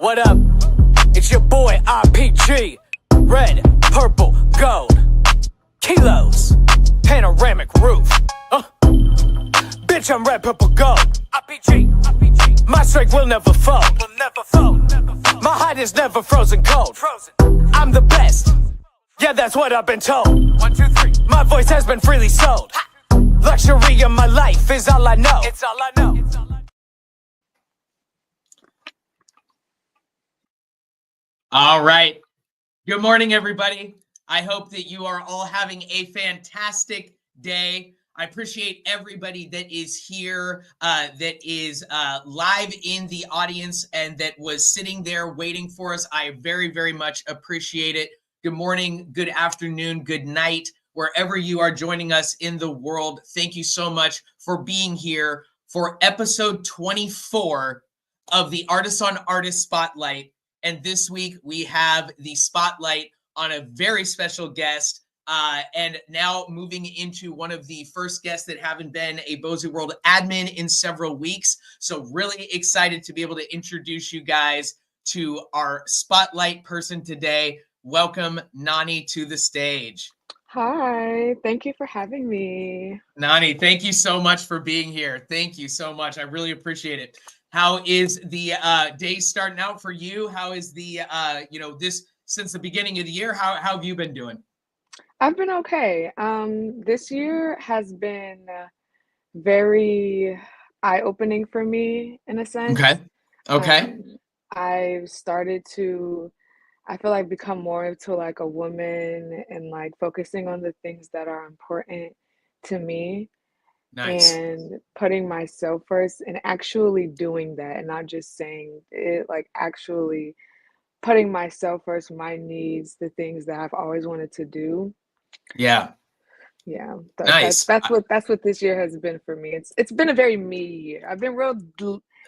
What up? It's your boy RPG. Red, purple, gold. Kilos. Panoramic roof. Bitch, I'm red, purple, gold. RPG. My strength will never fold. My heart is never frozen cold. I'm the best. Yeah, that's what I've been told. 1, 2, 3. My voice has been freely sold. Luxury of my life is all I know. It's all I know. All right. Good morning, everybody. I hope that you are all having a fantastic day. I appreciate everybody that is here, that is live in the audience and that was sitting there waiting for us. I very, very much appreciate it. Good morning, good afternoon, good night, wherever you are joining us in the world. Thank you so much for being here for episode 24 of the Artist on Artist Spotlight. And this week we have the spotlight on a very special guest. And now moving into one of the first guests that haven't been a Bozy World admin in several weeks. So really excited to be able to introduce you guys to our spotlight person today. Welcome, Nonie, to the stage. Hi, thank you for having me. Nonie, thank you so much for being here. Thank you so much. I really appreciate it. How is the day starting out for you? How is the, this since the beginning of the year? How have you been doing? I've been okay. This year has been very eye-opening for me in a sense. Okay. I've started to, I feel like, become more into like a woman and like focusing on the things that are important to me. Nice. And putting myself first and actually doing that and not just saying it, like actually putting myself first, my needs, the things that I've always wanted to do. Yeah. Nice. That's what this year has been for me. It's been a very me year. I've been real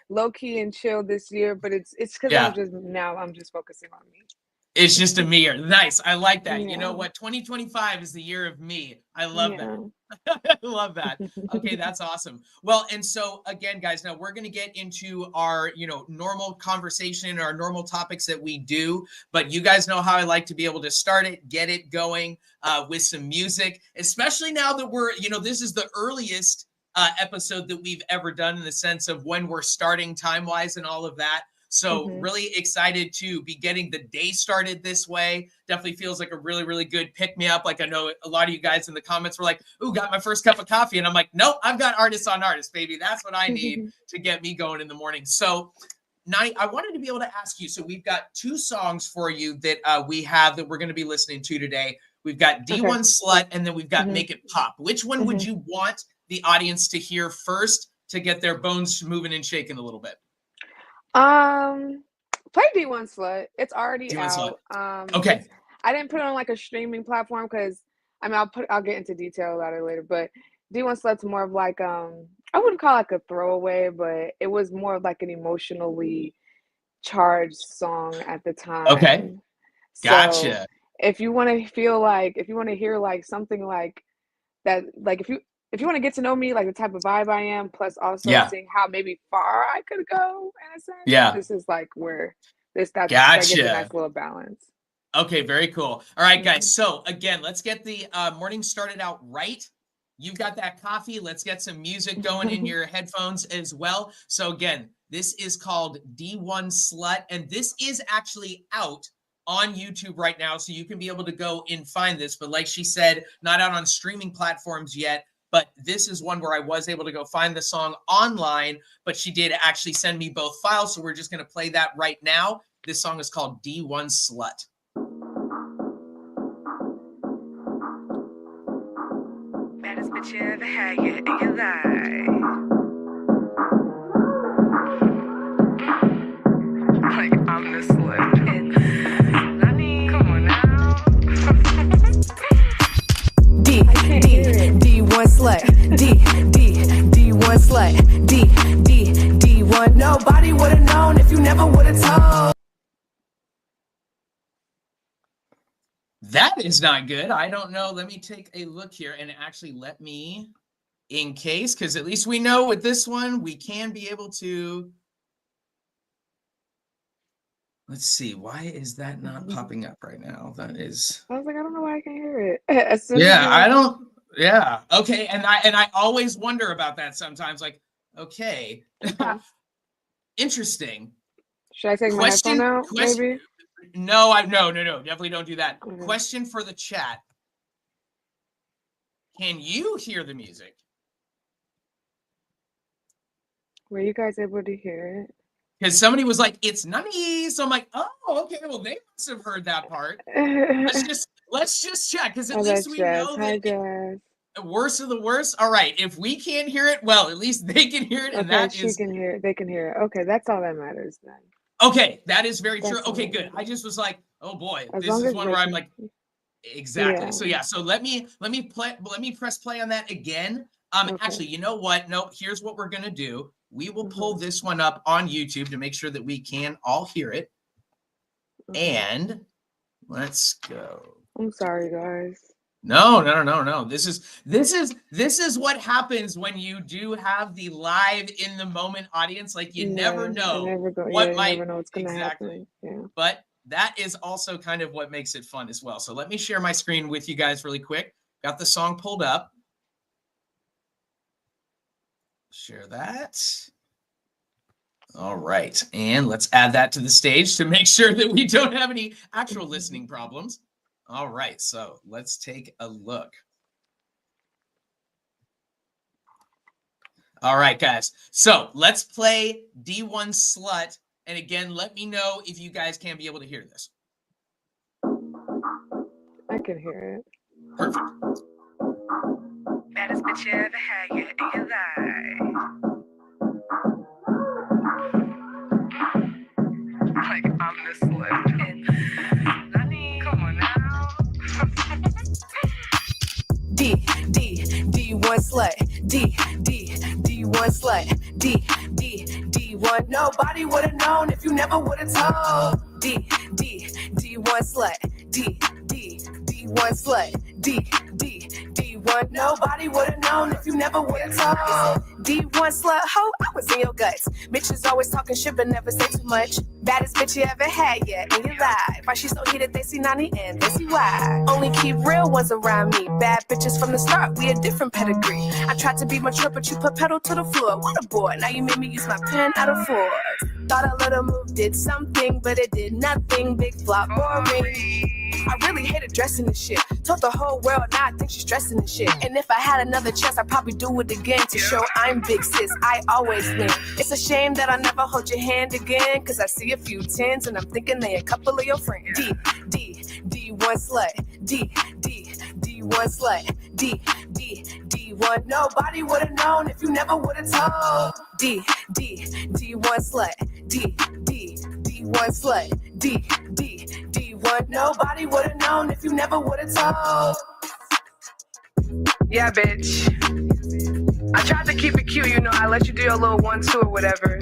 low key and chill this year, but it's because I'm just focusing on me. It's just a me year. Nice. I like that. Yeah. You know what? 2025 is the year of me. I love that. I love that. Okay, that's awesome. Well, and so again, guys, now we're going to get into our, normal conversation, our normal topics that we do, but you guys know how I like to be able to start it, get it going with some music, especially now that we're, this is the earliest episode that we've ever done in the sense of when we're starting time-wise and all of that. So really excited to be getting the day started this way. Definitely feels like a really, really good pick-me-up. Like I know a lot of you guys in the comments were like, ooh, got my first cup of coffee. And I'm like, nope, I've got Artists on Artists, baby. That's what I need to get me going in the morning. So Nonie, I wanted to be able to ask you. So we've got 2 songs for you that we have that we're going to be listening to today. We've got D1 Slut and then we've got Make It Pop. Which one would you want the audience to hear first to get their bones moving and shaking a little bit? Play D1 Slut. It's already D1 out. Slut. Okay. I didn't put it on like a streaming platform because I'll get into detail about it later, but D1 Slut's more of like I wouldn't call it like a throwaway, but it was more of like an emotionally charged song at the time. Okay. Gotcha. So if you want to hear like something like that, like if you want to get to know me, like the type of vibe I am, plus also seeing how maybe far I could go in a sense. This is like where that gets a nice little balance. Okay, very cool. All right, guys. So again, let's get the morning started out right. You've got that coffee. Let's get some music going in your headphones as well. So again, this is called D1 Slut, and this is actually out on YouTube right now, so you can be able to go and find this. But like she said, not out on streaming platforms yet. But this is one where I was able to go find the song online, but she did actually send me both files. So we're just going to play that right now. This song is called D1 Slut. Baddest bitch you ever had yet in your life. Like, I'm the slut. It's Nonie. Come on now. D1 slut, D1 slut, D1. Nobody would've known if you never would've told. That is not good. I don't know. Let me take a look here and actually let me, in case, because at least we know with this one, we can be able to Let's see. Why is that not popping up right now? That is. I was like, I don't know why I can't hear it. As soon Yeah, as I don't. Yeah. Okay. And I always wonder about that sometimes. Like, okay, interesting. Should I take my headphone out? Maybe. No, no. Definitely don't do that. Okay. Question for the chat. Can you hear the music? Were you guys able to hear it? Because somebody was like, "It's Nonie," so I'm like, "Oh, okay. Well, they must have heard that part." Let's just check, because at least we know that. Worst of the worst. All right. If we can't hear it, well, at least they can hear it, and okay, that she is. can hear it. They can hear it. Okay, that's all that matters then. Okay, that is very true. Okay, good. I just was like, oh boy, this is one where I'm like, exactly. Yeah. So yeah. So let me press play on that again. Okay. Actually, you know what? No, here's what we're gonna do. We will pull this one up on YouTube to make sure that we can all hear it. And let's go. I'm sorry, guys. No. This is what happens when you do have the live in the moment audience. Like you never know what might never know what's gonna happen. Yeah. But that is also kind of what makes it fun as well. So let me share my screen with you guys really quick. Got the song pulled up. Share that. All right. And let's add that to the stage to make sure that we don't have any actual listening problems. All right. So let's take a look. All right, guys. So let's play D1 Slut. And again, let me know if you guys can be able to hear this. I can hear it. Perfect. Baddest bitch you ever had yet in your life. Like I'm the slut. Nonie, come on now. D1 slut. D1 slut. D1. Nobody would have known if you never would have told. D1 slut. D1 slut. D1. Nobody would have known if you never would have told. D1 slut, ho, I was in your guts. Bitches always talking shit but never say too much. Baddest bitch you ever had yet in your life. Why she so heated, they see Nonie and they see why. Only keep real ones around me. Bad bitches from the start, we a different pedigree. I tried to be mature, but you put pedal to the floor. What a boy, now you made me use my pen out of fours. Thought a little move did something, but it did nothing. Big flop, boring. I really hate addressing this shit. Told the whole world now I think she's stressing this shit. And if I had another chance, I'd probably do it again to show I'm big sis. I always win. It's a shame that I never hold your hand again, cause I see a few tens and I'm thinking they a couple of your friends. D1 slut. D1 slut. D1. Nobody would have known if you never would have told. D1 slut. D1 slut. D1. Nobody would have known if you never would have told. Yeah, bitch. I tried to keep it cute, you know, I let you do your little 1-2 or whatever.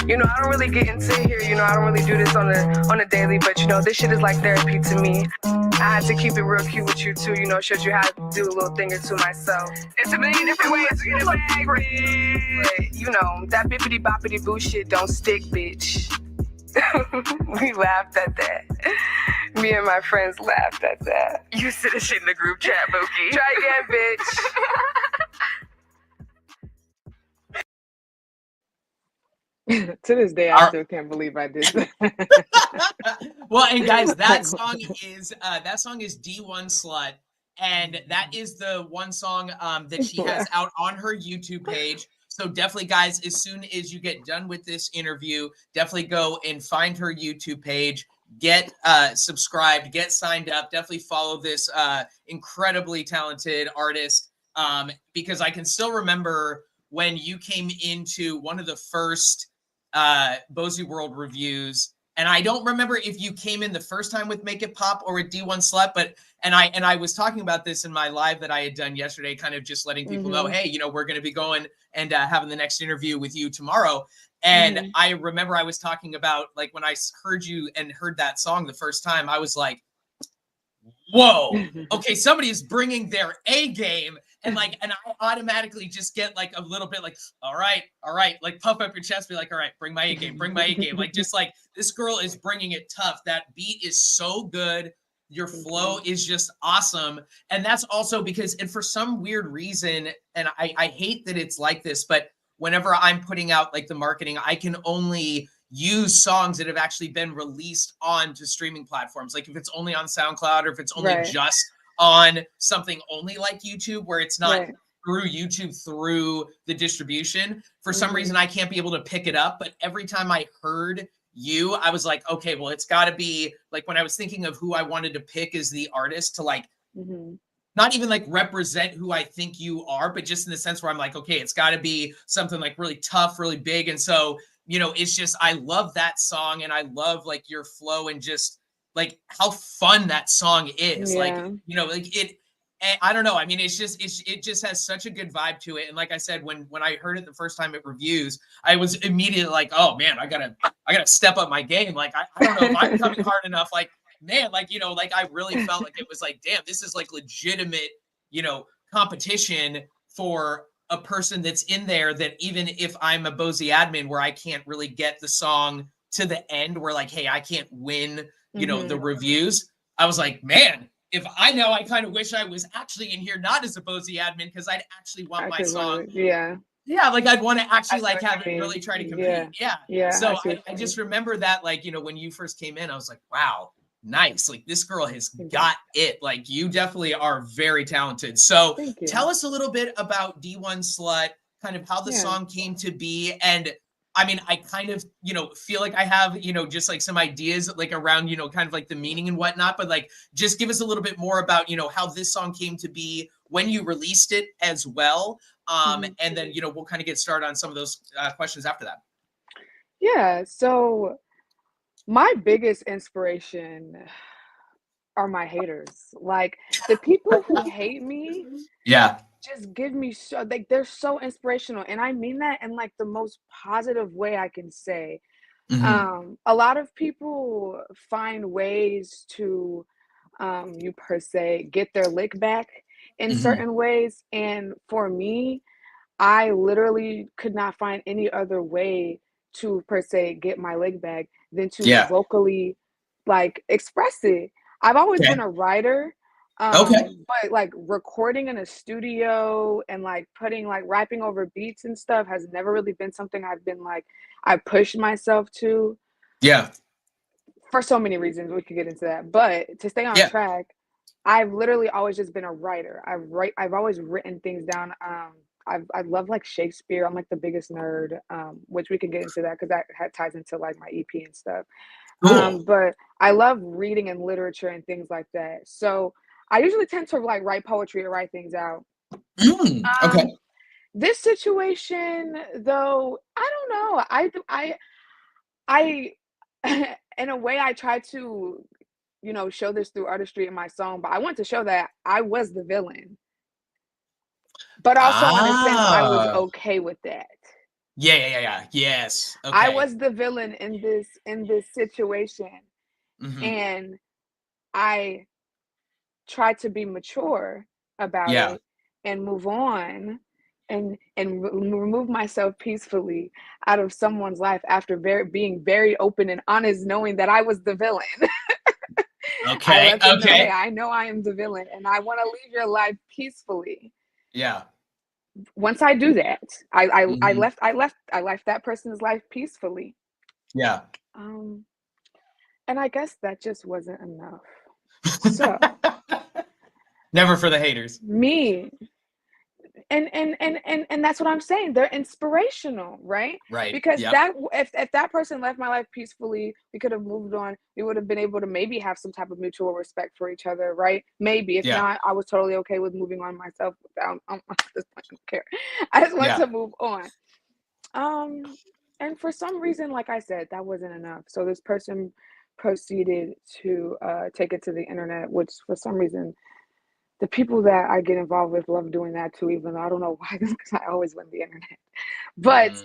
You know, I don't really get into here, you know, I don't really do this on a daily, but you know, this shit is like therapy to me. I had to keep it real cute with you too, you know, showed you how to do a little thing or two myself. It's a million different ways to get a bag, but, you know, that bippity boppity boo shit don't stick, bitch. We laughed at that. Me and my friends laughed at that. You said this shit in the group chat, Mookie. Try again, bitch. To this day, I still can't believe I did that. Well, and guys, that song is D1 Slut, and that is the one song that she has out on her YouTube page. So definitely, guys, as soon as you get done with this interview, definitely go and find her YouTube page. Get subscribed, get signed up. Definitely follow this incredibly talented artist, because I can still remember when you came into one of the first Bozy World reviews, and I don't remember if you came in the first time with Make It Pop or with D1 Slut, but and I was talking about this in my live that I had done yesterday, kind of just letting people know, hey, you know, we're going to be going and having the next interview with you tomorrow. And I remember I was talking about, like, when I heard you and heard that song the first time, I was like, whoa, okay, somebody is bringing their A game. and I automatically just get like a little bit like, all right, like puff up your chest, be like, all right, bring my A game, like just like this girl is bringing it tough. That beat is so good. Your flow is just awesome. And that's also because, and for some weird reason, and I hate that it's like this, but whenever I'm putting out like the marketing, I can only use songs that have actually been released onto streaming platforms. Like if it's only on SoundCloud or if it's only just on something only like YouTube, where it's not through YouTube through the distribution. For some reason, I can't be able to pick it up. But every time I heard you, I was like, okay, well, it's got to be like when I was thinking of who I wanted to pick as the artist to like, not even like represent who I think you are, but just in the sense where I'm like, okay, it's got to be something like really tough, really big. And so, you know, it's just, I love that song and I love like your flow and just like how fun that song is. Like, you know, like it, I don't know. I mean, it just has such a good vibe to it. And like I said, when I heard it the first time at reviews, I was immediately like, oh man, I gotta step up my game. Like, I don't know if I'm coming hard enough. Like, man, like, you know, like I really felt like it was like, damn, this is like legitimate, you know, competition for a person that's in there that even if I'm a Bozy admin where I can't really get the song to the end where like, hey, I can't win, you know, the reviews. I was like, man, if I know, I kind of wish I was actually in here, not as a Bozy admin, because I'd actually want my song. Yeah, like I'd want to actually like have it really try to compete. So I just remember that, like, you know, when you first came in, I was like, wow, nice. Like this girl has got it. Like you definitely are very talented. So tell us a little bit about D1 Slut, kind of how the song came to be. And I mean, I kind of, you know, feel like I have, you know, just like some ideas like around, you know, kind of like the meaning and whatnot, but like, just give us a little bit more about, you know, how this song came to be, when you released it as well. And then, you know, we'll kind of get started on some of those questions after that. Yeah. So my biggest inspiration are my haters. Like the people who hate me. Just give me so like they're so inspirational, and I mean that in like the most positive way I can say. A lot of people find ways to you per se get their lick back in certain ways, and for me, I literally could not find any other way to per se get my lick back than to vocally like express it. I've always been a writer. But like recording in a studio and like putting like rapping over beats and stuff has never really been something I've been like I pushed myself to. For so many reasons, we could get into that. But to stay on track, I've literally always just been a writer. I've always written things down. I love like Shakespeare. I'm like the biggest nerd, which we can get into that because that ties into like my EP and stuff. But I love reading and literature and things like that. So I usually tend to like write poetry or write things out. This situation, though, I don't know. I, in a way, I try to, you know, show this through artistry in my song, but I want to show that I was the villain, but also in a sense, I was okay with that. Yes. I was the villain in this situation, and I try to be mature about it and move on and remove myself peacefully out of someone's life after being very open and honest, knowing that I was the villain. I let them know, hey, I know I am the villain and I want to leave your life peacefully. Once I do that, I left that person's life peacefully. And I guess that just wasn't enough. So never for the haters. Me. And that's what I'm saying. They're inspirational, right? Because that if that person left my life peacefully, we could have moved on. We would have been able to maybe have some type of mutual respect for each other, right? Maybe. If not, I was totally okay with moving on myself. At this point, I don't care. I just want to move on. And for some reason, like I said, that wasn't enough. So this person proceeded to take it to the internet, which for some reason the people that I get involved with love doing that too, even though I don't know why, because I always win the internet. But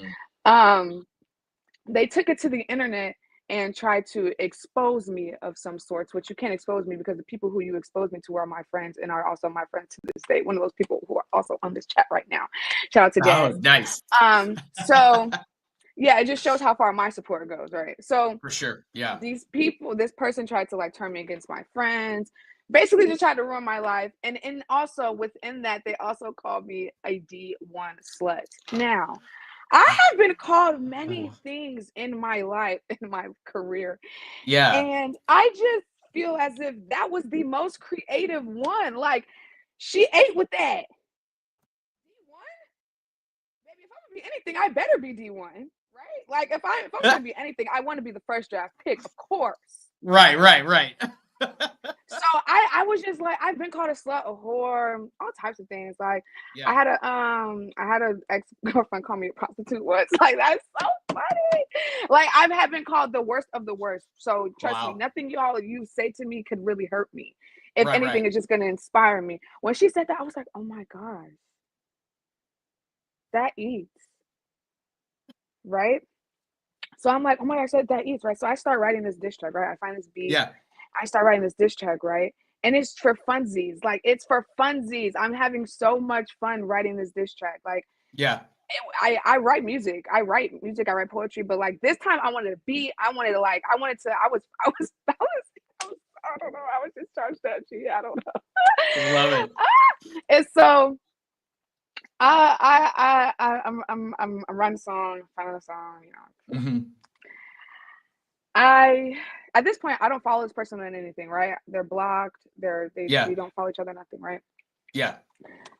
they took it to the internet and try to expose me of some sorts, which you can't expose me because the people who you expose me to are my friends and are also my friends to this day. One of those people who are also on this chat right now. Shout out to Jazz. Oh, nice. So yeah, it just shows how far my support goes, right? So for sure, yeah. This person tried to like turn me against my friends, basically just tried to ruin my life. And also within that, they also called me a D1 slut. Now, I have been called many things in my life, in my career. Yeah. And I just feel as if that was the most creative one. Like, she ate with that. D1? Baby, if I'm gonna be anything, I better be D1, right? Like, if I'm gonna be anything, I want to be the first draft pick, of course. Right. So I was just like, I've been called a slut, a whore, all types of things. Like, I had a ex-girlfriend call me a prostitute once. Like, that's so funny. Like, have been called the worst of the worst. So trust me, nothing you say to me could really hurt me. If anything, it's just gonna inspire me. When she said that, I was like, oh my gosh, that eats, right? So I'm like, oh my gosh, that eats, right? So I start writing this diss track, right? I find this beat. Yeah. I start writing this diss track, right? And it's for funsies. Like, it's for funsies. I'm having so much fun writing this diss track. Like, yeah. I write music. I write poetry, but like this time I wanted to be, I was I don't know. I was just charged up. I don't know. Love it. And so I'm writing a song, finding a song, you know. Mm-hmm. At this point, I don't follow this person on anything, right? They're blocked. We don't follow each other, nothing, right? Yeah.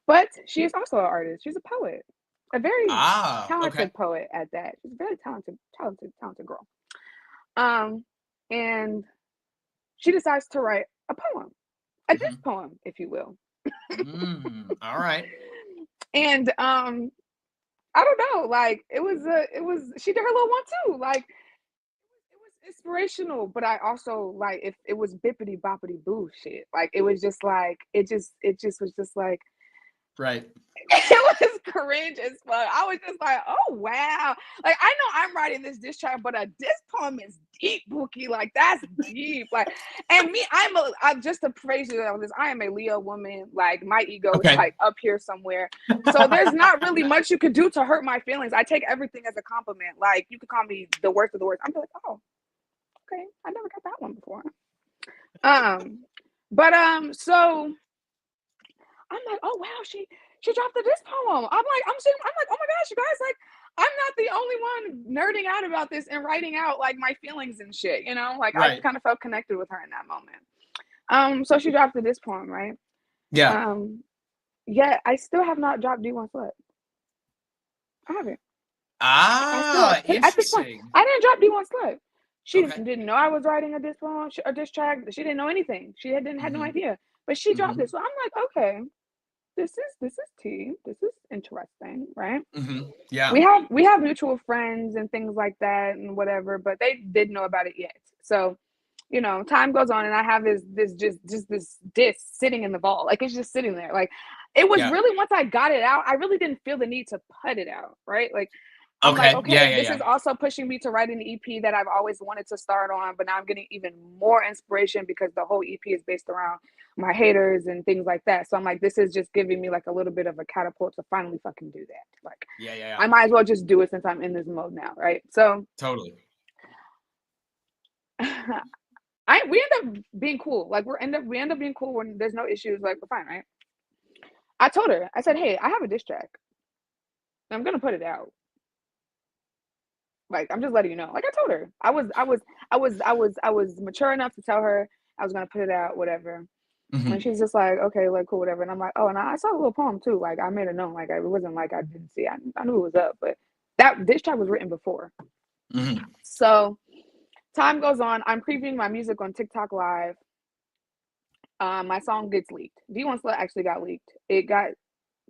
But she is also an artist. She's a poet, a very talented poet at that. She's a very talented girl. And she decides to write a poem, a diss poem, if you will. All right. And I don't know, like it was she did her little one too. Like, it was inspirational, but I also like if it was bippity boppity boo shit. Like, it was just like it just was just like, right. It was cringe as fuck. I was just like, oh wow. Like, I know I'm writing this diss track, but a diss poem is deep, Bookie. Like, that's deep. Like, and me, I'm just to praise you on this. I am a Leo woman. Like, my ego is like up here somewhere. So there's not really much you could do to hurt my feelings. I take everything as a compliment. Like, you could call me the worst of the worst. I'm like, oh, okay. I never got that one before. So I'm like, oh wow, she dropped the diss poem. I'm like, oh my gosh, you guys, like, I'm not the only one nerding out about this and writing out like my feelings and shit, you know? Like, I kind of felt connected with her in that moment. So she dropped the diss poem, right? Yeah. Yeah, I still have not dropped D1 Slut. I haven't. Interesting. At this point, I didn't drop D1 Slut. She didn't know I was writing a diss poem, a diss track. She didn't know anything. She had no idea. But she dropped it. So I'm like, okay, this is tea. This is interesting, right? Yeah. We have mutual friends and things like that and whatever, but they didn't know about it yet. So, you know, time goes on and I have this diss sitting in the vault. Like, it's just sitting there. Like, it was really, once I got it out, I really didn't feel the need to put it out, right? Like, I'm like, okay, this is also pushing me to write an EP that I've always wanted to start on, but now I'm getting even more inspiration because the whole EP is based around my haters and things like that. So I'm like, this is just giving me like a little bit of a catapult to finally fucking do that. Like, I might as well just do it since I'm in this mode now, right? So totally. we end up being cool. Like, we end up being cool when there's no issues. Like, we're fine, right? I told her, I said, hey, I have a diss track. I'm gonna put it out. Like, I'm just letting you know. Like, I told her, I was mature enough to tell her I was gonna put it out, whatever. And she's just like, okay, like, cool, whatever. And I'm like, oh, and I saw a little poem too. Like, I made a note. Like, it wasn't like I didn't see. I knew it was up, but this track was written before. So time goes on. I'm previewing my music on TikTok Live. My song gets leaked. D1 Slut actually got leaked. It got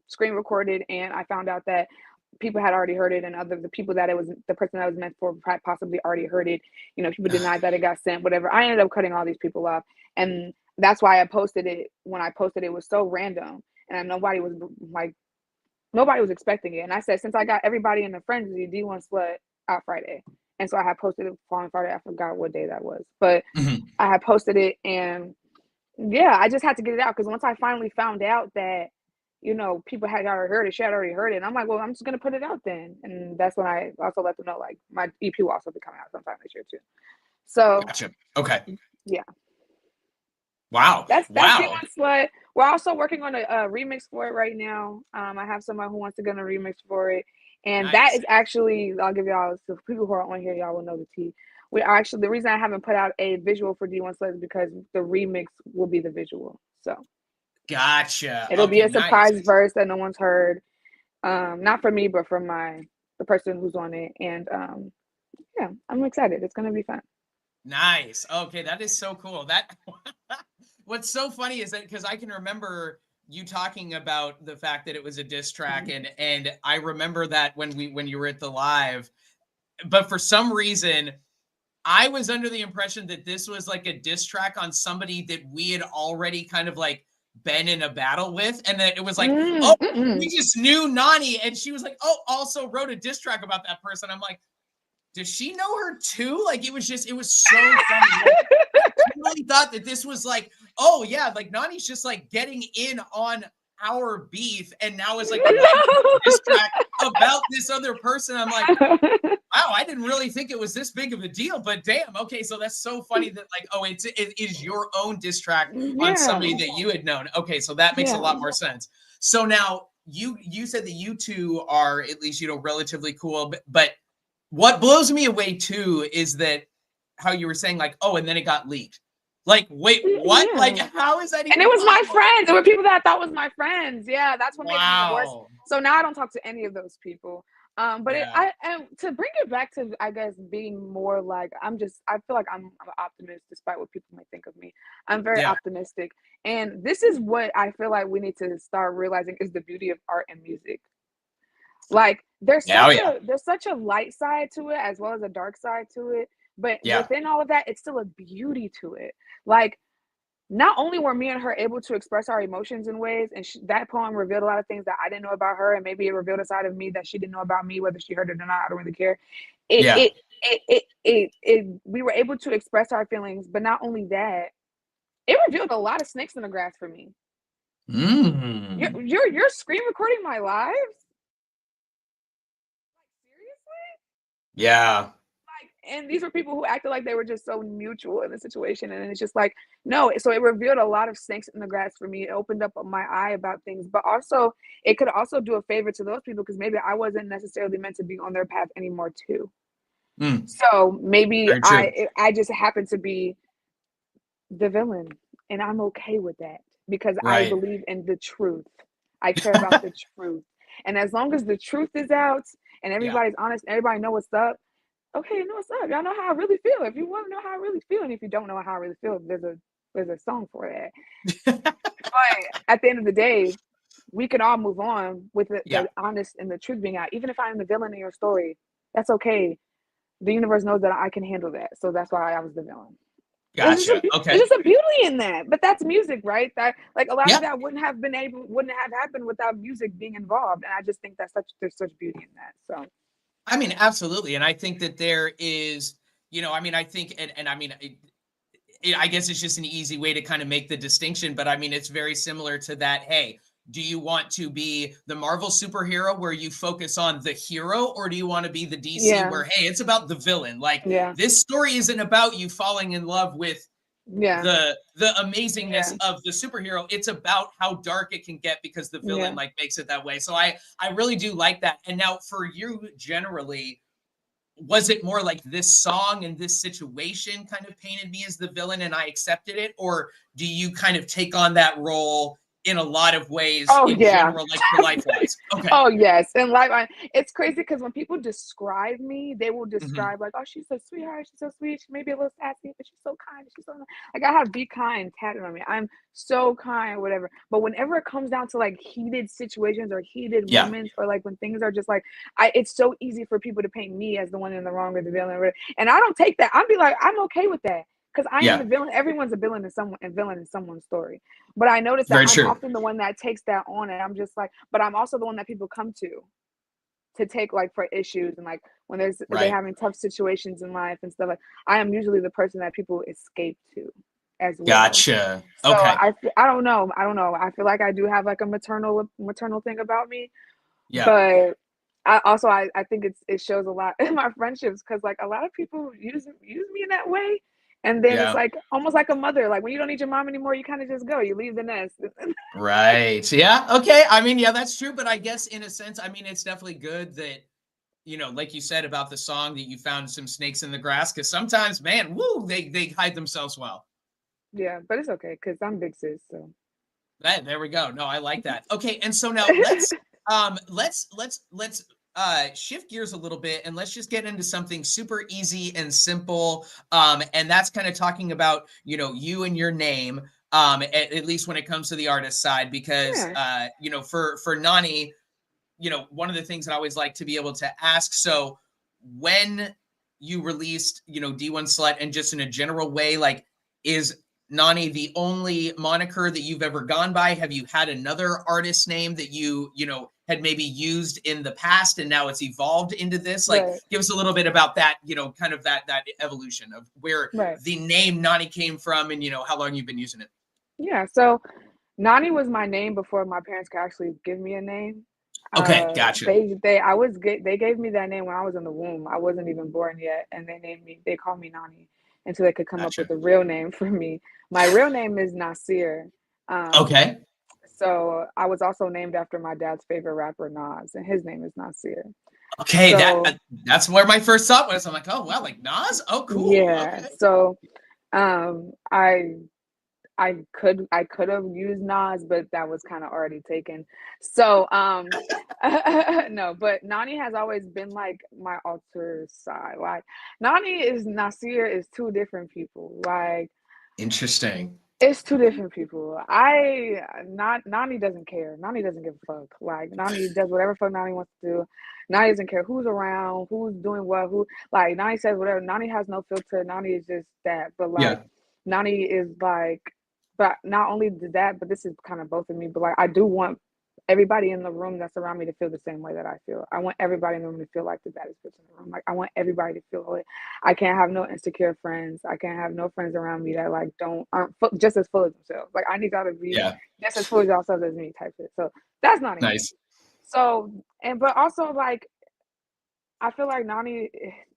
screen recorded, and I found out that people had already heard it, and the people that it was, the person that was meant for possibly already heard it. You know, people denied that it got sent, whatever. I ended up cutting all these people off, and that's why I posted it. When I posted it, was so random, and nobody was expecting it. And I said, since I got everybody in the frenzy, D1 Slut out Friday, And so I had posted it Falling Friday. I forgot what day that was, but Mhm. I had posted it, and yeah, I just had to get it out because once I finally found out that, you know, people had already heard it, she had already heard it, and I'm like, well, I'm just gonna put it out then. And that's when I also let them know, like, my EP will also be coming out sometime this year too. So Gotcha. Okay. yeah, Wow. that's Wow. D1 Slut. We're also working on a remix for it right now. I have someone who wants to get a remix for it, and that Nice. is actually, I'll give y'all, so people who are on here, y'all will know the tea. We are actually, the reason I haven't put out a visual for D1 Slut is because the remix will be the visual. So Gotcha. it'll be Okay, a nice. surprise verse that no one's heard. Not from me, but from the person who's on it. And yeah, I'm excited. It's gonna be fun. Nice. Okay, that is so cool. That what's so funny is that because I can remember you talking about the fact that it was a diss track, and I remember that when you were at the live, but for some reason I was under the impression that this was like a diss track on somebody that we had already kind of like been in a battle with, and that it was like, oh, we just knew Nonie, and she was like, oh, also wrote a diss track about that person. I'm like, does she know her too? Like, it was so funny. I really thought that this was like, oh yeah, like Nonie's just like getting in on our beef, and now it's like this track about this other person. I'm like, wow, I didn't really think it was this big of a deal, but damn, okay, so that's so funny that like, oh, it is your own diss track on somebody that you had known. Okay, so that makes a lot more sense. So now you said that you two are at least, you know, relatively cool, but what blows me away too is that how you were saying like, oh, and then it got leaked. Like, wait, what? Yeah. Like, how is that even And it was my possible? friends. There were people that I thought was my friends. Yeah, that's what made it even worse. Wow. So now I don't talk to any of those people. But Yeah. and to bring it back to, I guess, being more like, I feel like I'm an optimist despite what people might think of me. I'm very Yeah. optimistic. And this is what I feel like we need to start realizing is the beauty of art and music. Like there's such a light side to it as well as a dark side to it, but Yeah. within all of that, it's still a beauty to it. Like not only were me and her able to express our emotions in ways, and that poem revealed a lot of things that I didn't know about her, and maybe it revealed a side of me that she didn't know about me, whether she heard it or not, I don't really care. Yeah. We were able to express our feelings, but not only that, it revealed a lot of snakes in the grass for me. You're screen recording my lives? Like seriously? Yeah. And these were people who acted like they were just so mutual in the situation, and it's just like, no. So it revealed a lot of snakes in the grass for me. It opened up my eye about things, but also it could also do a favor to those people because maybe I wasn't necessarily meant to be on their path anymore too. So maybe I just happened to be the villain, and I'm okay with that because I believe in the truth. I care about the truth, and as long as the truth is out and everybody's honest, everybody know what's up. Okay, you know what's up? Y'all know how I really feel. If you want to know how I really feel, and if you don't know how I really feel, there's a song for that. But at the end of the day, we can all move on with the honest and the truth being out. Even if I'm the villain in your story, that's okay. The universe knows that I can handle that, so that's why I was the villain. Gotcha. Okay. There's just a beauty in that, but that's music, right? That like a lot of that wouldn't have happened without music being involved, and I just think there's such beauty in that. So. I mean, absolutely. And I think that there is, you know, I mean, I think, and I mean, I guess it's just an easy way to kind of make the distinction, but I mean, it's very similar to that. Hey, do you want to be the Marvel superhero where you focus on the hero, or do you want to be the DC where, hey, it's about the villain? Like this story isn't about you falling in love with the amazingness of the superhero. It's about how dark it can get because the villain like makes it that way. So I really do like that. And now for you generally, was it more like this song and this situation kind of painted me as the villain and I accepted it? Or do you kind of take on that role in a lot of ways in general, like for life-wise? Okay. Oh, yes. In life, it's crazy because when people describe me, they will describe like, oh, she's a sweetheart. She's so sweet. She may be a little sassy, but she's so kind. She's so nice. Like I have be kind tatted on me. I'm so kind, whatever. But whenever it comes down to like heated situations or heated moments, or like when things are just like, it's so easy for people to paint me as the one in the wrong or the villain. And I don't take that. I'll be like, I'm okay with that. Because I am the villain. Everyone's a villain in someone's story. But I noticed that I'm often the one that takes that on, and I'm just like, but I'm also the one that people come to to take like for issues and like when if they're having tough situations in life and stuff. Like I am usually the person that people escape to as well. Gotcha. So Okay. I don't know. I feel like I do have like a maternal thing about me. Yeah. But I think it shows a lot in my friendships because like a lot of people use me in that way. And then it's like almost like a mother. Like when you don't need your mom anymore, you kind of just go. You leave the nest. Right. Yeah. Okay. I mean, yeah, that's true. But I guess in a sense, I mean, it's definitely good that, you know, like you said about the song that you found some snakes in the grass, because sometimes, man, woo, they hide themselves well. Yeah, but it's okay because I'm big sis. So there we go. No, I like that. Okay, and so now let's shift gears a little bit and let's just get into something super easy and simple. And that's kind of talking about, you know, you and your name. At least when it comes to the artist side, because you know, for Nonie, you know, one of the things that I always like to be able to ask. So when you released, you know, D1 Slut, and just in a general way, like, is Nonie the only moniker that you've ever gone by? Have you had another artist name that you know, had maybe used in the past and now it's evolved into this? Like, give us a little bit about that, you know, kind of that evolution of where the name Nonie came from and, you know, how long you've been using it. Yeah. So Nonie was my name before my parents could actually give me a name. Okay, gotcha. They gave me that name when I was in the womb. I wasn't even born yet, and they called me Nonie until they could come up with a real name for me. My real name is Nasir. Okay. So I was also named after my dad's favorite rapper, Nas, and his name is Nasir. Okay, so, that's where my first thought was. I'm like, oh wow, like Nas? Oh, cool. Yeah. Okay. So I could have used Nas, but that was kind of already taken. So no, but Nonie has always been like my alter side. Like Nasir is two different people. Like interesting. It's two different people. Nonie doesn't care. Nonie doesn't give a fuck. Like Nonie does whatever fuck Nonie wants to do. Nonie doesn't care who's around, who's doing what, who like Nonie says whatever. Nonie has no filter. Nonie is just that. But like Nonie is like, but not only that, but this is kind of both of me. But like I do want everybody in the room that's around me to feel the same way that I feel. I want everybody in the room to feel like the baddest bitch in the room. Like I want everybody to feel it. I can't have no insecure friends. I can't have no friends around me that like aren't just as full as themselves. Like I need y'all to be just as full as yourselves as me type shit. So that's Nonie. Nice. So but also like I feel like Nonie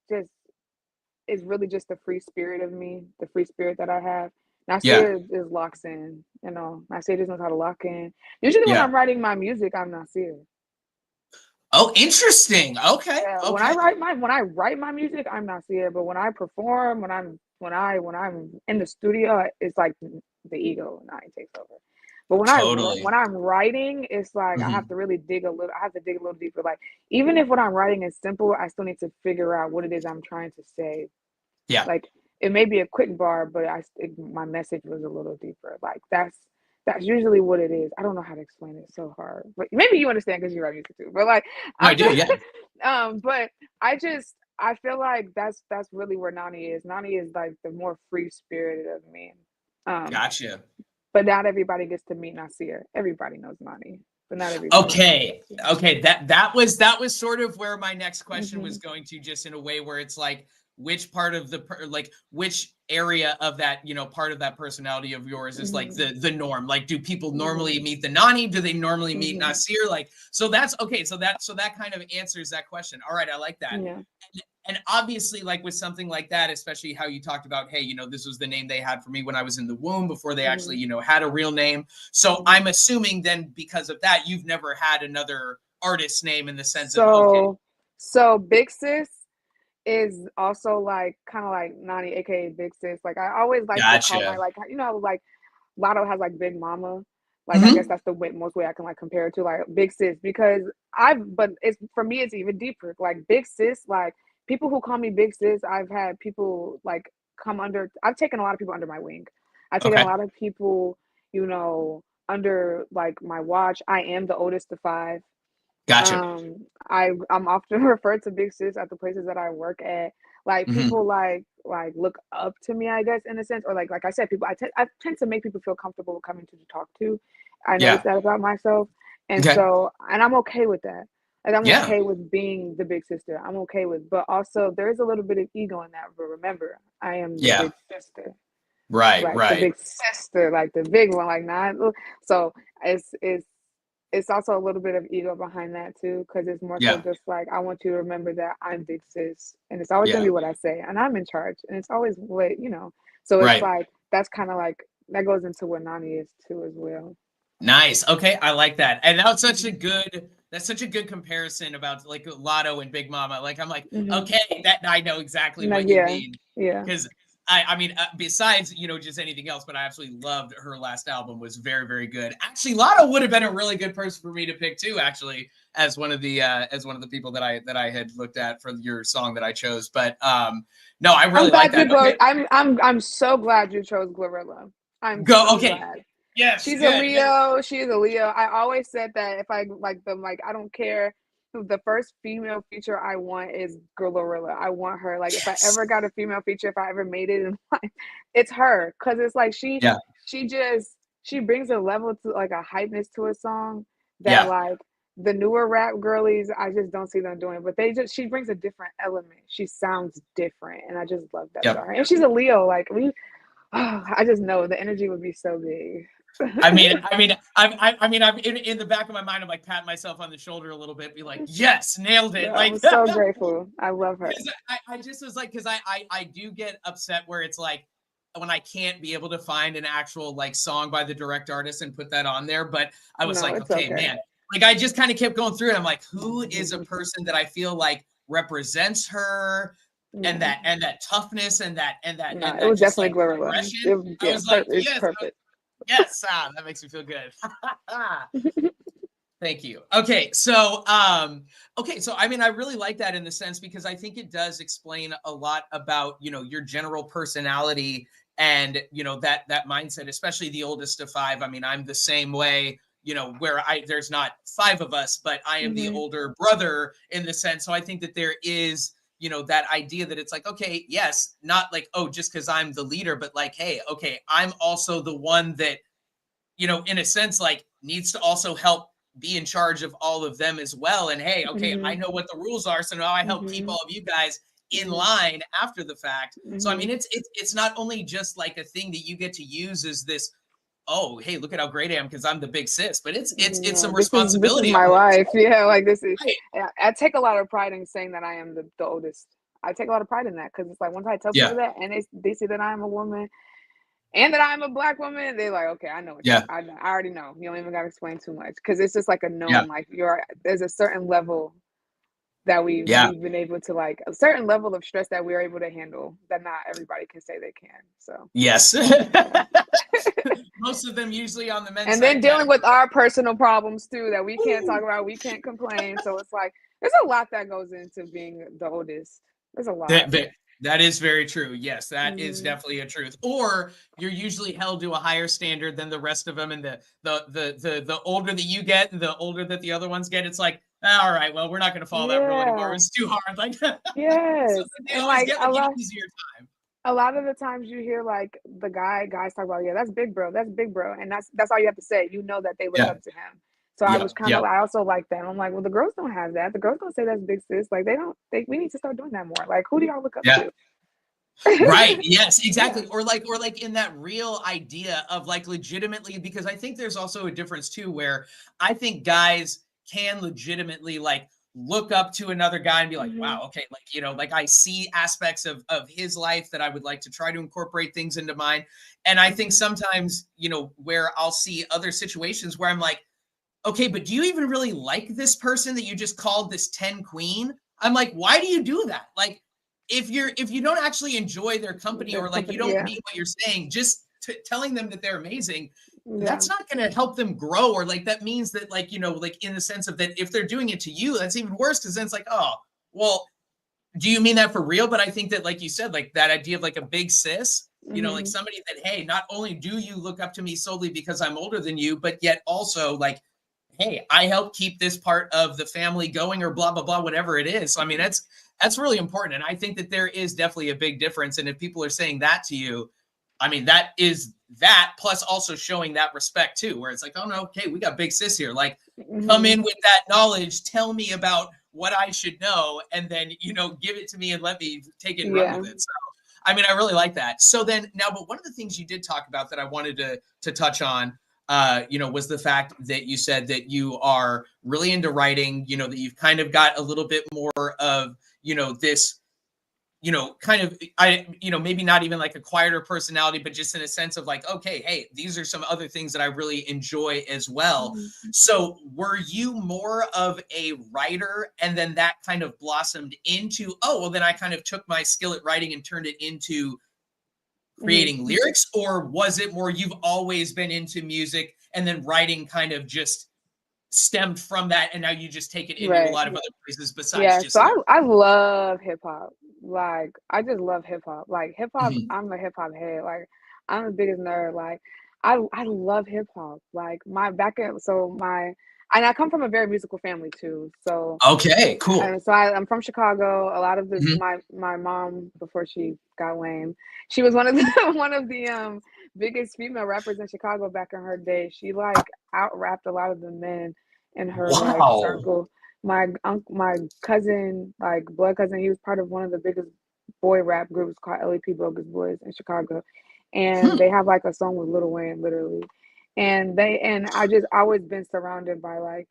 just is really just the free spirit of me, the free spirit that I have. Nasir is locks in, you know. Nasir just knows how to lock in. Usually when I'm writing my music, I'm Nasir. Oh, interesting. Okay. Yeah, okay. When I write my music, I'm Nasir. But when I perform, when I'm in the studio, it's like the ego and I takes over. But when I'm writing, it's like I have to really dig a little. I have to dig a little deeper. Like even if what I'm writing is simple, I still need to figure out what it is I'm trying to say. Yeah. Like it may be a quick bar, but my message was a little deeper. Like that's usually what it is. I don't know how to explain it. It's so hard, but maybe you understand because you write music too. But like I do, yeah. But I feel like that's really where Nonie is. Nonie is like the more free spirited of me. Gotcha. But not everybody gets to meet Nasir. Everybody knows Nonie, but not everybody. Okay. That was sort of where my next question was going to, just in a way where it's like, which part of which area of that, you know, part of that personality of yours is like the norm? Like, do people normally meet the Nonie? Do they normally meet Nasir? Like, so that's okay. So that kind of answers that question. All right. I like that. Yeah. And obviously, like with something like that, especially how you talked about, hey, you know, this was the name they had for me when I was in the womb before they actually, you know, had a real name. So I'm assuming then because of that, you've never had another artist name in the sense of, okay. So Big Sis is also like kind of like Nonie, aka Big Sis. Like I always like to call my, like, you know, like Lotto has like Big Mama. Like I guess that's the most way I can like compare it to like Big Sis, because but it's for me it's even deeper. Like Big Sis, like people who call me Big Sis, I've had people like I've taken a lot of people under my wing. I've taken a lot of people, you know, under like my watch. I am the oldest of 5. Gotcha. I'm often referred to Big Sis at the places that I work at. Like people like look up to me, I guess, in a sense, or like I said, people I tend to make people feel comfortable coming to talk to. I noticed that about myself, and so I'm okay with that. And I'm Yeah. okay with being the big sister. I'm okay with, but also there's a little bit of ego in that. But remember, I am the big sister. Right. Like the big sister, like the big one, like not. So it's also a little bit of ego behind that too, because it's more so just like, I want you to remember that I'm big sis, and it's always gonna be what I say, and I'm in charge, and it's always what, you know. So it's like, that's kind of like, that goes into what Nonie is too as well. Nice. Okay, I like that. And that's such a good comparison about like Lotto and Big Mama. Like, I'm like, okay, that I know exactly what you mean. Yeah. Because I mean, besides, you know, just anything else, but I absolutely loved her last album. Was very, very good. Actually, Lotto would have been a really good person for me to pick too, actually, as one of the people that I had looked at for your song that I chose. But no, I really like that. Okay. I'm so glad you chose Glorilla. I'm so glad. Yes, she's a Leo. She's a Leo. I always said that if I like them, like, I don't care. The first female feature I want is Glorilla. I want her. Like, if I ever got a female feature, if I ever made it in life, it's her. Cause it's like she brings a level to, like, a hypeness to a song that like the newer rap girlies, I just don't see them doing. But she brings a different element. She sounds different, and I just love that about her. And she's a Leo. Like, I just know the energy would be so big. I'm in the back of my mind, I'm like patting myself on the shoulder a little bit, be like, yes, nailed it. Yeah, like, I'm so grateful. I love her. I just was like, because I do get upset where it's like, when I can't be able to find an actual like song by the direct artist and put that on there. But I was okay, man. Like, I just kind of kept going through it. I'm like, who is a person that I feel like represents her? And that toughness and that it was definitely Glorilla. I was like, yes, perfect. Yes, that makes me feel good. Thank you. Okay, so I mean, I really like that in the sense, because I think it does explain a lot about, you know, your general personality and, you know, that mindset, especially the oldest of five. I mean, I'm the same way, you know, where there's not five of us, but I am the older brother in the sense. So I think that there is, you know, that idea that it's like, okay, yes, not like, oh, just because I'm the leader, but like, hey, okay, I'm also the one that, you know, in a sense, like, needs to also help be in charge of all of them as well. And hey, okay, I know what the rules are, so now I help keep all of you guys in line after the fact. So I mean, it's not only just like a thing that you get to use as this, oh, hey, look at how great I am because I'm the big sis, but it's some responsibility. This is my life. Yeah, like, this is. Right. I take a lot of pride in saying that I am the oldest. I take a lot of pride in that, because it's like, once I tell people that, and they see that I'm a woman and that I'm a Black woman, they're like, okay, I know what I already know. You don't even got to explain too much, because it's just like a known, like, there's a certain level that we've been able to, like, a certain level of stress that we're able to handle that not everybody can say they can. So yes. Most of them usually on the men's and then dealing with our personal problems too that we can't talk about, we can't complain. So it's like, there's a lot that goes into being the oldest. There's a lot. That is very true. Yes, that is definitely a truth. Or you're usually held to a higher standard than the rest of them, and the older that you get, and the older that the other ones get, it's like, all right, well, we're not going to follow that rule anymore. It's too hard. Like, yes, so they always get like an easier time. A lot of the times you hear like the guys talk about, that's big bro, and that's all you have to say. You know that they look up to him. So I was kind of, I also like that. I'm like, well, the girls don't have that. The girls don't say that's big sis. Like, we need to start doing that more. Like, who do y'all look up to? Right. Yes, exactly. Or like in that real idea of like legitimately, because I think there's also a difference too, where I think guys can legitimately like look up to another guy and be like, wow, okay, like, you know, like I see aspects of his life that I would like to try to incorporate things into mine. And I think sometimes, you know, where I'll see other situations where I'm like, okay, but do you even really like this person that you just called this 10 queen? I'm like, why do you do that? Like, if you don't actually enjoy their company, or like you don't mean what you're saying, just telling them that they're amazing, that's not going to help them grow. Or like, that means that, like, you know, like in the sense of that, if they're doing it to you, that's even worse, because then it's like, oh, well, do you mean that for real? But I think that, like you said, like that idea of like a big sis, you know, like somebody that, hey, not only do you look up to me solely because I'm older than you, but yet also like, hey, I help keep this part of the family going, or blah, blah, blah, whatever it is. So, I mean, that's really important. And I think that there is definitely a big difference. And if people are saying that to you, I mean, that is that plus also showing that respect too, where it's like, oh no, okay, we got big sis here. Like, come in with that knowledge, tell me about what I should know, and then, you know, give it to me and let me take it and run with it. So, I mean, I really like that. So then now, but one of the things you did talk about that I wanted to touch on, you know, was the fact that you said that you are really into writing, you know, that you've kind of got a little bit more of, you know, this, you know, kind of, you know, maybe not even like a quieter personality, but just in a sense of like, okay, hey, these are some other things that I really enjoy as well. So were you more of a writer and then that kind of blossomed into, oh, well, then I kind of took my skill at writing and turned it into creating lyrics? Or was it more you've always been into music and then writing kind of just stemmed from that, and now you just take it into a lot of other places besides just so I love hip hop. Like, I just love hip hop. Like, hip hop, I'm a hip hop head. Like, I'm the biggest nerd. Like, I love hip hop. Like, and I come from a very musical family too. So okay, cool. and so I'm from Chicago. A lot of my mom, before she got lame, she was one of the biggest female rappers in Chicago back in her day. She like out rapped a lot of the men in her like circle. My cousin, like blood cousin, he was part of one of the biggest boy rap groups called LEP Bogus Boys in Chicago, and they have like a song with Lil Wayne, literally. And I just always been surrounded by like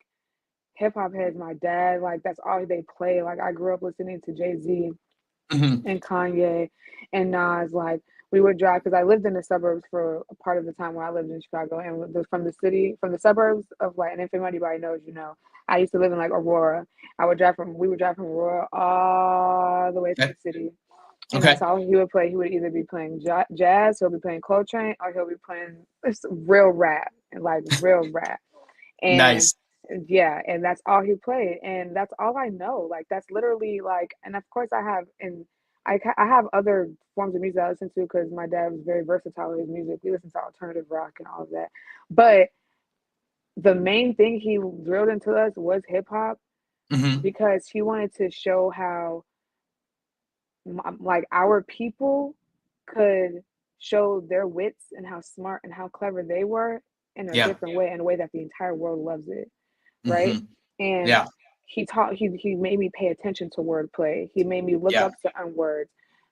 hip hop heads. My dad, like that's all they play. Like I grew up listening to Jay-Z and Kanye and Nas. Like we would drive because I lived in the suburbs for a part of the time when I lived in Chicago, and from the suburbs of like, and if anybody knows, you know, I used to live in like Aurora. We would drive from Aurora all the way to the city. And that's all he would play. He would either be playing jazz, he'll be playing Coltrane, or he'll be playing real rap and like real rap. And yeah, and that's all he played, and that's all I know. Like that's literally like, and of course I have other forms of music I listen to because my dad was very versatile with his music. We listen to alternative rock and all of that, but the main thing he drilled into us was hip hop because he wanted to show how like our people could show their wits and how smart and how clever they were in a different way, in a way that the entire world loves it, right? And he made me pay attention to wordplay. He made me look up certain words.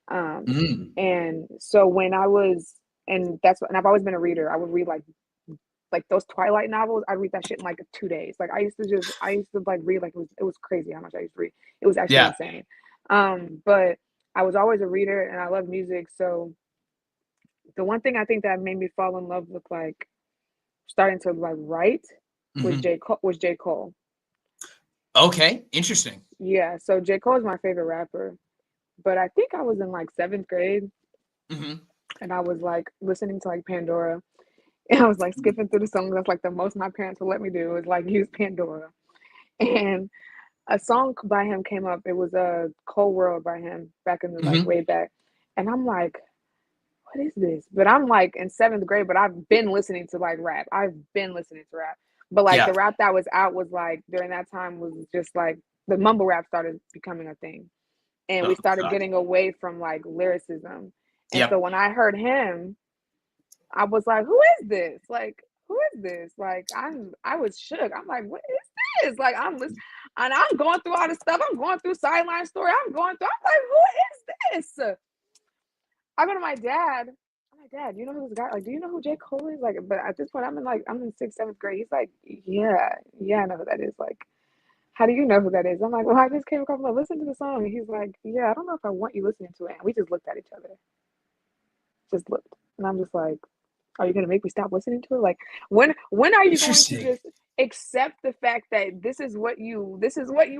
And so when I was, and I've always been a reader. I would read like those Twilight novels. I'd read that shit in like 2 days. Like I used to like read, like it was crazy how much I used to read. It was actually insane. But I was always a reader and I love music. So the one thing I think that made me fall in love with like starting to like write was J. Cole. Okay, interesting. Yeah, so J. Cole is my favorite rapper. But I think I was in like 7th grade and I was like listening to like Pandora. And I was like skipping through the songs. That's like the most my parents would let me do, is like use Pandora. And a song by him came up. It was a Cold World by him back in the like way back. And I'm like, what is this? But I'm like in 7th grade, but I've been listening to like rap. I've been listening to rap. But like the rap that was out was like during that time was just like the mumble rap started becoming a thing. And we started getting away from like lyricism. And so when I heard him, I was like, who is this? Like, who is this? Like, I was shook. I'm like, what is this? Like, I'm listening, and I'm going through all this stuff. I'm going through Sideline Story. I'm like, who is this? I go to my dad. I'm like, Dad, you know who this guy? Like, do you know who J. Cole is? Like, but at this point, I'm in 6th, 7th grade. He's like, yeah, I know who that is. Like, how do you know who that is? I'm like, well, I just came across. Like, listen to the song. And he's like, yeah, I don't know if I want you listening to it. And we just looked at each other. Just looked, and I'm just like, are you gonna make me stop listening to it? Like, when are you going to just accept the fact that this is what you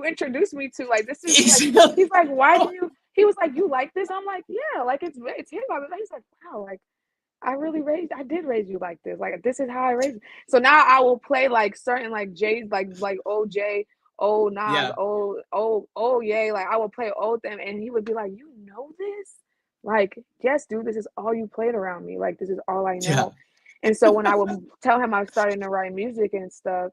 introduced me to? Like, this is like, he's like, why do you? He was like, you like this? I'm like, yeah, like it's hip hop. He's like, wow, like I did raise you like this. Like, this is how I raised you. So now I will play like certain like J's, like OJ, old Nas, old Ye. Like I will play old them, and he would be like, you know this? Like, yes, dude, this is all you played around me. Like, this is all I know. Yeah. And so when I would tell him I was starting to write music and stuff,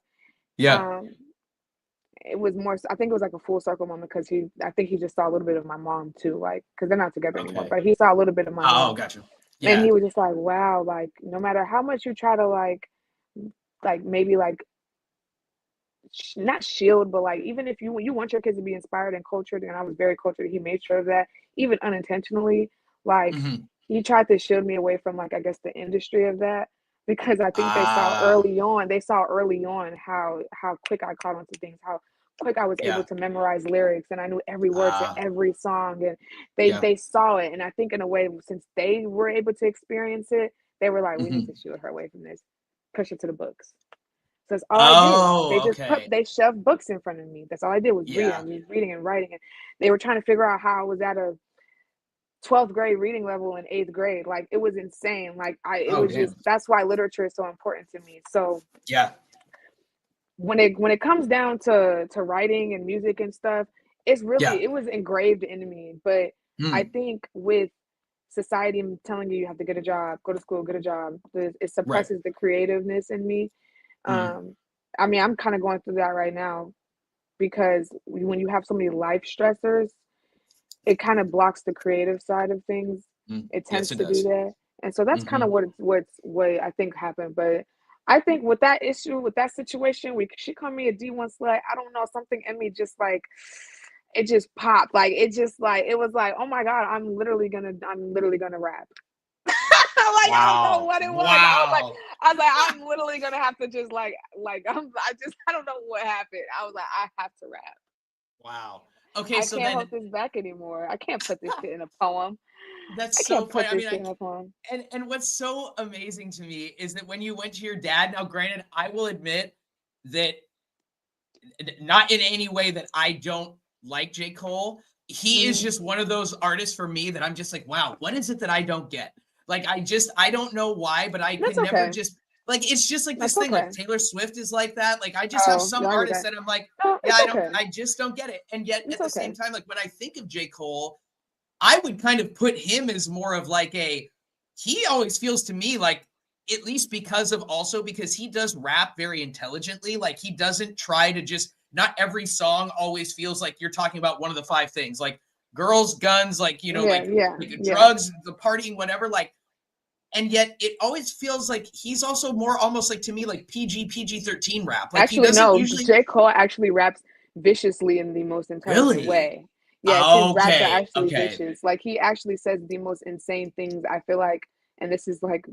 it was more, I think it was like a full circle moment because I think he just saw a little bit of my mom too, like, because they're not together anymore, but he saw a little bit of my mom. Oh, gotcha. And Yeah. he was just like, wow, like no matter how much you try to like maybe like not shield, but like even if you want your kids to be inspired and cultured, and I was very cultured, he made sure of that, even unintentionally. Like Mm-hmm. he tried to shield me away from like I guess the industry of that because I think Ah. they saw early on how quick I caught on to things, how quick I was able Yeah. to memorize lyrics and I knew every word to Ah. every song, and Yeah. they saw it, and I think in a way since they were able to experience it, they were like, we need Mm-hmm. to shield her away from this, push her to the books. So that's all I did. Oh, okay. They shoved books in front of me. That's all I did was read. I Yeah. was reading and writing, and they were trying to figure out how I was at a 12th grade reading level in 8th grade. Like it was insane. Like it Oh, was just, damn. that's why literature is so important to me. So Yeah. when it comes down to writing and music and stuff, Yeah. it was engraved into me. But I Mm. think with society telling you have to get a job, go to school, get a job, it Right. suppresses the creativeness in me. Mm. Um, I mean, I'm kind of going through that right now because when you have so many life stressors, it kind of blocks the creative side of things. Mm. It Yes, tends it to do does. that. And so that's kind Mm-hmm. of what I think happened. But I think with that issue, with that situation, she called me a D1 slut. I don't know, something in me just like it just popped. Like it just like it was like, oh my God, I'm literally gonna rap. Like I don't know Wow. what it was. Wow. I was like, I'm literally gonna have to just I don't know what happened. I was like, I have to rap. Wow. Okay, I so can't hold then this back anymore. I can't put this shit in a poem. that's I so can't funny. put I this mean, shit in a poem. and what's so amazing to me is that when you went to your dad, now granted, I will admit that not in any way that I don't like J. Cole. He is Mm. just one of those artists for me that I'm just like, wow, what is it that I don't get? Like, I don't know why, but I That's can never okay. just, like, it's just like this That's thing. Like, okay. Taylor Swift is like that. Like, I just have Oh, some y'all get artists that. that I'm like, No, yeah, it's okay. I just don't get it. And yet It's at the same okay. time, like, when I think of J. Cole, I would kind of put him as more of like he always feels to me like, at least because he does rap very intelligently. Like he doesn't try to just, not every song always feels like you're talking about one of the five things, like girls, guns, like, Yeah, yeah, like yeah. drugs, the partying, whatever. Like, and yet it always feels like he's also more almost like to me, like PG-13 rap. Like he Actually, doesn't no. usually J. Cole actually raps viciously in the most intelligent really. way. Yes, his raps are Okay. actually Okay. vicious. Like he actually says the most insane things. I feel like, and this is like,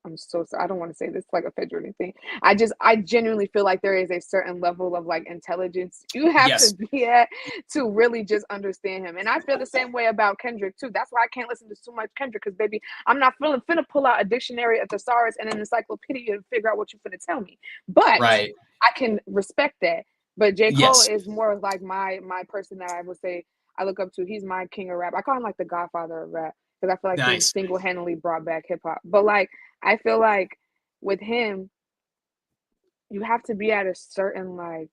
I'm so sorry. I don't want to say this like offend or anything. I genuinely feel like there is a certain level of like intelligence you have to Yes. be at to really just understand him. And I feel the same way about Kendrick too. That's why I can't listen to too much Kendrick because baby, I'm not finna pull out a dictionary, a thesaurus, and an encyclopedia to figure out what you're finna tell me. But Right. I can respect that. But J. Cole Yes. is more of like my person that I would say I look up to. He's my king of rap. I call him like the godfather of rap because I feel like he Nice. single-handedly brought back hip hop. But like I feel like with him, you have to be at a certain like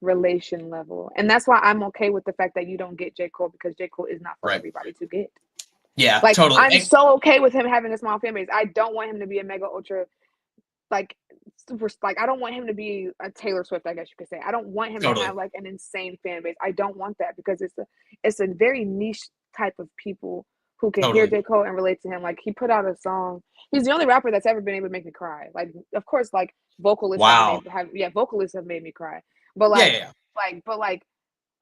relation level. And that's why I'm okay with the fact that you don't get J. Cole because J. Cole is not for Right. everybody to get. Yeah, Like totally. I'm so okay with him having a small fan base. I don't want him to be a mega ultra like super like I don't want him to be a Taylor Swift, I guess you could say. I don't want him to Totally. have like an insane fan base. I don't want that because it's a very niche type of people who can hear Totally. J. Cole and relate to him. Like he put out a song. He's the only rapper that's ever been able to make me cry. Like of course like Wow. vocalists have made me cry. Yeah, yeah, yeah. But like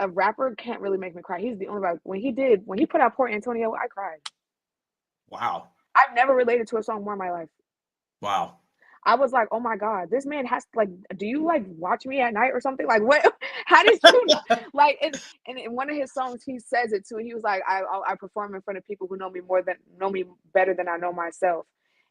a rapper can't really make me cry. He's the only rapper. When he put out Port Antonio, I cried. Wow. I've never related to a song more in my life. Wow. I was like, oh my God, this man has like, do you like watch me at night or something? Like, what? How did you like? And in one of his songs, he says it too. He was like, I perform in front of people who know me better than I know myself.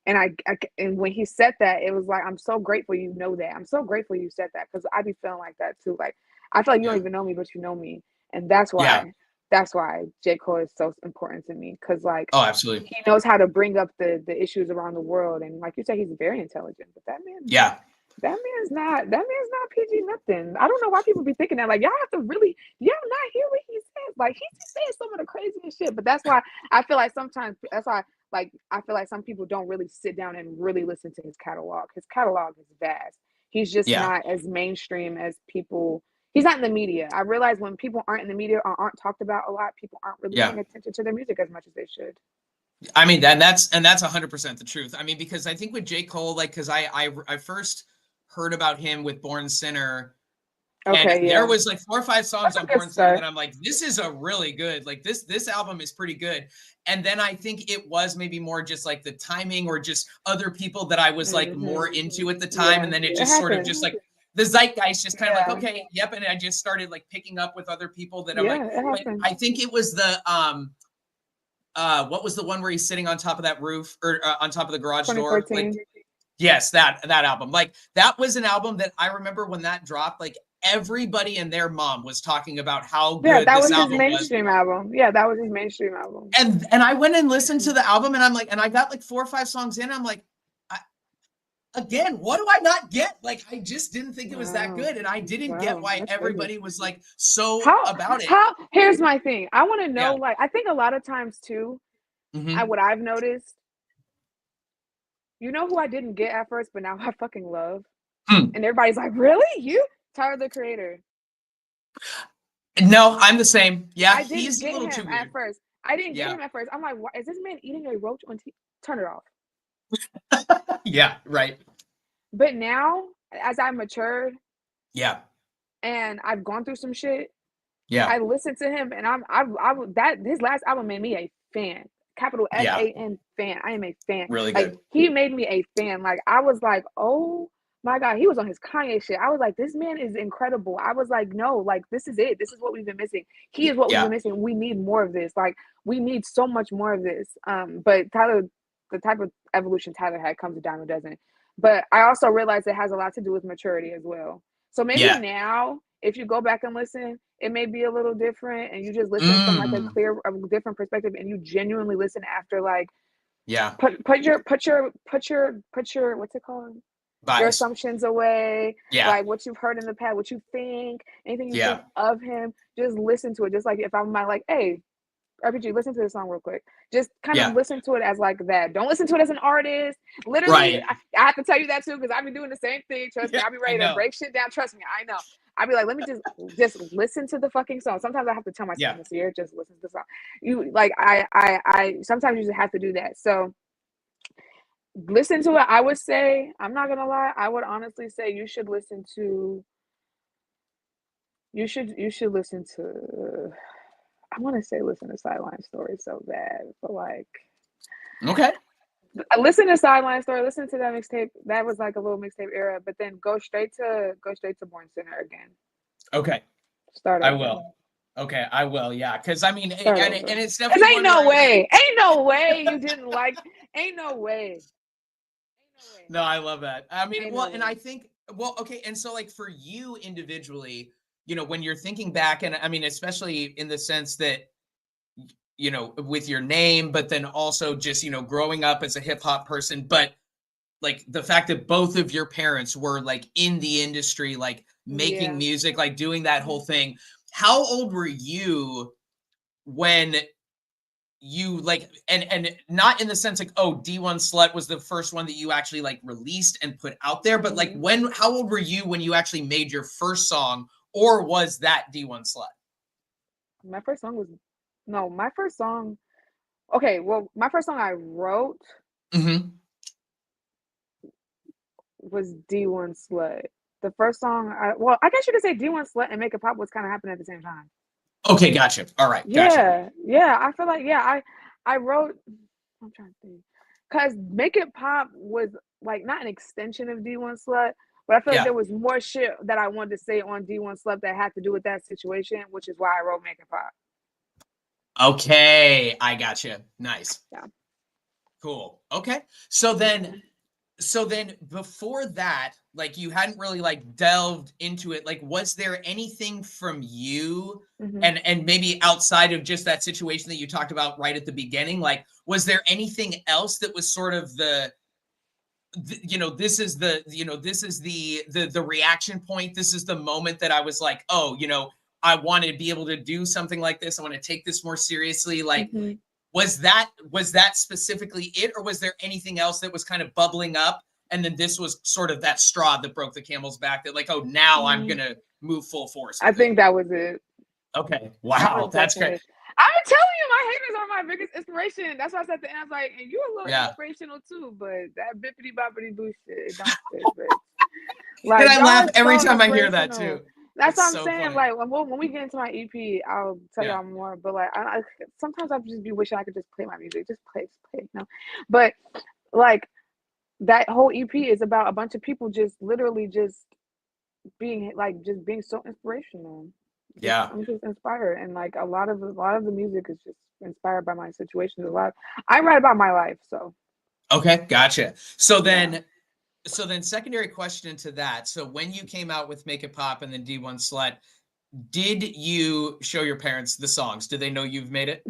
And and when he said that, it was like, I'm so grateful you know that. I'm so grateful you said that because I be feeling like that too. Like, I feel like you don't Yeah. even know me, but you know me, and Yeah. that's why J. Cole is so important to me because like Oh, absolutely. he knows how to bring up the issues around the world, and like you said, he's very intelligent. But Yeah. that man's not PG nothing. I don't know why people be thinking that. Like y'all have to really y'all not hear what he says. Like he's just saying some of the craziest shit. But that's why I feel like sometimes that's why like I feel like some people don't really sit down and really listen to his catalog. His catalog is vast. He's just Yeah. not as mainstream as people. He's not in the media. I realize when people aren't in the media or aren't talked about a lot, people aren't really Yeah. paying attention to their music as much as they should. I mean, that's 100% the truth. I mean, because I think with J. Cole, like, because I first heard about him with Born Sinner, and there was like 4 or 5 songs on Born Sinner that I'm like, this is a really good, like this album is pretty good. And then I think it was maybe more just like the timing or just other people that I was like more into at the time, and then it just sort of just like the zeitgeist just kind of like, okay, yep, and I just started like picking up with other people that I'm like I think it was the what was the one where he's sitting on top of that roof or on top of the garage door? Like, yes, that album. Like that was an album that I remember when that dropped, like everybody and their mom was talking about how good that this was album his mainstream album. Yeah, that was his mainstream album. And I went and listened to the album, and I'm like, and I got like 4 or 5 songs in. I'm like, again, what do I not get? Like, I just didn't think it was that good, and I didn't get why everybody was like so about it. Here's my thing. I want to know, like, I think a lot of times too, what I've noticed, you know who I didn't get at first, but now I fucking love? And everybody's like, really? You? Tyler, the Creator. No, I'm the same. Yeah, I didn't he's get a little him too weird. at first. I didn't get him at first. I'm like, what? Is this man eating a roach on Turn it off. Yeah, right. But now, as I matured, and I've gone through some shit, I listened to him, and his last album made me a fan. Capital FAN fan. I am a fan. Really good. Like, he made me a fan. Like, I was like, oh my God, he was on his Kanye shit. I was like, this man is incredible. I was like, no, like, this is it. This is what we've been missing. He is what we've been missing. We need more of this. Like, we need so much more of this. But Tyler, the type of evolution Tyler had comes a dime a dozen. But I also realized it has a lot to do with maturity as well. So maybe now, if you go back and listen, it may be a little different, and you just listen from like a different perspective, and you genuinely listen after like, put your what's it called? Bias. Your assumptions away, like what you've heard in the past, what you think, anything you think of him, just listen to it. Just like if I'm like, hey, RPG, listen to this song real quick. Just kind of listen to it as like that. Don't listen to it as an artist. Literally, I have to tell you that too, because I've been doing the same thing. Trust me, I'll be ready to break shit down. Trust me, I know. I'll be like, let me just listen to the fucking song. Sometimes I have to tell myself this year, just listen to the song. You like, I sometimes you just have to do that. So listen to it. I would say, I'm not gonna lie, I would honestly say you should listen to. You should listen to. I want to say listen to Sideline Story so bad, but like, okay, listen to Sideline Story. Listen to that mixtape. That was like a little mixtape era, but then go straight to Born Sinner again. Okay, start. I will. Okay, I will. Yeah, because I mean, and it's definitely. Ain't no way you didn't like. Ain't no way. No, I love that. I mean, and I think, okay, and so like for you individually, you know, when you're thinking back, and I mean, especially in the sense that, you know, with your name, but then also just, you know, growing up as a hip hop person, but like the fact that both of your parents were like in the industry, like making music, like doing that whole thing. How old were you when you like, and not in the sense like, oh, D1 Slut was the first one that you actually like released and put out there, but like how old were you when you actually made your first song? Or was that D1 Slut? My first song okay, well, my first song I wrote was D1 Slut. The first song I guess you could say D1 Slut and Make It Pop was kind of happening at the same time. Okay, gotcha. All right, gotcha. Yeah, I feel like, I wrote, I'm trying to think, because Make It Pop was like not an extension of D1 Slut, but I feel like there was more shit that I wanted to say on D1 Slut that had to do with that situation, which is why I wrote Make It Pop. Okay, I gotcha. Nice. Yeah. Cool. Okay. So then before that, like you hadn't really like delved into it. Like, was there anything from you and maybe outside of just that situation that you talked about right at the beginning? Like, was there anything else that was sort of this is the reaction point. This is the moment that I was like, oh, you know, I want to be able to do something like this. I want to take this more seriously. Like, was that specifically it, or was there anything else that was kind of bubbling up? And then this was sort of that straw that broke the camel's back that like, oh, now I'm going to move full force. I think that was it. Okay. Wow. That's great. I'm telling you, my haters are my biggest inspiration. That's why I said at the end, I was like, and you a little inspirational too, but that bippity boppity boo shit, it don't fit, bitch. Like, and I y'all laugh are every so time I hear that inspirational. too. That's It's what I'm so saying. funny. Like, when we get into my EP, I'll tell Yeah. y'all more. But like, I sometimes I just be wishing I could just play my music, just play, you know. But like, that whole EP is about a bunch of people just literally just being like, just being so inspirational. Yeah. I'm just inspired, and like a lot of the music is just inspired by my situations. A lot. I write about my life, so. Okay, gotcha. So then secondary question to that. So when you came out with Make It Pop and then D1 Slut, did you show your parents the songs? Do they know you've made it?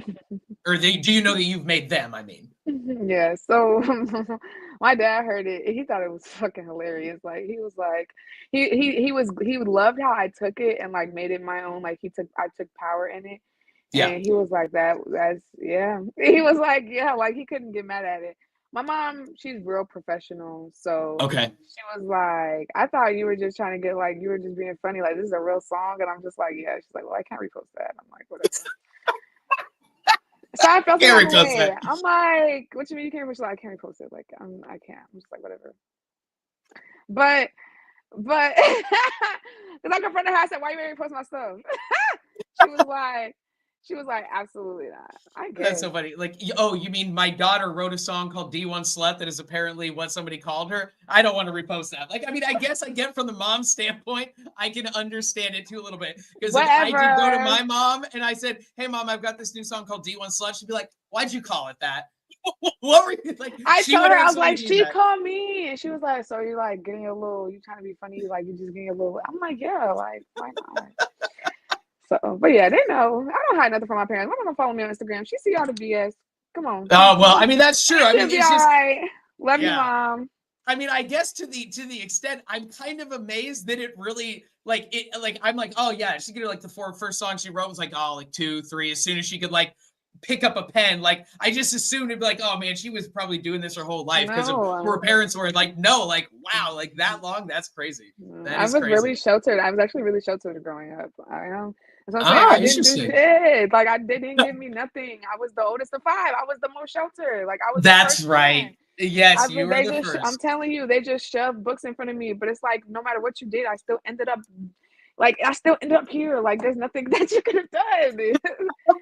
Or do you know that you've made them, I mean? Yeah, so my dad heard it. He thought it was fucking hilarious. Like he was like he loved how I took it and like made it my own. Like I took power in it. Yeah. And he was like that's yeah. He was like, yeah, like he couldn't get mad at it. My mom, she's real professional. So Okay. she was like, I thought you were just trying to get like you were just being funny. Like this is a real song. And I'm just like, yeah. She's like, well, I can't repost that. I'm like, whatever. So I felt some type of way. I'm like, what you mean you can't repost it? Like, I can't repost it. Like, I can't. I'm just like, whatever. But, because I confronted her, I said, why you ain't repost my stuff? she was like, absolutely not. I guess. That's so funny. Like, oh, you mean my daughter wrote a song called D1 Slut that is apparently what somebody called her? I don't want to repost that. Like, I mean, I guess I get from the mom's standpoint, I can understand it too a little bit. Because if I did go to my mom and I said, hey, mom, I've got this new song called D1 Slut, she'd be like, why'd you call it that? What were you like? I told her, I was like, she called me. And she was like, so you're like getting a little, you trying to be funny, like you're just getting a little, I'm like, yeah, like, why not? So, but yeah, they know. I don't hide nothing from my parents. My mom don't follow me on Instagram. She see all the BS. Come on. Oh, well, I mean, that's true. I mean, it's just, all right. Love you, Mom. I mean, I guess to the extent, I'm kind of amazed that it really like I'm like, oh yeah, she could do like the first song she wrote was like, oh, like 2, 3, as soon as she could like pick up a pen. Like I just assumed it'd be like, oh man, she was probably doing this her whole life because of who her parents were. Like, no, like wow, like that long, that's crazy. I was crazy. Really sheltered. I was actually really sheltered growing up. I know. That's what I'm saying. I didn't do shit. Like they didn't give me nothing. I was the oldest of 5. I was the most sheltered. Like I was. That's right. One. Yes, you were the first. I'm telling you, they just shoved books in front of me. But it's like no matter what you did, I still ended up here. Like there's nothing that you could have done.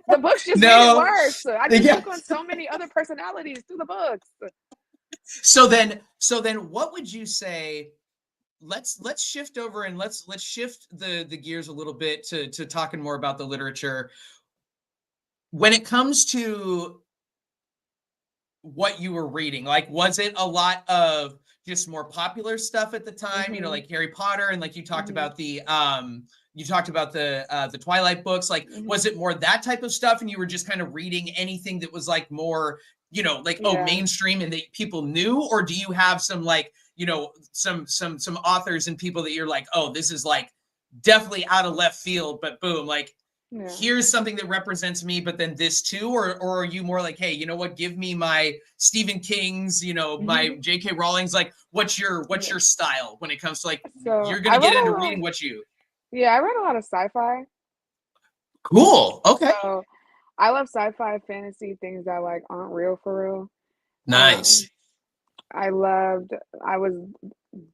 The books just made it worse. I just took on so many other personalities through the books. So then what would you say? Let's shift over and let's shift the gears a little bit to talking more about the literature. When it comes to what you were reading, like was it a lot of just more popular stuff at the time, you know, like Harry Potter, and like you talked about the Twilight books, like was it more that type of stuff and you were just kind of reading anything that was like more, you know, like mainstream and that people knew, or do you have some like, you know, some authors and people that you're like, oh, this is like definitely out of left field, but boom, like here's something that represents me, but then this too, or are you more like, hey, you know what, give me my Stephen King's, you know, my J.K. Rowling's, like what's your style when it comes to like, you're gonna get into reading what you. Yeah, I read a lot of sci-fi. Cool. Okay. So I love sci-fi, fantasy, things that like aren't real for real. Nice. I was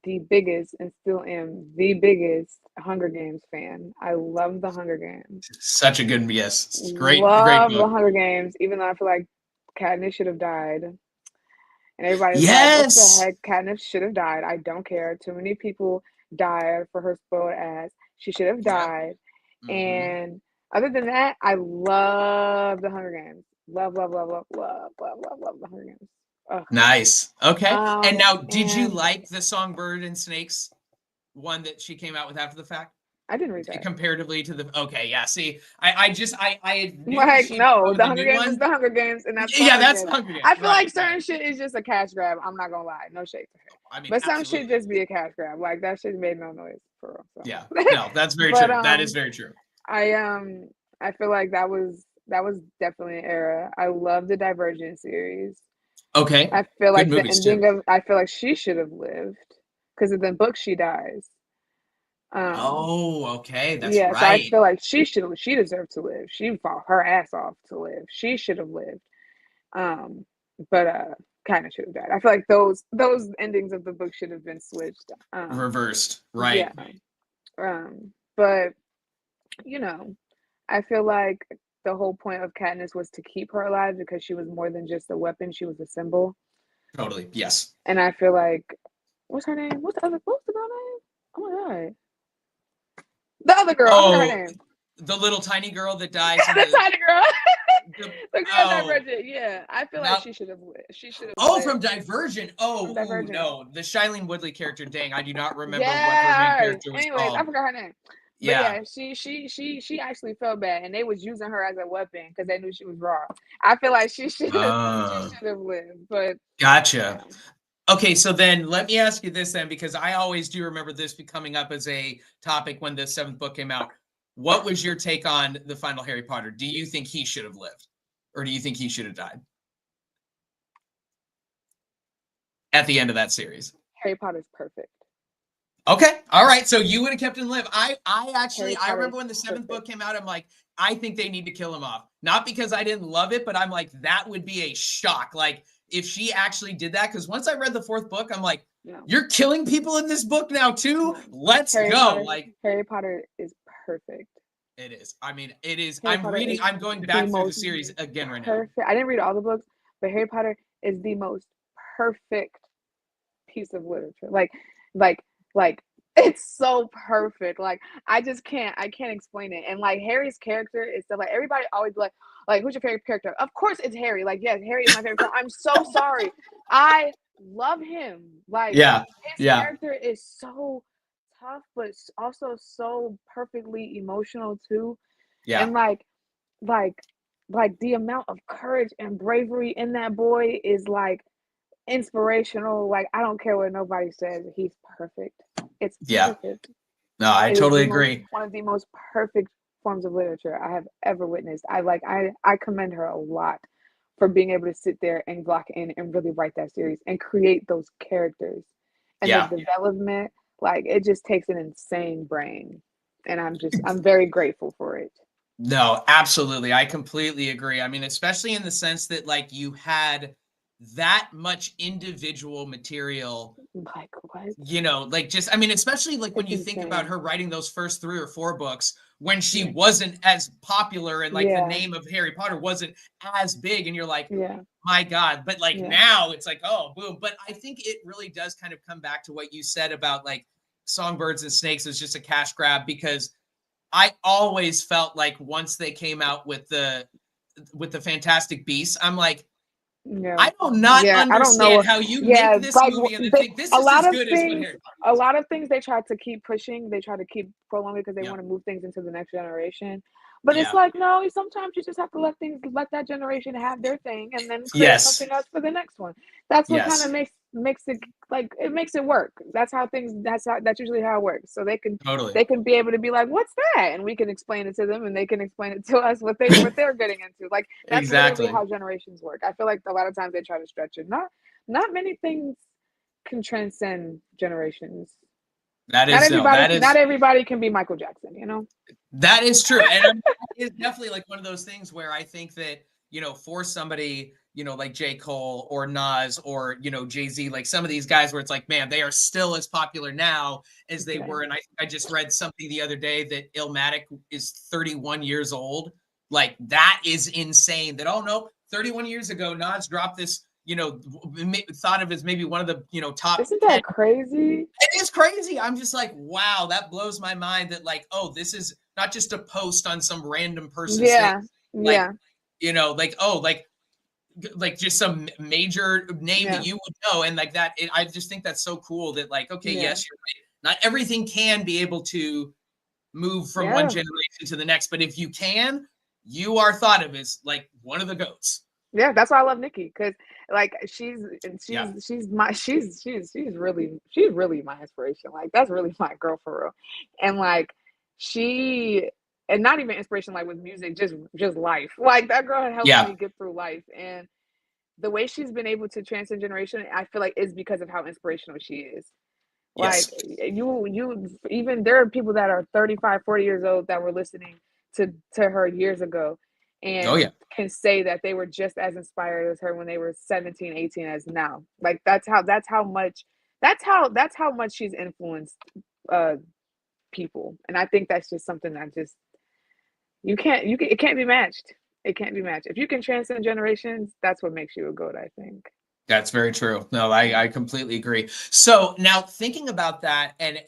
the biggest and still am the biggest Hunger Games fan. I love the Hunger Games. Such a good, yes. Great. Love great the Hunger Games, even though I feel like Katniss should have died. And everybody's like, what the heck? Katniss should have died. I don't care. Too many people died for her spoiled ass. She should have died. And other than that, I love the Hunger Games. Love the Hunger Games. Ugh. Nice. Okay. And now, did you like the song Bird and Snakes one that she came out with after the fact? I didn't read that. Comparatively to the see, I like no, the Hunger Games is the Hunger Games, and that's that's Hunger Games. I feel like certain shit is just a cash grab. I'm not gonna lie, no shade to her. I mean, but some shit just be a cash grab. Like that shit made no noise for real. So. Yeah, no, that's very true. That is very true. I feel like that was definitely an era. I love the Divergent series. Okay. I feel like the ending I feel like she should have lived because in the book she dies. Okay, that's Yeah, so I right. feel like she deserved to live. She fought her ass off to live. She should have lived. Um, but kind of should have died. I feel like those endings of the book should have been switched. Reversed, Yeah. right? But you know, I feel like the whole point of Katniss was to keep her alive because she was more than just a weapon. She was a symbol. Totally, yes. And I feel like, what's her name? What's the girl name? Oh my god, the other girl. I forgot her Oh, name. the little tiny girl that dies in The tiny girl. The girl oh, Divergent. Yeah, I feel like she should have. She should have. oh, from Divergent. Oh, From Divergent. no, the Shailene Woodley character. Dang, I do not remember what her main Yeah. character was Anyways, I called. forgot her name. But Yeah. she actually felt bad, and they was using her as a weapon because they knew she was raw. I feel like she should have lived, but Gotcha. Okay, so then let me ask you this then, because I always do remember this coming up as a topic when the 7th book came out. What was your take on the final Harry Potter? Do you think he should have lived, or do you think he should have died at the end of that series? Harry Potter's perfect. Okay, all right. So you would have kept him alive. I remember when the 7th book came out. I'm like, I think they need to kill him off. Not because I didn't love it, but I'm like, that would be a shock. Like if she actually did that, because once I read the 4th book, I'm like, you're killing people in this book now too. Let's go. Potter, like Harry Potter is perfect. It is. I mean, it is. I'm going back through the series again right now. I didn't read all the books, but Harry Potter is the most perfect piece of literature. Like it's so perfect. Like I can't explain it. And like Harry's character is stuff like everybody always be like who's your favorite character? Of course it's Harry. Like yes, Harry is my favorite character. I'm so sorry. I love him. Like his character is so tough, but also so perfectly emotional too. Yeah. And like the amount of courage and bravery in that boy is like inspirational. Like I don't care what nobody says, he's perfect. It's perfect. No, I totally agree. One of the most perfect forms of literature I have ever witnessed. I commend her a lot for being able to sit there and block in and really write that series and create those characters and the development. Like it just takes an insane brain, and I'm very grateful for it. No, absolutely. I completely agree. I mean, especially in the sense that like you had that much individual material. Like what? You know, like just I mean, especially like when you think about her writing those first 3 or 4 books when she wasn't as popular and like the name of Harry Potter wasn't as big, and you're like, my God. But like now it's like, oh, boom. But I think it really does kind of come back to what you said about like Songbirds and Snakes is just a cash grab, because I always felt like once they came out with the Fantastic Beasts, I'm like, I do not understand how you make this movie and think this is as good as what Harry Potter is. A lot of things they try to keep pushing, they try to keep prolonging because they want to move things into the next generation. But it's like, no, sometimes you just have to let that generation have their thing and then create something else for the next one. That's what kind of makes it like it makes it work. That's usually how it works. So they can be able to be like, what's that? And we can explain it to them and they can explain it to us what they're getting into. Like that's literally how generations work. I feel like a lot of times they try to stretch it. Not many things can transcend generations. Not everybody can be Michael Jackson, you know? That is true. And it's definitely like one of those things where I think that, you know, for somebody, you know, like J. Cole or Nas or, you know, Jay-Z, like some of these guys where it's like, man, they are still as popular now as they were. And I just read something the other day that Illmatic is 31 years old. Like that is insane that, oh no, 31 years ago, Nas dropped this, you know, thought of as maybe one of the, you know, top. Isn't that crazy? It is crazy. I'm just like, wow, that blows my mind that like, oh, this is not just a post on some random person's thing. Like, you know, like, oh, like just some major name that you would know. And like that, I just think that's so cool that like, okay, yes, you're right. Not everything can be able to move from one generation to the next, but if you can, you are thought of as like one of the GOATs. Yeah, that's why I love Nikki, because like she's really my inspiration. Like that's really my girl for real. And like and not even inspiration like with music, just life. Like that girl helped me get through life. And the way she's been able to transcend generation, I feel like is because of how inspirational she is. Like you even there are people that are 35, 40 years old that were listening to her years ago and can say that they were just as inspired as her when they were 17, 18 as now. Like that's how much she's influenced people. And I think that's just something that just it can't be matched. It can't be matched. If you can transcend generations, that's what makes you a GOAT, I think. That's very true. No, I completely agree. So now thinking about that, and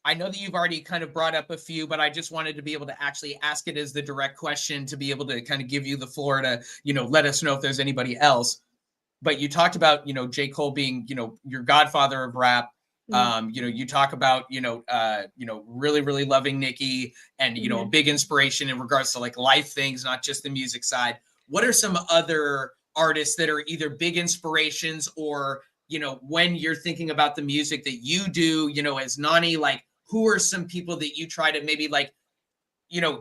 I know that you've already kind of brought up a few, but I just wanted to be able to actually ask it as the direct question to be able to kind of give you the floor to, let us know if there's anybody else. But you talked about, J. Cole being, your godfather of rap. You talk about, really, really loving Nicki and, a big inspiration in regards to like life things, not just the music side. What are some other artists that are either big inspirations or, when you're thinking about the music that you do, as Nonie, like who are some people that you try to maybe like,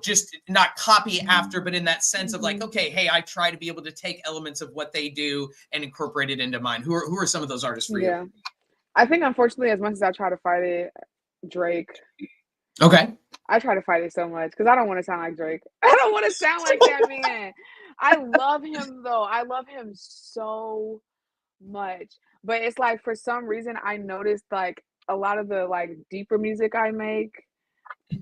just not copy after, but in that sense of like, okay, hey, I try to be able to take elements of what they do and incorporate it into mine. Who are some of those artists for you? I think unfortunately, as much as I try to fight it, Drake. Okay. I try to fight it so much because I don't want to sound like Drake. I don't want to sound like that man. I love him though. I love him so much. But it's like for some reason I noticed like a lot of the like deeper music I make,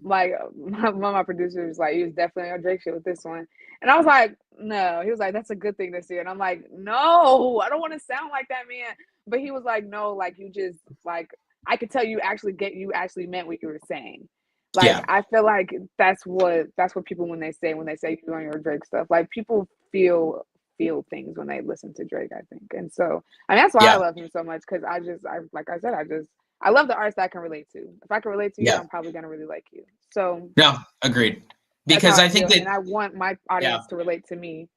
like one of my producers, like he was definitely on Drake shit with this one. And I was like, no. He was like, that's a good thing to see. And I'm like, no, I don't want to sound like that man. But he was like, no, like you just like I could tell you actually meant what you were saying. Like I feel like that's what people when they say you're doing your Drake stuff, like people feel things when they listen to Drake, I think. And so I mean that's why I love him so much, because I like I said, I love the artists that I can relate to. If I can relate to you, I'm probably gonna really like you. So yeah, agreed. Because I think that, and I want my audience to relate to me.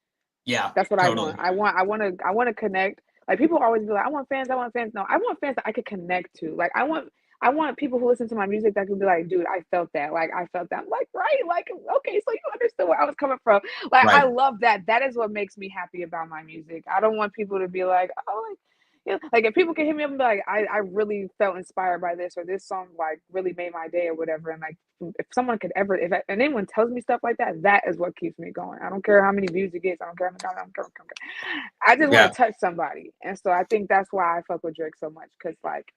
Yeah, that's what totally. I want. I want to connect. Like people always be like, I want fans. No, I want fans that I could connect to. Like I want people who listen to my music that can be like, dude, I felt that. Like I felt that. I'm like, right? Like okay, so you understood where I was coming from. Like I love that. That is what makes me happy about my music. I don't want people to be like, oh, like if people can hit me up and be like, I really felt inspired by this, or this song like really made my day or whatever. And like if someone could ever, and anyone tells me stuff like that, that is what keeps me going. I don't care how many views it gets. I don't care. I just want to touch somebody. And so I think that's why I fuck with Drake so much, because like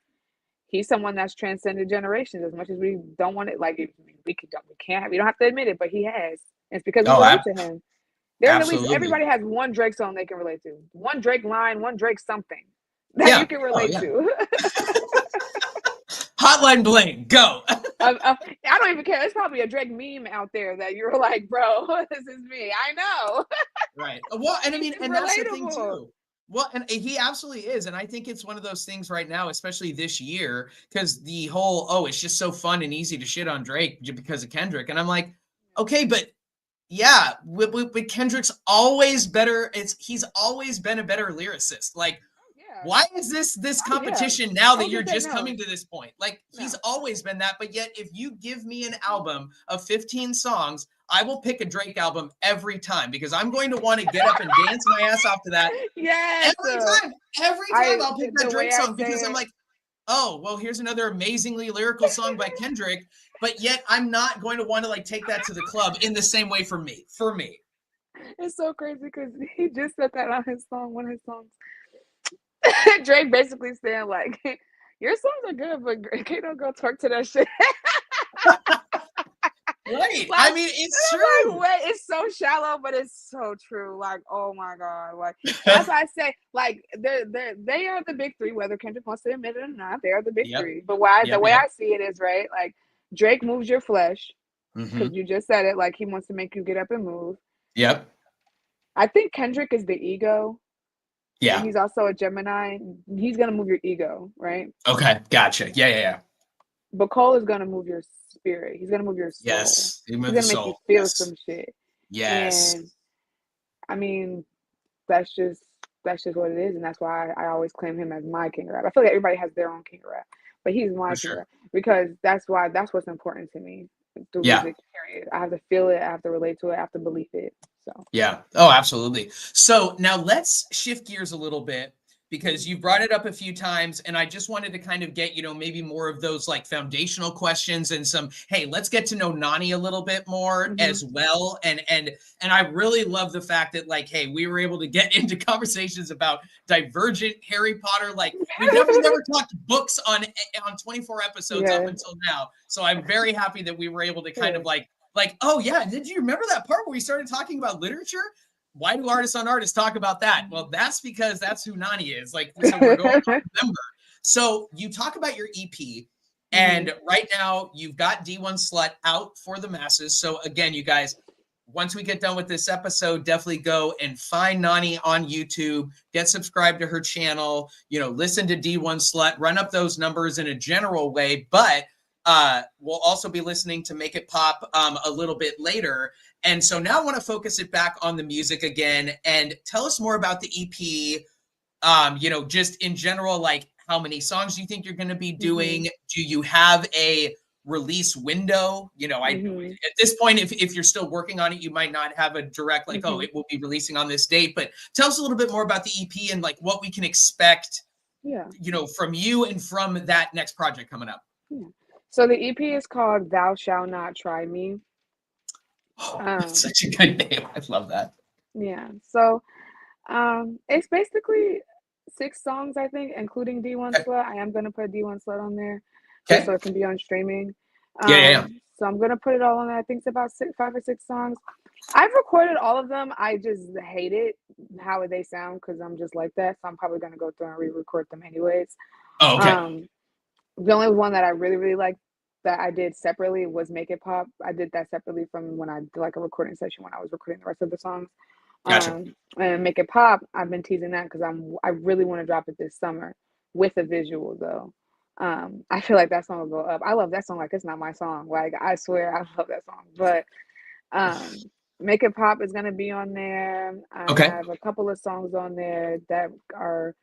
he's someone that's transcended generations. As much as we don't want it, like we don't have to admit it, but he has. And it's because we relate to him. There's at least everybody has one Drake song they can relate to, one Drake line, one Drake something that you can relate to. Hotline Bling, go. I don't even care. There's probably a Drake meme out there that you're like, bro, this is me. I know. Right. Well, and I mean, and that's the thing too. Well, and he absolutely is. And I think it's one of those things right now, especially this year, because the whole, it's just so fun and easy to shit on Drake because of Kendrick. And I'm like, okay, but yeah, with Kendrick's always better. He's always been a better lyricist. Like, why is this competition now that you're just coming to this point? Like he's always been that, but yet if you give me an album of 15 songs, I will pick a Drake album every time, because I'm going to want to get up and dance my ass off to that. Yes. Every time I'll pick that Drake song, because I'm like, oh, well, here's another amazingly lyrical song by Kendrick, but yet I'm not going to want to like take that to the club in the same way for me. It's so crazy because he just said that on his song, one of his songs. Drake basically saying like, your songs are good, but can't no girl twerk to that shit. Right. Like, I mean, it's true. Like, it's so shallow, but it's so true. Like, oh my God. Like that's why I say, like, they are the big three, whether Kendrick wants to admit it or not. They are the big three. But the way I see it is, right, like Drake moves your flesh, because you just said it, like he wants to make you get up and move. Yep. I think Kendrick is the ego. Yeah. And he's also a Gemini. He's gonna move your ego, right? Okay, gotcha. Yeah. But Cole is gonna move your spirit. He's gonna move your soul. Yes, he's gonna make you feel some shit. Yes. And I mean, that's just what it is, and that's why I always claim him as my king of rap. I feel like everybody has their own king of rap, but he's my king of rap, because that's what's important to me. Through music, period. I have to feel it. I have to relate to it. I have to believe it. So yeah. Oh, absolutely. So now let's shift gears a little bit because you brought it up a few times, and I just wanted to kind of get, maybe more of those like foundational questions and some, hey, let's get to know Nonie a little bit more as well. And I really love the fact that like, hey, we were able to get into conversations about Divergent, Harry Potter. Like we've never talked books on 24 episodes up until now. So I'm very happy that we were able to kind of like, oh yeah, did you remember that part where we started talking about literature? Why do artists on artists talk about that? Well, that's because that's who Nonie is. Like, so we're going to remember. So you talk about your EP, and right now you've got D1 Slut out for the masses. So again, you guys, once we get done with this episode, definitely go and find Nonie on YouTube, get subscribed to her channel, listen to D1 Slut, run up those numbers in a general way, but we'll also be listening to Make It Pop a little bit later. And so now I want to focus it back on the music again and tell us more about the EP, just in general, like how many songs do you think you're going to be doing? Do you have a release window? At this point, if you're still working on it, you might not have a direct, like, oh, it will be releasing on this date, but tell us a little bit more about the EP and like what we can expect, from you and from that next project coming up. So the EP is called Thou Shalt Not Try Me. That's such a good name. I love that. Yeah. So it's basically 6 songs, I think, including D1 Slut. I am going to put D1 Slut on there just so it can be on streaming. Yeah. So I'm going to put it all on there. I think it's about 5 or 6 songs. I've recorded all of them. I just hate it, how they sound, because I'm just like that. So I'm probably going to go through and re-record them anyways. Oh, okay. The only one that I really, really liked that I did separately was Make It Pop. I did that separately from when I did like a recording session when I was recording the rest of the songs. Gotcha. And Make It Pop, I've been teasing that because I really want to drop it this summer with a visual though. I feel like that song will go up. I love that song like it's not my song. Like I swear I love that song. But Make It Pop is gonna be on there. I have a couple of songs on there that are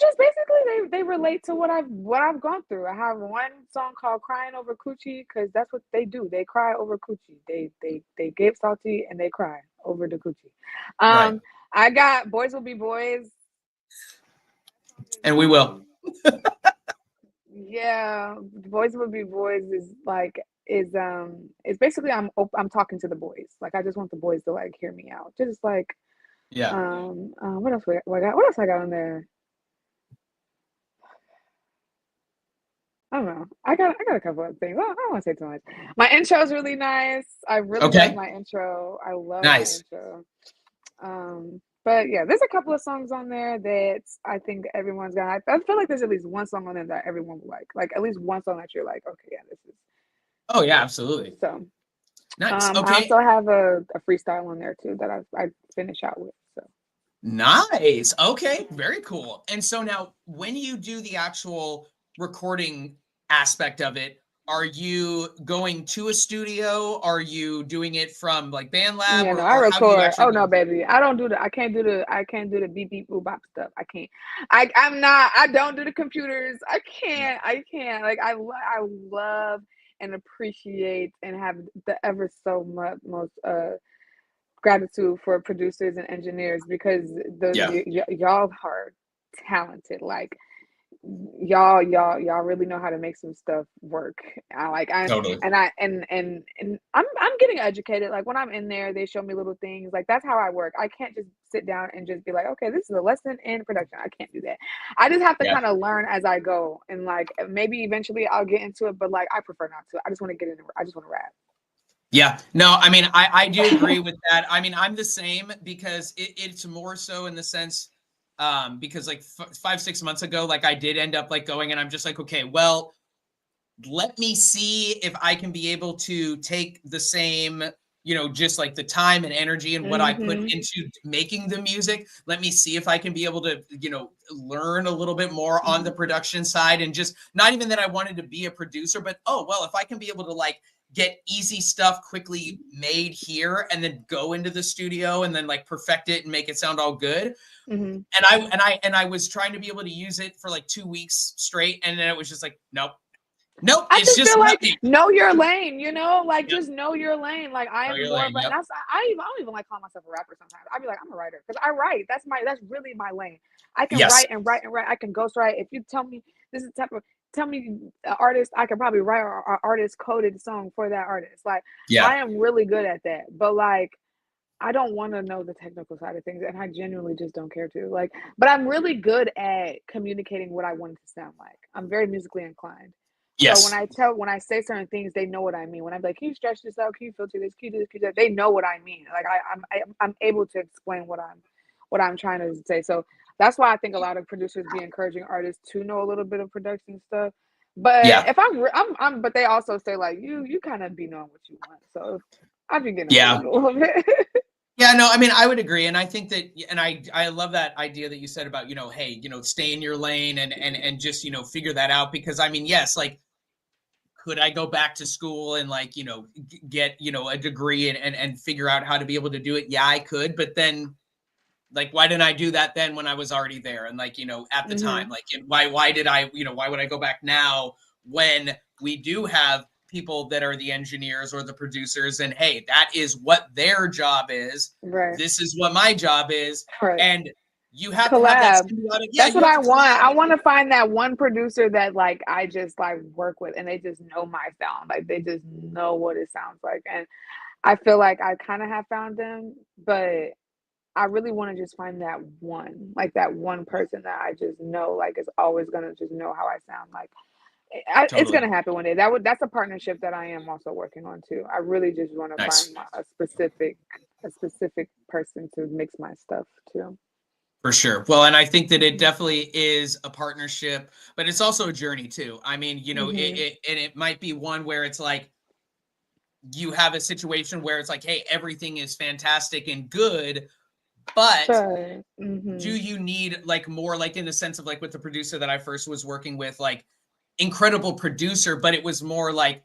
just basically they relate to what I've gone through. I have one song called Crying Over Coochie because that's what they do. They cry over coochie. They get salty and they cry over the coochie. Right. I got Boys Will Be Boys. And we will. Yeah, Boys Will Be Boys is it's basically I'm talking to the boys. Like I just want the boys to like hear me out. Just like what else I got? What else I got on there? I don't know. I got a couple of things. I don't want to say too much. My intro is really nice. I really like my intro. I love my intro. But yeah, there's a couple of songs on there that I think everyone's gonna. I feel like there's at least one song on there that everyone will like. Like at least one song that you're like, okay, yeah, this is. Oh yeah, absolutely. So nice. Okay. I also have a freestyle on there too that I finish out with. So nice. Okay, very cool. And so now, when you do the actual recording aspect of it, are you going to a studio? Are you doing it from like BandLab? Yeah, no, I record. Oh no, baby, I don't do the. I can't do the beep beep boop bop stuff. I can't. I'm not. I don't do the computers. I can't. Like I love and appreciate and have the ever so much most gratitude for producers and engineers because y'all are talented. Like. Y'all really know how to make some stuff work. Totally. And I'm getting educated. Like when I'm in there, they show me little things. Like that's how I work. I can't just sit down and just be like, okay, this is a lesson in production. I can't do that. I just have to kind of learn as I go. And like maybe eventually I'll get into it, but like I prefer not to. I just want to get in. I just want to rap. Yeah, no, I mean, I do agree with that. I mean, I'm the same because it's more so in the sense. Because like 5-6 months ago, like I did end up like going and I'm just like, okay, well, let me see if I can be able to take the same, just like the time and energy and what I put into making the music. Let me see if I can be able to, learn a little bit more on the production side and just not even that I wanted to be a producer, but if I can be able to like get easy stuff quickly made here and then go into the studio and then like perfect it and make it sound all good. And I was trying to be able to use it for like 2 weeks straight. And then it was just like, nope, Nope, I it's just feel like nothing. know your lane, you know, like just know your lane. Like I Know am your more lane, of a, yep. that's I don't even like calling myself a rapper sometimes. I'd be like, I'm a writer because I write. That's really my lane. I can Yes. write and write and write. I can ghostwrite. If you tell me this is the type of tell me an artist, I can probably write an artist coded song for that artist. Like Yeah. I am really good at that. But like I don't want to know the technical side of things, and I genuinely just don't care to. Like, but I'm really good at communicating what I want it to sound like. I'm very musically inclined. So Yes. when I say certain things, they know what I mean. When I'm like, can you stretch this out? Can you filter this? Can you do this? Can you do that? They know what I mean. Like I'm able to explain what I'm trying to say. So that's why I think a lot of producers be encouraging artists to know a little bit of production stuff. But Yeah. if I'm but they also say like you kind of be knowing what you want. So I've been getting Yeah. a little bit. Yeah, no, I mean, I would agree. And I think that, and I love that idea that you said about, hey, stay in your lane and just, figure that out. Because I mean, yes, like, could I go back to school and like, get, a degree and figure out how to be able to do it? Yeah, I could. But then like, why didn't I do that then when I was already there? And like, at the time, like, why did I, why would I go back now when we do have people that are the engineers or the producers and hey, that is what their job is. Right. This is what my job is. Right. And you have collab. to have that symbiotic. Yeah, that's what I want. I want to find that one producer that like I just like work with and they just know my sound. Like they just know what it sounds like. And I feel like I kind of have found them, but I really want to just find that one, like that one person that I just know, like is always gonna just know how I sound. Like it's gonna happen one day. That's a partnership that I am also working on too. I really just want to find a specific person to mix my stuff too. For sure. Well, and I think that it definitely is a partnership, but it's also a journey too. I mean, it might be one where it's like you have a situation where it's like, hey, everything is fantastic and good, but do you need like more, like in the sense of like with the producer that I first was working with, like incredible producer, but it was more like,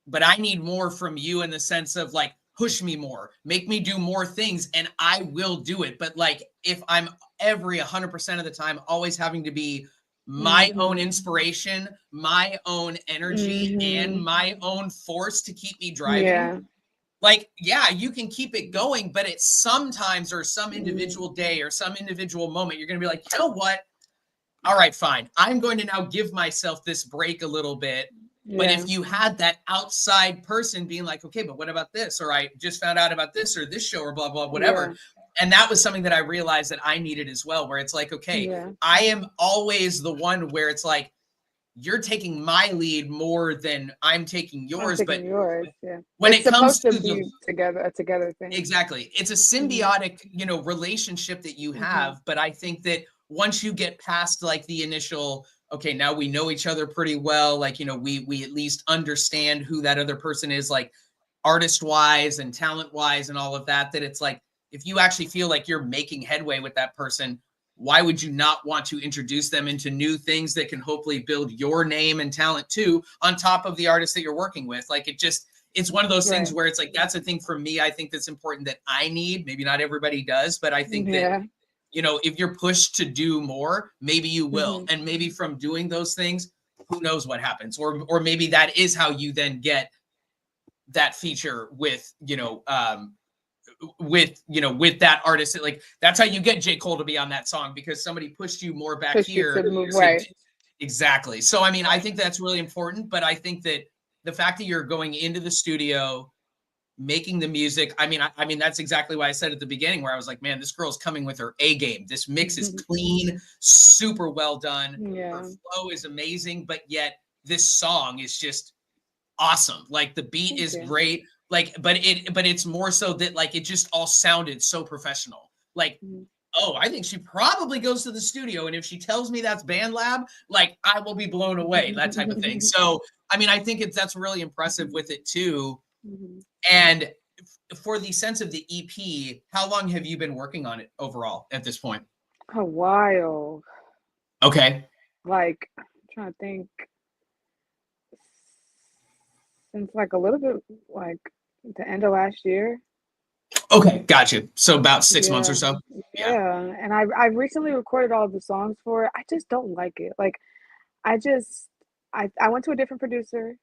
but I need more from you in the sense of like, push me more, make me do more things, and I will do it. But like, if I'm 100% of the time always having to be my own inspiration, my own energy, and my own force to keep me driving, like, yeah, you can keep it going, but it's sometimes or some individual day or some individual moment, you're going to be like, you know what? All right, fine. I'm going to now give myself this break a little bit. But if you had that outside person being like, okay, but what about this? Or I just found out about this or this show or blah, blah, whatever. Yeah. And that was something that I realized that I needed as well, where it's like, okay, I am always the one where it's like, you're taking my lead more than I'm taking yours. But when it comes to the together thing. Exactly. It's a symbiotic, relationship that you have. But I think that once you get past like the initial, okay, now we know each other pretty well. Like, we at least understand who that other person is, like artist wise and talent wise and all of that, that it's like, if you actually feel like you're making headway with that person, why would you not want to introduce them into new things that can hopefully build your name and talent too, on top of the artist that you're working with? Like it's one of those things where it's like, that's a thing for me. I think that's important that I need, maybe not everybody does, but I think that, if you're pushed to do more, maybe you will. And maybe from doing those things, who knows what happens, or maybe that is how you then get that feature with, with that artist. Like, that's how you get J. Cole to be on that song, because somebody pushed you more back here. Exactly. So, I mean, I think that's really important, but I think that the fact that you're going into the studio, making the music, I mean, that's exactly why I said at the beginning, where I was like, man, this girl's coming with her A game. This mix is clean, super well done. Her flow is amazing, but yet this song is just awesome. Like, the beat is great. Like, but it's more so that like, it just all sounded so professional. Like, oh, I think she probably goes to the studio, and if she tells me that's Band Lab, like, I will be blown away, that type of thing. So, I mean, I think that's really impressive with it too. And for the sense of the EP, how long have you been working on it overall at this point? A while. Okay. Like, I'm trying to think. Since like a little bit, like the end of last year. Okay, gotcha. So about 6 months or so. Yeah. And I recently recorded all the songs for it. I just don't like it. Like, I I went to a different producer,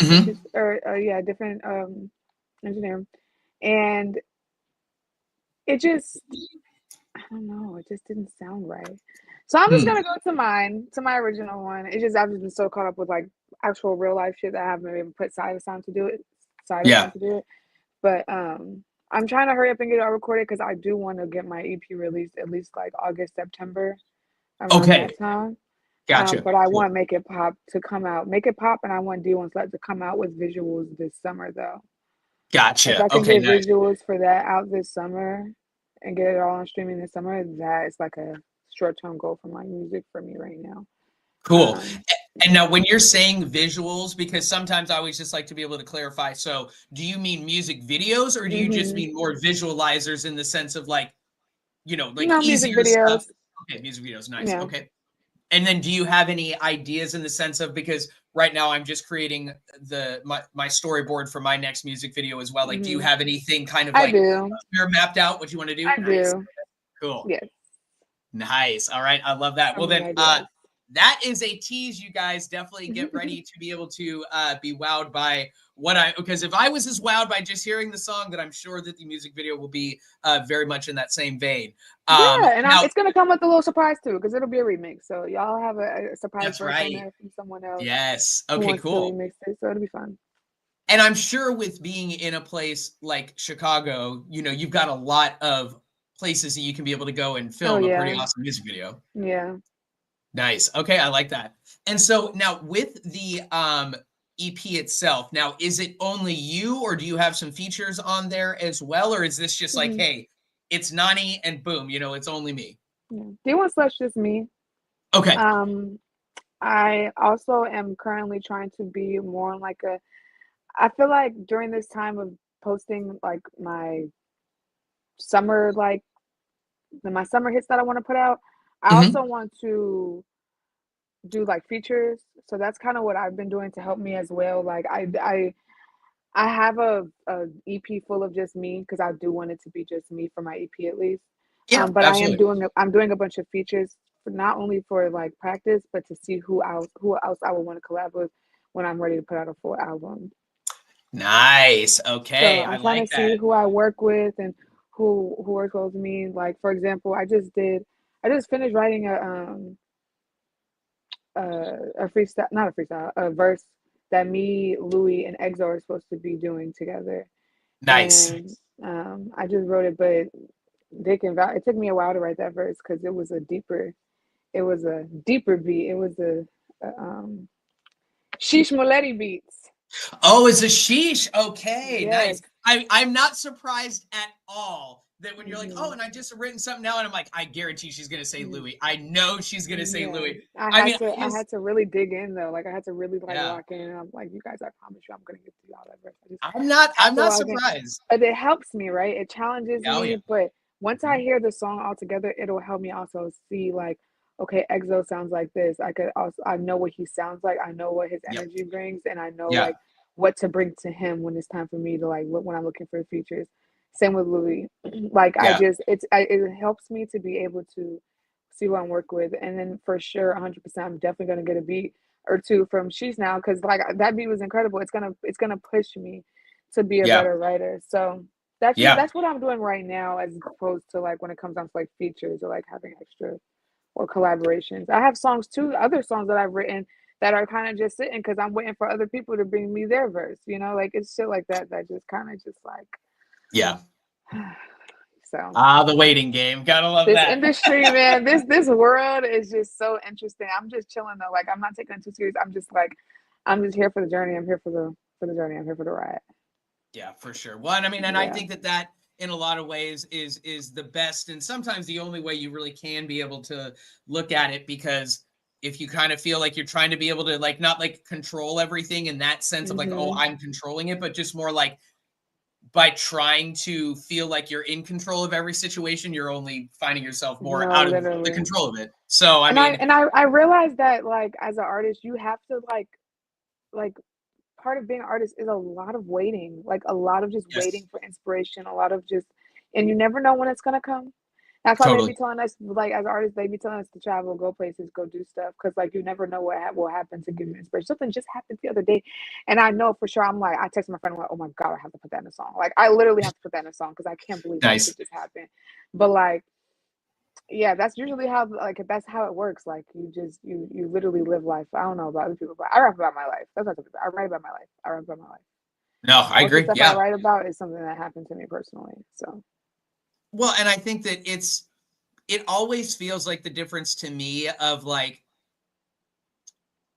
Mm-hmm. different engineer, and it just, I don't know, it just didn't sound right. So I'm just Hmm. gonna go to my original one. It's just I've just been so caught up with like actual real life shit that I haven't even put side of Yeah. sound to do it. But I'm trying to hurry up and get it all recorded because I do want to get my EP released at least like August, September, around Okay. that time. Gotcha. But I Cool. want Make It Pop to come out. Make It Pop, and I want D1 Slut to come out with visuals this summer though. If Gotcha. I can Okay. get Nice. visuals for that out this summer and get it all on streaming this summer, that is like a short-term goal for my music for me right now. Cool. And Yeah. now when you're saying visuals, because sometimes I always just like to be able to clarify. So do you mean music videos or do you just Hmm. mean more visualizers in the sense of like, like No, music easier stuff? videos. Okay, music videos. Nice. Yeah. Okay. And then do you have any ideas in the sense of, because right now I'm just creating my storyboard for my next music video as well. Like, do you Hmm. have anything kind of I like do. you're mapped out what you want to do? I Nice. do. Cool. Yes. Nice. All right. I love that. So Well, many then ideas. that is a tease, you guys. Definitely get ready to be able to be wowed by because if I was as wowed by just hearing the song, then I'm sure that the music video will be very much in that same vein. Yeah, and Now, it's gonna come with a little surprise too, because it'll be a remix. So y'all have a surprise that's verse on right. there from someone else Yes. who Okay, wants to cool. remix it. So it'll be fun. And I'm sure with being in a place like Chicago, you've got a lot of places that you can be able to go and Oh film a pretty yeah. awesome music video. Yeah. Nice. Okay, I like that. And so now with the EP itself, now is it only you or do you have some features on there as well? Or is this just like, Hmm. hey, it's Nonie and boom, it's only me? Yeah. D1 Slush just me. Okay. I also am currently trying to be more like I feel like during this time of posting like summer like my summer hits that I want to put out, I Hmm. also want to do like features. So that's kind of what I've been doing to help me as well. Like I have a EP full of just me because I do want it to be just me for my EP at least. Yeah, But absolutely. I'm doing a bunch of features for not only for like practice, but to see who else I would want to collab with when I'm ready to put out a full album. Nice. So Okay, I I'm trying like to see that. who I work with and who works well with me. Like for example, I just finished writing a freestyle, not a freestyle, a verse that me, Louis, and EXO are supposed to be doing together. Nice. And I just wrote it, but Dick and Val, it took me a while to write that verse because it was a deeper beat. It was a Sheesh Moletti beats. Oh, it's a sheesh. Okay, nice. Yes. I'm not surprised at all that when you're like, oh, Hmm. and I just written something now, and I'm like, I guarantee she's gonna say Hmm. Louis. I know she's gonna say Yeah, Louis. I mean, I had to really dig in though. Like I had to really like yeah, lock in. And I'm like, you guys, I promise you, I'm gonna get to y'all that verse. I just have I'm to not log in. surprised. But it helps me, right? It challenges Oh yeah. me. But once I Mhm. hear the song all together, it'll help me also see like, okay, EXO sounds like this. I know what he sounds like. I know what his Yep. energy brings, and I know Yeah. like what to bring to him when it's time for me to like when I'm looking for features. Same with Louis. Like Yeah. it helps me to be able to see who I'm working with, and then for sure, 100%, I'm definitely gonna get a beat or two from She's now because like that beat was incredible. It's gonna push me to be a Yeah. better writer. So Yeah. that's what I'm doing right now, as opposed to like when it comes down to like features or like having extra or collaborations. I have songs too, other songs that I've written that are kind of just sitting because I'm waiting for other people to bring me their verse. You know, like it's shit like that that just kind of just like Yeah. so. The waiting game. Gotta love This that. industry, man, this world is just so interesting. I'm just chilling though. Like I'm not taking it too serious. I'm just here for the journey. I'm here for the journey. I'm here for the ride. Yeah, for sure. Well, and I mean, and I Yeah. think that in a lot of ways is the best and sometimes the only way you really can be able to look at it, because if you kind of feel like you're trying to be able to like not like control everything in that sense of like, oh, Mhm. I'm controlling it, but just more like by trying to feel like you're in control of every situation, you're only finding yourself more No, out of the literally. control of it. So, I And mean, I realized that like as an artist, you have to like part of being an artist is a lot of waiting. Like a lot of just yes. waiting for inspiration. A lot of just, and you never know when it's gonna come. That's why they be telling us, like, as artists, they be telling us to travel, go places, go do stuff, because like you never know what will happen to give you inspiration. Something just happened the other day, and I know for sure. I'm like, I text my friend, I'm like, oh my god, I have to put that in a song. Like, I literally have to put that in a song because I can't believe that shit just happened. But like, yeah, that's usually how, like, that's how it works. Like, you literally live life. I don't know about other people, but I rap about my life. That's what I write about my life. I write about my life. No, I agree. Stuff I write about is something that happened to me personally. So. Well, and I think that it always feels like the difference to me of like,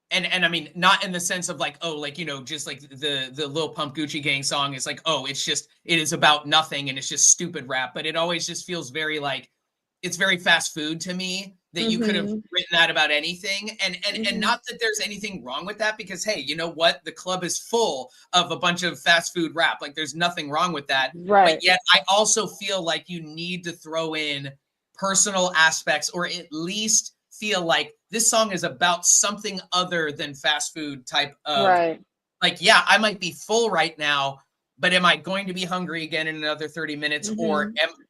and I mean, not in the sense of like, oh, like, you know, just like the Lil Pump Gucci Gang song is like, oh, it is about nothing and it's just stupid rap, but it always just feels very like, it's very fast food to me that you could have written that about anything. And not that there's anything wrong with that, because, hey, you know what? The club is full of a bunch of fast food rap. Like, there's nothing wrong with that. Right. But yet I also feel like you need to throw in personal aspects, or at least feel like this song is about something other than fast food type of, right. Like, yeah, I might be full right now, but am I going to be hungry again in another 30 minutes?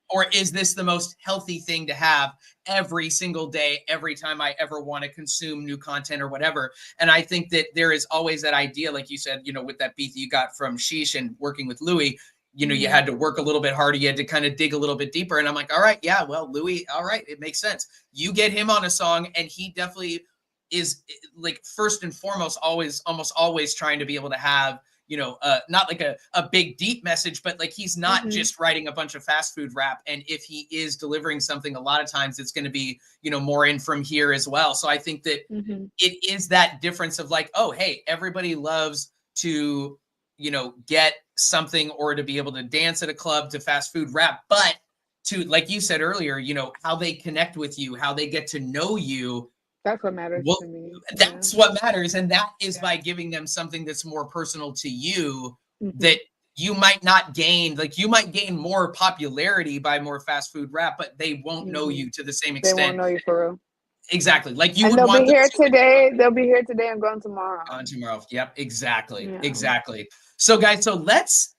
Or is this the most healthy thing to have every single day, every time I ever want to consume new content or whatever? And I think that there is always that idea, like you said, you know, with that beat that you got from Sheesh and working with Louis, you know, you had to work a little bit harder. You had to kind of dig a little bit deeper. And I'm like, all right, yeah, well, Louis, all right, it makes sense. You get him on a song, and he definitely is, like, first and foremost, almost always trying to be able to have, you know, not like a big deep message, but like, he's not just writing a bunch of fast food rap. And if he is delivering something, a lot of times it's going to be, you know, more in from here as well. So I think that it is that difference of like, oh, hey, everybody loves to, you know, get something or to be able to dance at a club to fast food rap, but to, like you said earlier, you know, how they connect with you, how they get to know you. That's what matters to me. That's what matters. And that is by giving them something that's more personal to you that you might not gain. Like, you might gain more popularity by more fast food rap, but they won't know you to the same extent. They won't know you for real. Exactly. Like, you and would they'll want be here today. They'll be here today and gone tomorrow. Gone tomorrow. Yep. Exactly. Yeah. Exactly. So guys, so let's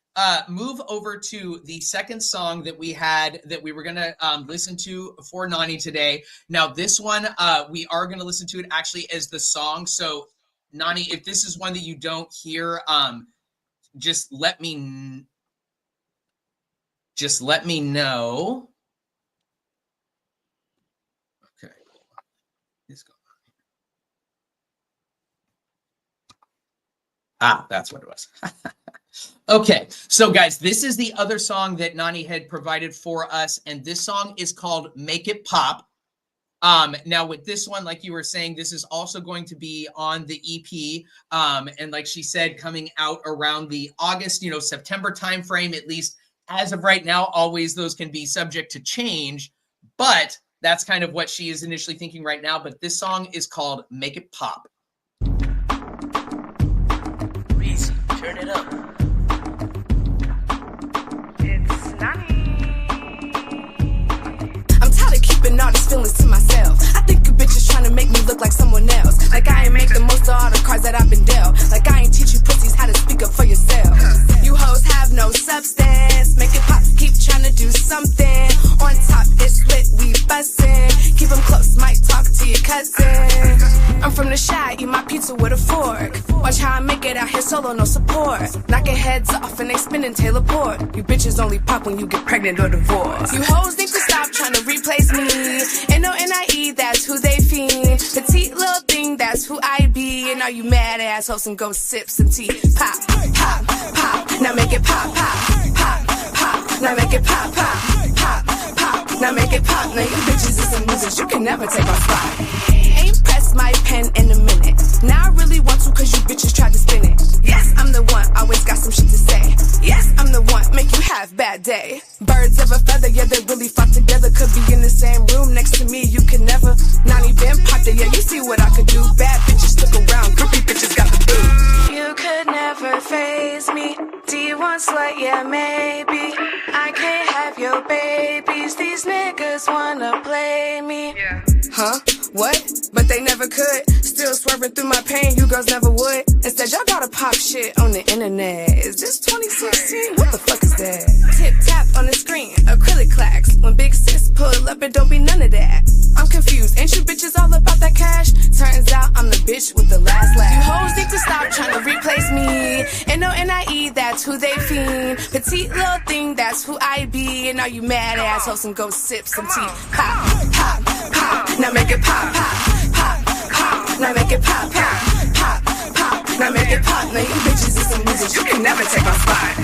move over to the second song that we had that we were going to listen to for Nonie today. Now, this one, we are going to listen to it actually as the song. So, Nonie, if this is one that you don't hear, just let me know. Okay. Let's go. That's what it was. Okay, so guys, this is the other song that Nonie had provided for us, and this song is called Make It Pop. Now with this one, like you were saying, this is also going to be on the EP, and like she said, coming out around the August, you know, September timeframe, at least as of right now. Always those can be subject to change, but that's kind of what she is initially thinking right now. But this song is called Make It Pop. Bozy, turn it up. Keeping all these feelings to myself. I think you bitches trying to make me look like someone else. Like I ain't make the most of all the cards that I've been dealt. Like I ain't teach you pussies how to speak up for yourself. You hoes have no substance. Make it pop, keep trying to do something. On top, it's lit, we bustin'. Keep them close, might talk to your cousin. I'm from the shy, eat my pizza with a fork. Watch how I make it out here solo, no support. Knocking heads off and they spinning Taylor Port. You bitches only pop when you get pregnant or divorced. You hoes need to stop trying to replace me. N-O-N-I-E, that's who they fiend. Petite little thing, that's who I be. And all you mad assholes and go sip some tea. Pop, pop, pop, now make it pop, pop, pop, pop, now make it pop, pop, pop, pop, now make it pop. Now you bitches is some losers, you can never take my spot. Ain't pressed my pen in a minute. Now I really want to cause you bitches tried to spin it. Yes, I'm the one, always got some shit to say. Yes, I'm the one, make you have bad day. Birds of a feather, yeah, they really flock together. Could be in the same room next to me, you can never. Not even pop it, yeah, you see what I could do. Bad bitches look around, groupie bitches got the boot. You could never faze me. D1 slut, yeah, maybe. I can't have your babies. These niggas wanna play me. Yeah. Huh? What? But they never could. still swerving through my pain, you girls never would. Instead, y'all gotta pop shit on the internet. Is this 2016? What the fuck is that? Tip tap on the screen, acrylic clacks. When big sis pull up, it don't be none of that. I'm confused, ain't you bitches all about that cash? Turns out I'm the bitch with the last laugh. You hoes need to stop trying to replace me. And no NIE, that's who they fiend. Petite little thing, that's who I be. And all you mad assholes can go sip some tea. Pop, pop, pop, now make it pop, pop, pop, pop, now make it pop, pop, pop, pop, now make it pop. Now you bitches is some losers, you can never take my spot.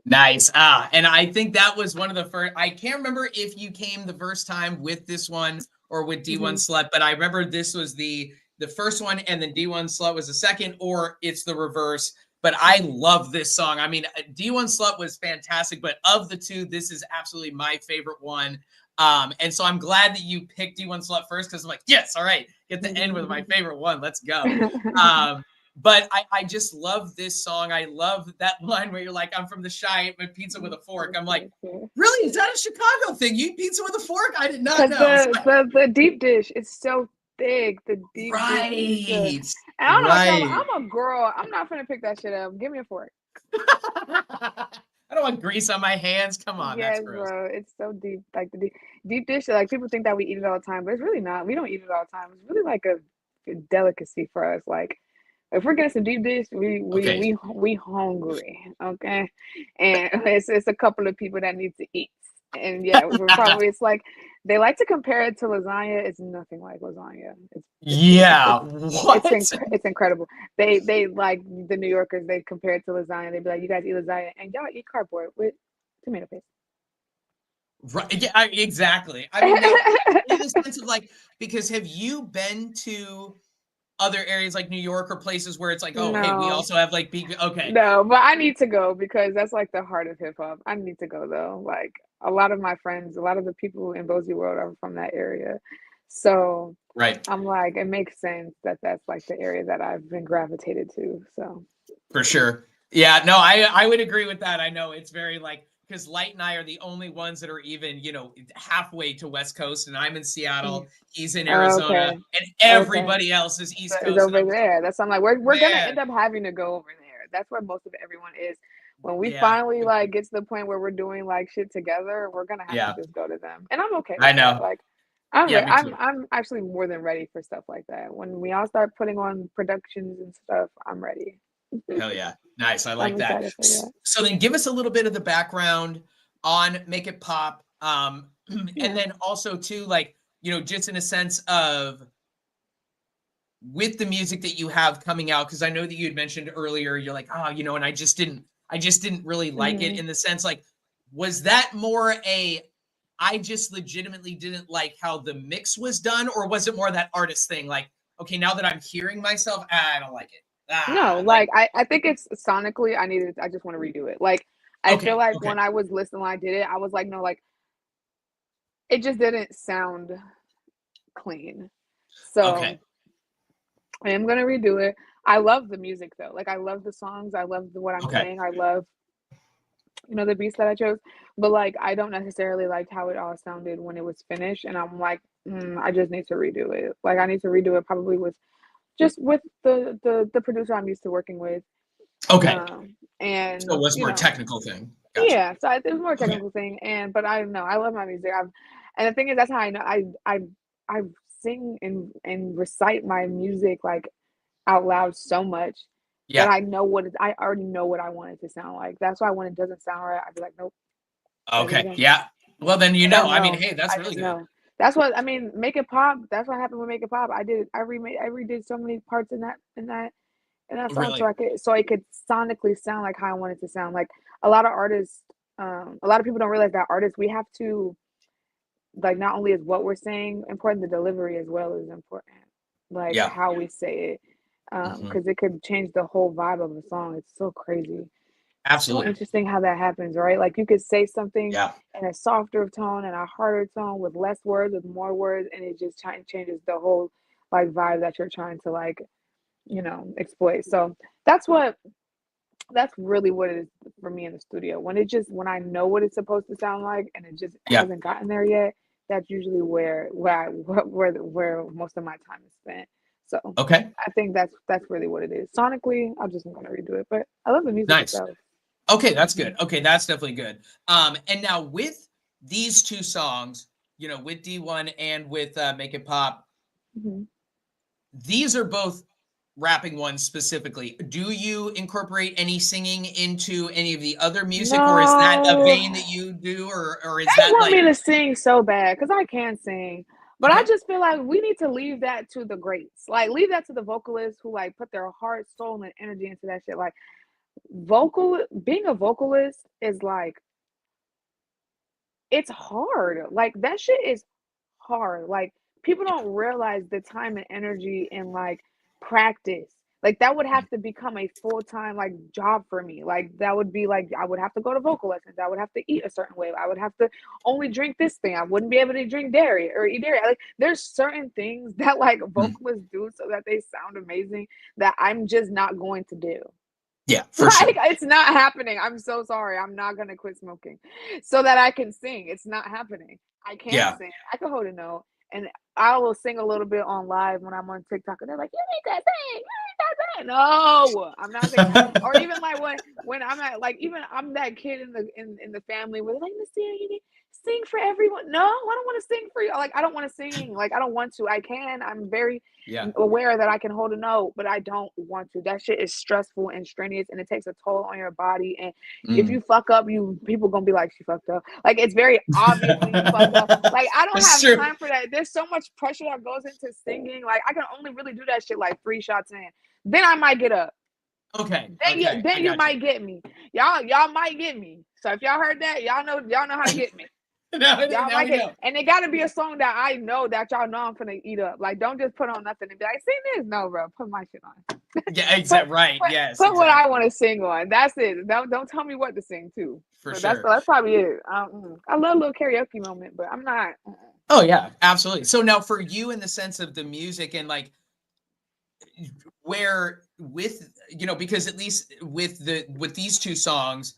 Nice. And I think that was one of the first. I can't remember if you came the first time with this one or with D1 Slut, but I remember this was the first one, and then D1 Slut was the second, or it's the reverse. But I love this song. I mean, D1 Slut was fantastic, but of the two, this is absolutely my favorite one. And so I'm glad that you picked D1 Slut first, because I'm like, yes, all right, get to end with my favorite one. Let's go. But I just love this song. I love that line where you're like, I'm from the Chi, my pizza with a fork. I'm like, really? Is that a Chicago thing? You eat pizza with a fork? I did not know. The deep dish is so thick. The deep dish. And I don't know. I'm a girl. I'm not gonna pick that shit up. Give me a fork. I don't want grease on my hands. Come on, yes, that's gross. Bro. It's so deep. Like the deep dish. Like people think that we eat it all the time, but it's really not. We don't eat it all the time. It's really like a delicacy for us. Like, if we're getting some deep dish, we hungry, okay? And it's a couple of people that need to eat. And yeah, we're probably, it's like they like to compare it to lasagna. It's nothing like lasagna. It's incredible. They like the New Yorkers, they compare it to lasagna. They'd be like, you guys eat lasagna and y'all eat cardboard with tomato paste. Right. Yeah, exactly. I mean, now, in the sense of like, because have you been to other areas like New York or places where it's like, oh, no. Hey, we also have like big, okay. No, but I need to go because that's like the heart of hip hop. I need to go though. Like a lot of my friends, a lot of the people in Bozy world are from that area. So right. I'm like, it makes sense that that's like the area that I've been gravitated to. So for sure. Yeah, no, I would agree with that. I know it's very like, because Light and I are the only ones that are even, you know, halfway to West Coast, and I'm in Seattle, he's in Arizona, and everybody else is East Coast. Is over there. That's I'm like, we're gonna end up having to go over there. That's where most of everyone is. When we finally like get to the point where we're doing like shit together, we're gonna have to just go to them, and I'm okay with that. Like, I'm actually more than ready for stuff like that. When we all start putting on productions and stuff, I'm ready. Hell yeah. Nice. I like that. So then give us a little bit of the background on Make It Pop. And then also too, like, you know, just in a sense of with the music that you have coming out, because I know that you had mentioned earlier, you're like, oh, you know, and I just didn't really like it, in the sense like, was that more I just legitimately didn't like how the mix was done, or was it more that artist thing? Like, okay, now that I'm hearing myself, I don't like it. No, like I think it's sonically, I just want to redo it. Like I feel like when I was listening, when I did it, I was like, no, like it just didn't sound clean. So I am gonna redo it. I love the music though. Like I love the songs. I love what I'm saying. I love, you know, the beats that I chose. But like I don't necessarily like how it all sounded when it was finished. And I'm like, I just need to redo it. Like I need to redo it probably with the producer I'm used to working with. And so it was more technical thing. Gotcha. Yeah, so it was more technical thing. But I don't know, I love my music. And the thing is, that's how I know I sing and recite my music like out loud so much that I already know what I want it to sound like. That's why when it doesn't sound right, I'd be like, nope. Okay. Yeah. Well, then I mean, hey, that's really good. Know. That's what I mean. Make It Pop. That's what happened with Make It Pop. I redid so many parts in that song, really? so it could sonically sound like how I want it to sound. Like a lot of artists, a lot of people don't realize that artists, we have to, like, not only is what we're saying important, the delivery as well is important. Like how we say it, because it could change the whole vibe of the song. It's so crazy. Absolutely. So interesting how that happens, right? Like you could say something in a softer tone and a harder tone with less words, with more words, and it just changes the whole like vibe that you're trying to like, you know, exploit. So that's what That's really what it is for me in the studio. When I know what it's supposed to sound like and it just Yeah. hasn't gotten there yet, that's usually where most of my time is spent. So Okay. I think that's really what it is. Sonically, I'm just gonna redo it, but I love the music Nice. itself. Okay, that's good. Okay, that's definitely good. And now with these two songs, with D1 and with Make It Pop, these are both rapping ones specifically. Do you incorporate any singing into any of the other music, or is that a vein that you do, or is that want like me to sing so bad because I can sing, but Okay. I just feel like we need to leave that to the greats. Like leave that to the vocalists who like put their heart, soul, and energy into that shit. Like being a vocalist is like it's hard. Like that shit is hard. Like people don't realize the time and energy and like practice. Like that would have to become a full-time like job for me. Like that would be like I would have to go to vocal lessons. I would have to eat a certain way. I would have to only drink this thing. I wouldn't be able to drink dairy or eat dairy. Like there's certain things that like vocalists do so that they sound amazing that I'm just not going to do. Yeah, for sure. It's not happening. I'm so sorry. I'm not gonna quit smoking so that I can sing. It's not happening. I can't sing. I can hold a note, and I will sing a little bit on live when I'm on TikTok, and they're like, "You need to sing. You need to sing." No, I'm not singing. Or even like when I'm at like even I'm that kid in the family where they're like, "Miss Sarah, you need sing for everyone." No, I don't want to sing for you. Like I don't want to sing. Like I don't want to. I can. I'm very aware that I can hold a note, but I don't want to. That shit is stressful and strenuous, and it takes a toll on your body. And if you fuck up, people gonna be like, she fucked up. Like it's very obvious when you fuck up. Like I don't have time for that. There's so much pressure that goes into singing. Like I can only really do that shit like 3 shots in. Then I might get up. Okay. Then you might get me. Y'all might get me. So if y'all heard that, y'all know how to get me. Y'all like it, and it got to be a song that I know that y'all know I'm finna eat up. Like, don't just put on nothing and be like, sing this. No, bro, put my shit on. Yeah, exactly. Right. Yes. Put what I want to sing on. That's it. Don't tell me what to sing too. For but sure. That's probably it. I love a little karaoke moment, but I'm not. Oh yeah, absolutely. So now for you, in the sense of the music and like where with because at least with these two songs,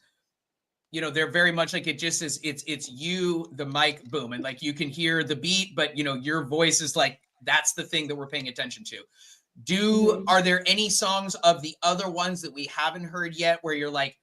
they're very much like it just is it's you, the mic, boom, and like you can hear the beat, but your voice is like that's the thing that we're paying attention to. Are there any songs of the other ones that we haven't heard yet where you're like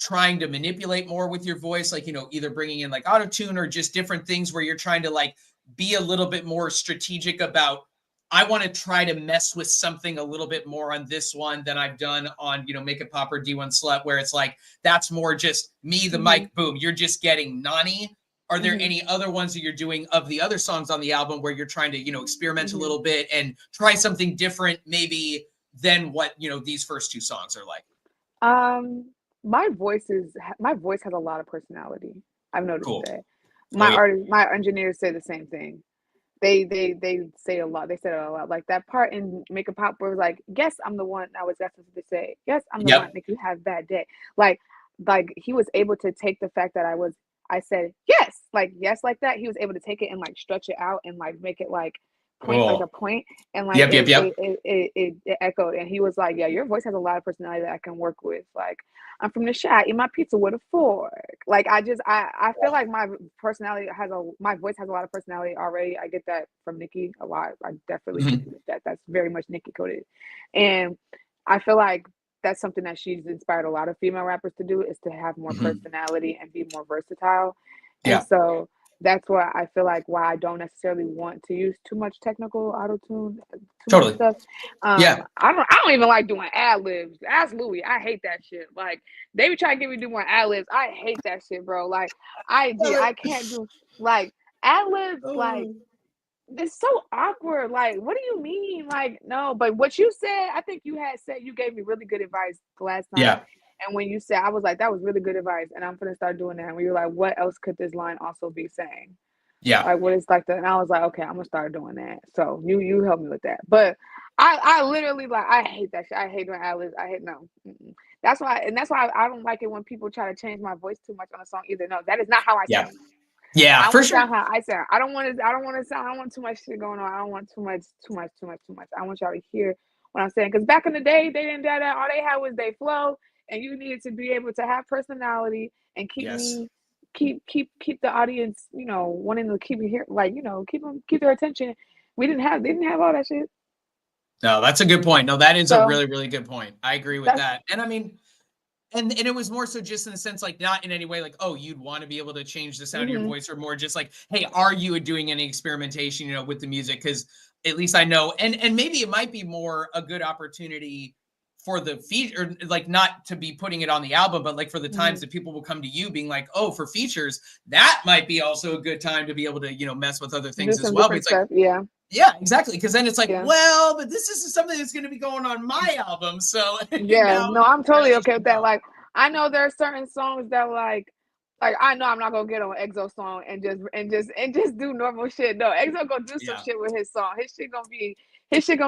trying to manipulate more with your voice, like either bringing in like auto-tune or just different things where you're trying to like be a little bit more strategic about, I want to try to mess with something a little bit more on this one than I've done on, Make It Pop or D1 Slut, where it's like, that's more just me, the mic, boom, you're just getting Nonie. Are there any other ones that you're doing of the other songs on the album where you're trying to, experiment a little bit and try something different maybe than what, these first two songs are like? My voice has a lot of personality. I've noticed that. My my engineers say the same thing. They say a lot. They said it a lot. Like that part in Make It Pop where it was like, yes, I'm the one that was destined to say, yes, I'm the one that make you have bad day. Like he was able to take the fact that I said yes like that. He was able to take it and like stretch it out and like make it like point like a point and like it echoed. And he was like, yeah, your voice has a lot of personality that I can work with. Like I'm from the shop, eat my pizza with a fork. Like I feel like my voice has a lot of personality already. I get that from Nicki a lot. I definitely get that. That's very much Nicki coded. And I feel like that's something that she's inspired a lot of female rappers to do, is to have more personality and be more versatile. And so that's why I feel like why I don't necessarily want to use too much technical auto-tune, much stuff. I don't even like doing ad-libs. Ask Louis. I hate that shit. Like they be trying to get me to do more ad-libs. I hate that shit, bro. Like I can't do like ad-libs. Like it's so awkward. Like, what do you mean? Like, no, but what you said, I think you gave me really good advice the last time. Yeah. And when you said, I was like, that was really good advice. And I'm going to start doing that. And we were like, what else could this line also be saying? Yeah. Like, what is like that? And I was like, okay, I'm going to start doing that. So you helped me with that. But I literally like, I hate that shit. I hate doing ad-libs. No. That's why I don't like it when people try to change my voice too much on a song either. No, that is not how I sound. Yeah, for sure. How I sound. I don't want too much shit going on. I don't want too much. I want y'all to hear what I'm saying. Because back in the day, they didn't do that. All they had was they flow, and you needed to be able to have personality and keep the audience, you know, wanting to keep you here, like, you know, keep their attention. They didn't have all that shit. No, that's a good point. No, that is a really, really good point. I agree with that. And I mean, and it was more so just in the sense, like, not in any way like, oh, you'd want to be able to change the sound of your voice, or more just like, hey, are you doing any experimentation, you know, with the music? Because at least I know, and maybe it might be more a good opportunity for the feature, like, not to be putting it on the album, but like for the times that people will come to you being like, oh, for features, that might be also a good time to be able to, you know, mess with other things as well. But it's like, yeah, exactly. Because then it's like, well, but this is something that's going to be going on my album. So yeah, no, I'm totally okay with that. Like, I know there are certain songs that like I know I'm not gonna get on EXO song and just do normal shit. No, EXO gonna do some shit with his song. His shit gonna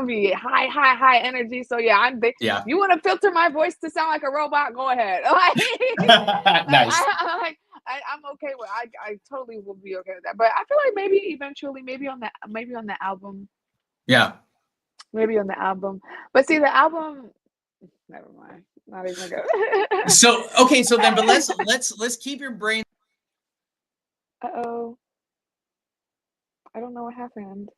be high energy. So yeah, you want to filter my voice to sound like a robot? Go ahead. Nice. I'm okay with. I totally will be okay with that. But I feel like maybe eventually, maybe on the album. Yeah. Maybe on the album. But see, the album. Never mind. Not even good. So okay, so then, but let's keep your brain. Uh-oh. I don't know what happened.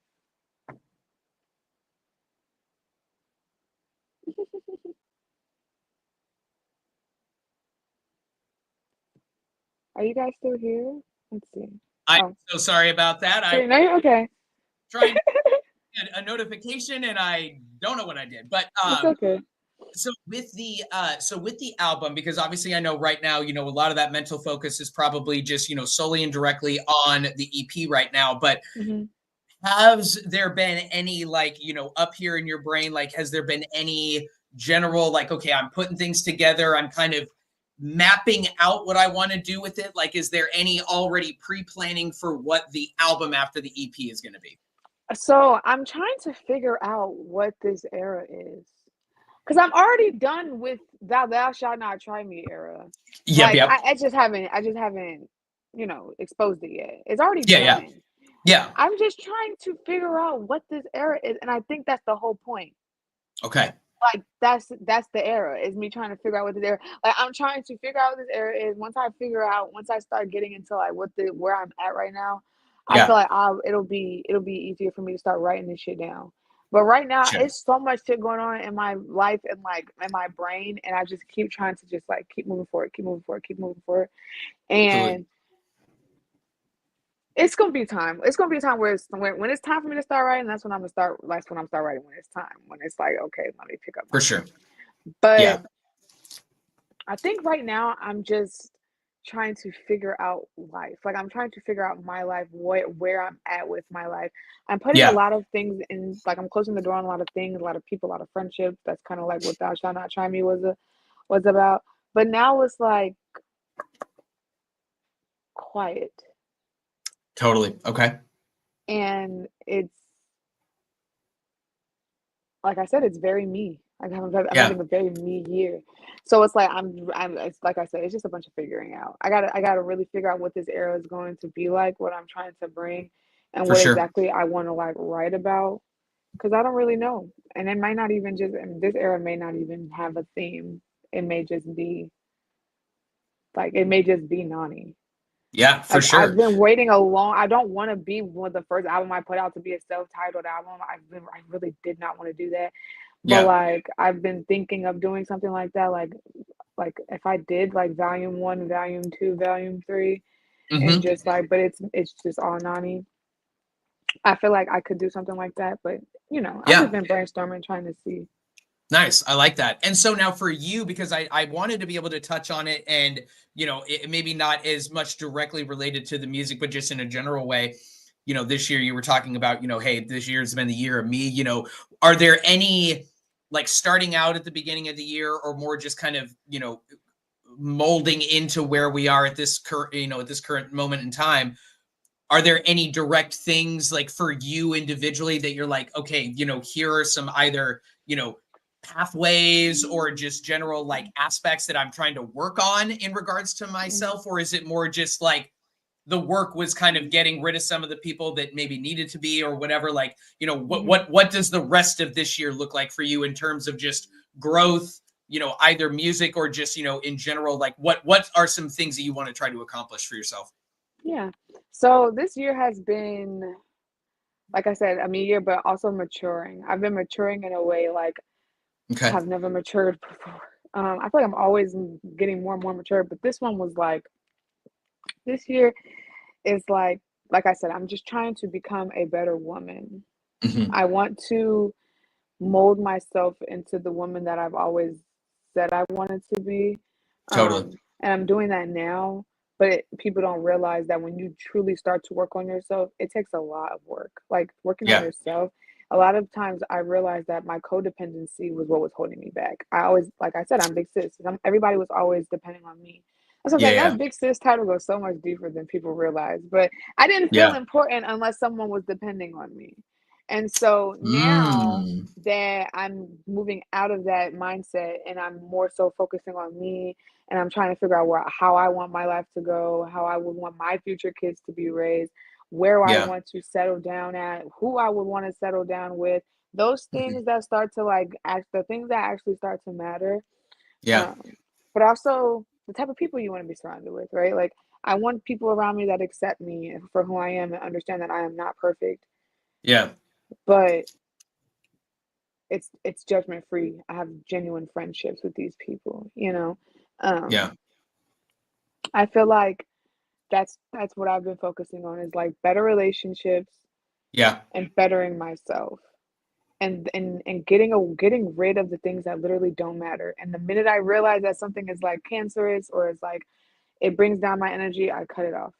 Are you guys still here? Let's see. I'm so sorry about that. No, you're okay. Trying to get a notification and I don't know what I did, but it's okay. So with the album, because obviously I know right now, you know, a lot of that mental focus is probably just, you know, solely and directly on the EP right now, but has there been any, like, you know, up here in your brain, like, has there been any general, like, okay, I'm putting things together, I'm kind of mapping out what I want to do with it? Like, is there any already pre-planning for what the album after the EP is going to be? So I'm trying to figure out what this era is. Because I'm already done with thou shalt not try me era. Yep. I just haven't, you know, exposed it yet. It's already done. Yeah. I'm just trying to figure out what this era is, and I think that's the whole point. Okay. Like, that's the era, is me trying to figure out what this era. Like, I'm trying to figure out what this era is. Once I start getting into like where I'm at right now, I feel like it'll be easier for me to start writing this shit down. But right now, it's so much shit going on in my life and like in my brain, and I just keep trying to just like keep moving forward. And it's gonna be time. It's gonna be a time where when it's time for me to start writing, that's when I'm start writing. When it's time, when it's like, okay, let me pick up. For sure. But I think right now I'm just trying to figure out life. Like, I'm trying to figure out my life, where I'm at with my life. I'm putting a lot of things in, like, I'm closing the door on a lot of things, a lot of people, a lot of friendships. That's kind of like what Thou Shalt Not Try Me was about. But now it's like quiet. Totally. Okay. And it's, like I said, it's very me. I'm having a very me year. So it's like it's like I said, it's just a bunch of figuring out. I gotta really figure out what this era is going to be like, what I'm trying to bring, and what exactly I want to like write about. Because I don't really know. And it might not even this era may not even have a theme. It may just be Nonie. Yeah, for sure. I've been waiting I don't want to be one of the first album I put out to be a self-titled album. I really did not want to do that. But like, I've been thinking of doing something like that. Like if I did like volume 1, volume 2, volume 3, and just like, but it's just all Nonie. I feel like I could do something like that, but you know, I've just been brainstorming, trying to see. Nice. I like that. And so now for you, because I wanted to be able to touch on it, and, you know, it maybe not as much directly related to the music, but just in a general way, you know, this year you were talking about, you know, hey, this year's been the year of me, you know, are there any, like, starting out at the beginning of the year, or more just kind of, you know, molding into where we are at this current moment in time? Are there any direct things, like, for you individually that you're like, okay, you know, here are some either, you know, pathways or just general like aspects that I'm trying to work on in regards to myself? Or is it more just like, the work was kind of getting rid of some of the people that maybe needed to be or whatever, like, you know, what does the rest of this year look like for you in terms of just growth, you know, either music or just, you know, in general, like what are some things that you want to try to accomplish for yourself? Yeah. So this year has been, like I said, a new year, but also maturing. I've been maturing in a way like I Okay. have never matured before. I feel like I'm always getting more and more mature, but this one was like, this year is like I said, I'm just trying to become a better woman. Mm-hmm. I want to mold myself into the woman that I've always said I wanted to be. Totally. And I'm doing that now, but people don't realize that when you truly start to work on yourself, it takes a lot of work. Like working on Yeah. yourself, a lot of times I realized that my codependency was what was holding me back. I always, like I said, I'm big sis. Everybody was always depending on me. That's what I'm Yeah. saying. Yeah. That big sis title goes so much deeper than people realize. But I didn't feel Yeah. important unless someone was depending on me. And so now Mm. that I'm moving out of that mindset and I'm more so focusing on me and I'm trying to figure out how I want my life to go, how I would want my future kids to be raised, where I Yeah. want to settle down at, who I would want to settle down with, those Mhm. things that start to like the things that actually start to matter. Yeah. Um, but also the type of people you want to be surrounded with, right? Like I want people around me that accept me for who I am and understand that I am not perfect, Yeah. but it's judgment free. I have genuine friendships with these people, you know. Yeah. Um, I feel like that's what I've been focusing on is like better relationships Yeah. and bettering myself and getting rid of the things that literally don't matter. And the minute I realize that something is like cancerous or it's like it brings down my energy, I cut it off.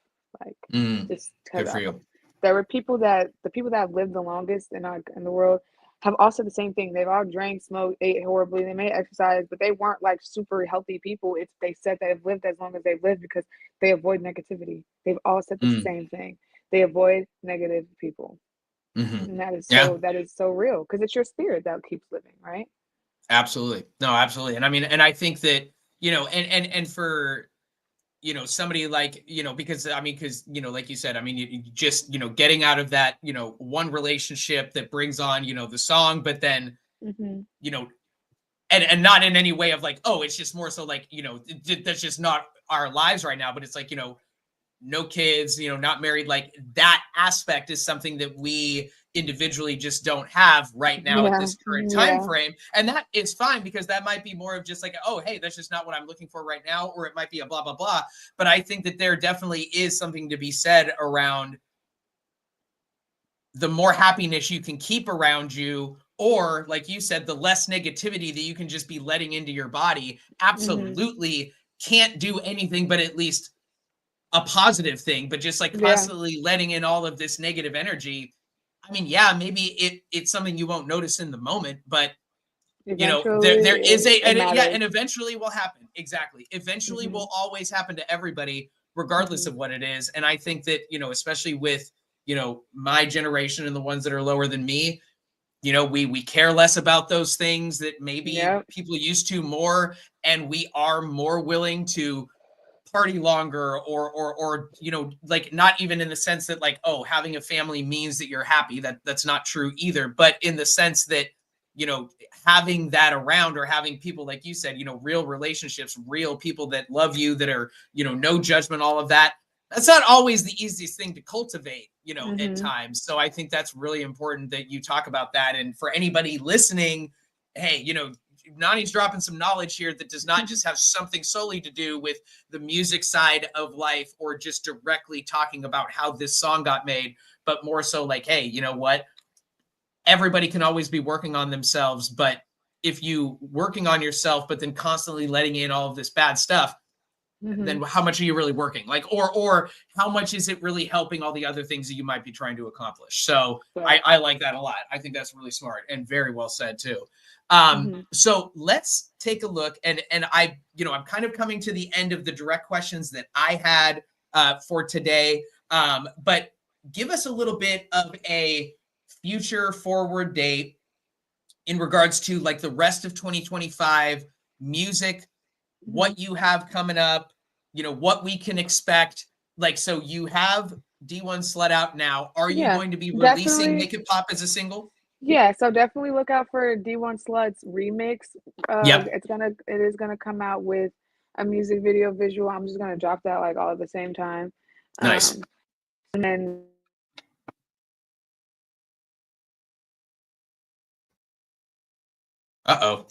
Like Mm. just cut Good it for off. you. There were the people that have lived the longest in the world have all said the same thing. They've all drank, smoked, ate horribly. They may exercise, but they weren't like super healthy people. It's they said they've lived as long as they've lived because they avoid negativity. They've all said the Mm. same thing. They avoid negative people, Mm-hmm. and Yeah. that is so real because it's your spirit that keeps living, right? Absolutely. No, absolutely. And I mean, and I think that, you know, and for, you know, somebody like, you know, because I mean, because, you know, like you said, I mean, you just, you know, getting out of that, you know, one relationship that brings on, you know, the song, but then, Mm-hmm. you know, and not in any way of like, oh, it's just more so like, you know, that's just not our lives right now. But it's like, you know, no kids, you know, not married, like that aspect is something that we individually just don't have right now at Yeah, this current time yeah, frame. And that is fine because that might be more of just like, oh, hey, that's just not what I'm looking for right now, or it might be a blah blah blah. But I think that there definitely is something to be said around the more happiness you can keep around you, or like you said, the less negativity that you can just be letting into your body. mm-hmm. Absolutely can't do anything but at least a positive thing, but just like Yeah. constantly letting in all of this negative energy. I mean, yeah, maybe it's something you won't notice in the moment, but you know, there Eventually, is a it and yeah, matters. and eventually will happen. Exactly. Eventually Mm-hmm. will always happen to everybody, regardless Mm-hmm. of what it is. And I think that, you know, especially with, you know, my generation and the ones that are lower than me, you know, we care less about those things that maybe Yep. people used to more, and we are more willing to party longer or you know, like not even in the sense that like, oh, having a family means that you're happy. That's not true either, but in the sense that, you know, having that around, or having people like you said, you know, real relationships, real people that love you, that are, you know, no judgment, all of that, that's not always the easiest thing to cultivate, you know, at Mm-hmm. times. So I think that's really important that you talk about that. And for anybody listening, hey, you know, Nonie's dropping some knowledge here that does not just have something solely to do with the music side of life, or just directly talking about how this song got made, but more so like, hey, you know what? Everybody can always be working on themselves, but if you working on yourself, but then constantly letting in all of this bad stuff, Mm-hmm. then how much are you really working? Like, or how much is it really helping all the other things that you might be trying to accomplish? So So, I like that a lot. I think that's really smart and very well said too. mm-hmm. So let's take a look, and I, you know, I'm kind of coming to the end of the direct questions that I had for today. But give us a little bit of a future forward date in regards to like the rest of 2025 music, Mm-hmm. what you have coming up, you know, what we can expect. like, so you have D1 Slut out now. Are you Yeah, going to be releasing definitely. Make It Pop as a single? Yeah, so definitely look out for D1 Slut's remix. Yep. It is gonna come out with a music video visual. I'm just gonna drop that like all at the same time. Nice. And then Uh-oh.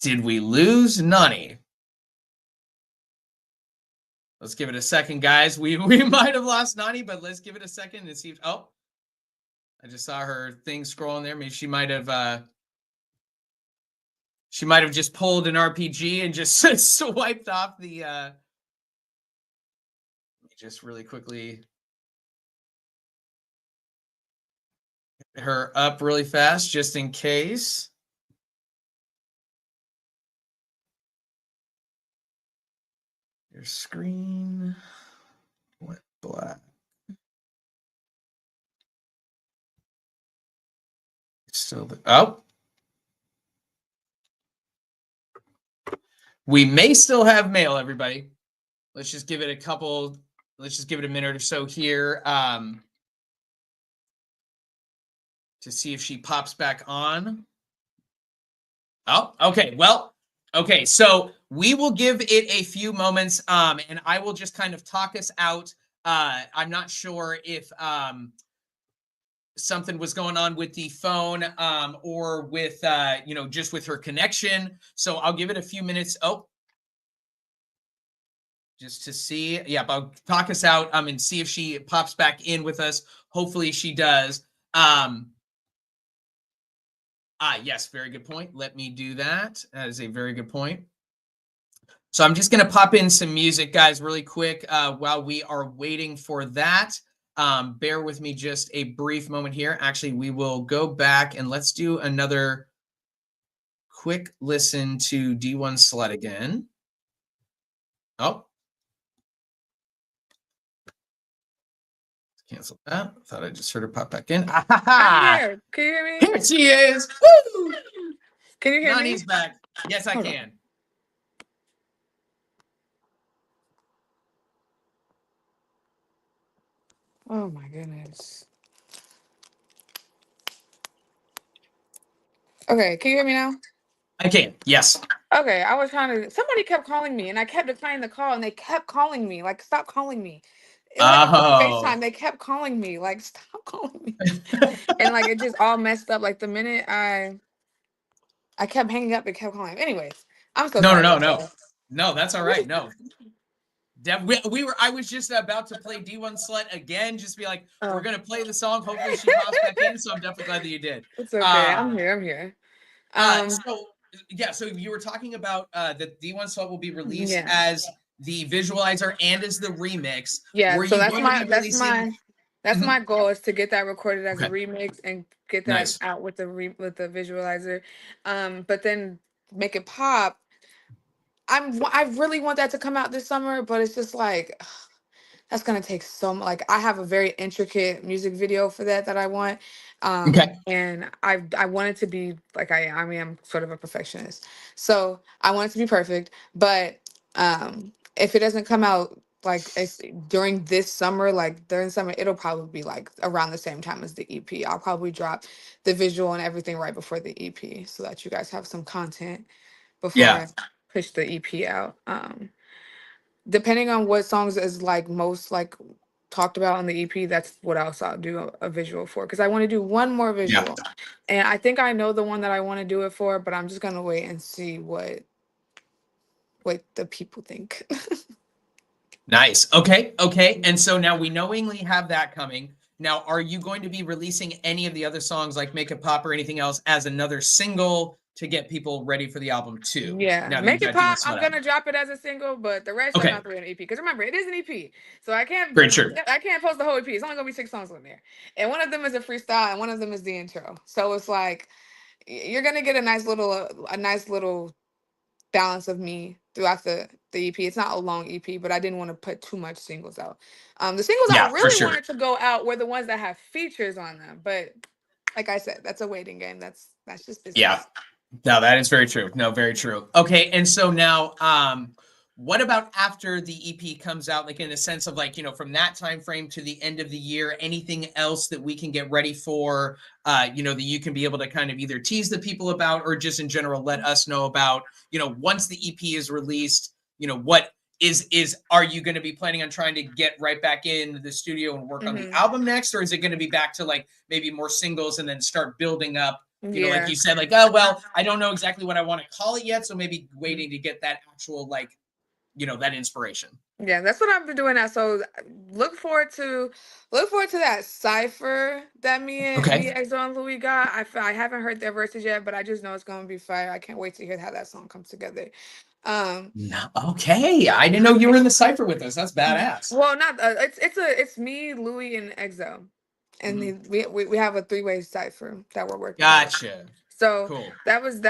Did we lose Nonie? Let's give it a second, guys. We might have lost Nonie, but let's give it a second and see if, oh, I just saw her thing scrolling there. Maybe she might have just pulled an RPG and just swiped off the let me just really quickly get her up really fast just in case. Your screen went black. It's still oh. We may still have mail, everybody. Let's just give it a minute or so here to see if she pops back on. Oh, okay. Well, okay. So we will give it a few moments and I will just kind of talk us out. I'm not sure if something was going on with the phone or with, just with her connection. So I'll give it a few minutes. Oh, just to see. Yeah, I'll talk us out and see if she pops back in with us. Hopefully she does. Yes, very good point. Let me do that. That is a very good point. So I'm just going to pop in some music, guys, really quick while we are waiting for that. Bear with me just a brief moment here. Actually, we will go back and let's do another quick listen to D1 Slut again. Oh. Cancel that. Thought I just heard her pop back in. I'm here. Can you hear me? Here she is. Woo! Can you hear me? Nonie's back. Yes, I can. Oh my goodness. Okay, can you hear me now? I can. Yes. Okay, I was trying to. Somebody kept calling me, and I kept declining the call, and they kept calling me. Like, stop calling me. It was like FaceTime. They kept calling me. Like, stop calling me. And like, it just all messed up. Like the minute I kept hanging up, it kept calling. Anyways, I'm so sorry. No, that's all right. No. I was just about to play D1 Slut again. Just be like, we're gonna play the song. Hopefully she pops back in. So I'm definitely glad that you did. It's okay. I'm here. So you were talking about that D1 Slut will be released as the visualizer and as the remix. Yeah. Were so you that's going my to be releasing? that's my goal, is to get that recorded as a Okay. remix and get that out with the visualizer. But then Make It Pop. I really want that to come out this summer, but it's just like that's gonna take so much. Like, I have a very intricate music video for that I want, and I want it to be like I am sort of a perfectionist, so I want it to be perfect. But if it doesn't come out like during this summer, like during summer, it'll probably be like around the same time as the EP. I'll probably drop the visual and everything right before the EP, so that you guys have some content before I push the EP out. Depending on what songs is like most like talked about on the EP, that's what else I'll do a visual for, because I want to do one more visual, and I think I know the one that I want to do it for, but I'm just gonna wait and see what the people think. Nice. Okay. And so now we knowingly have that coming. Now, are you going to be releasing any of the other songs like Make It Pop or anything else as another single to get people ready for the album too? Yeah, Make It Pop, I'm gonna drop it as a single, but the rest are not an EP, because remember, it is an EP, so I can't post the whole EP. It's only gonna be 6 songs on there, and one of them is a freestyle and one of them is the intro, so it's like you're gonna get a nice little balance of me throughout the EP. It's not a long EP, but I didn't want to put too much singles out. The singles I really wanted to go out were the ones that have features on them, but like I said, that's a waiting game. That's just business. Yeah. No, that is very true. No, very true. Okay, and so now what about after the EP comes out, like in a sense of like, from that time frame to the end of the year, anything else that we can get ready for, that you can be able to kind of either tease the people about or just in general let us know about, once the EP is released, what are you going to be planning on trying to get right back in the studio and work on the album next, or is it going to be back to like maybe more singles and then start building up, like you said, like, oh, well, I don't know exactly what I want to call it yet, so maybe waiting to get that actual like, that inspiration. Yeah, that's what I've been doing now. So look forward to that cipher that me and Exo and Louis got. I haven't heard their verses yet, but I just know it's gonna be fire. I can't wait to hear how that song comes together. Okay, I didn't know you were in the cipher with us. That's badass. Well, not it's me, Louis, and Exo, and we have a 3-way cipher that we're working. Gotcha. So cool. that was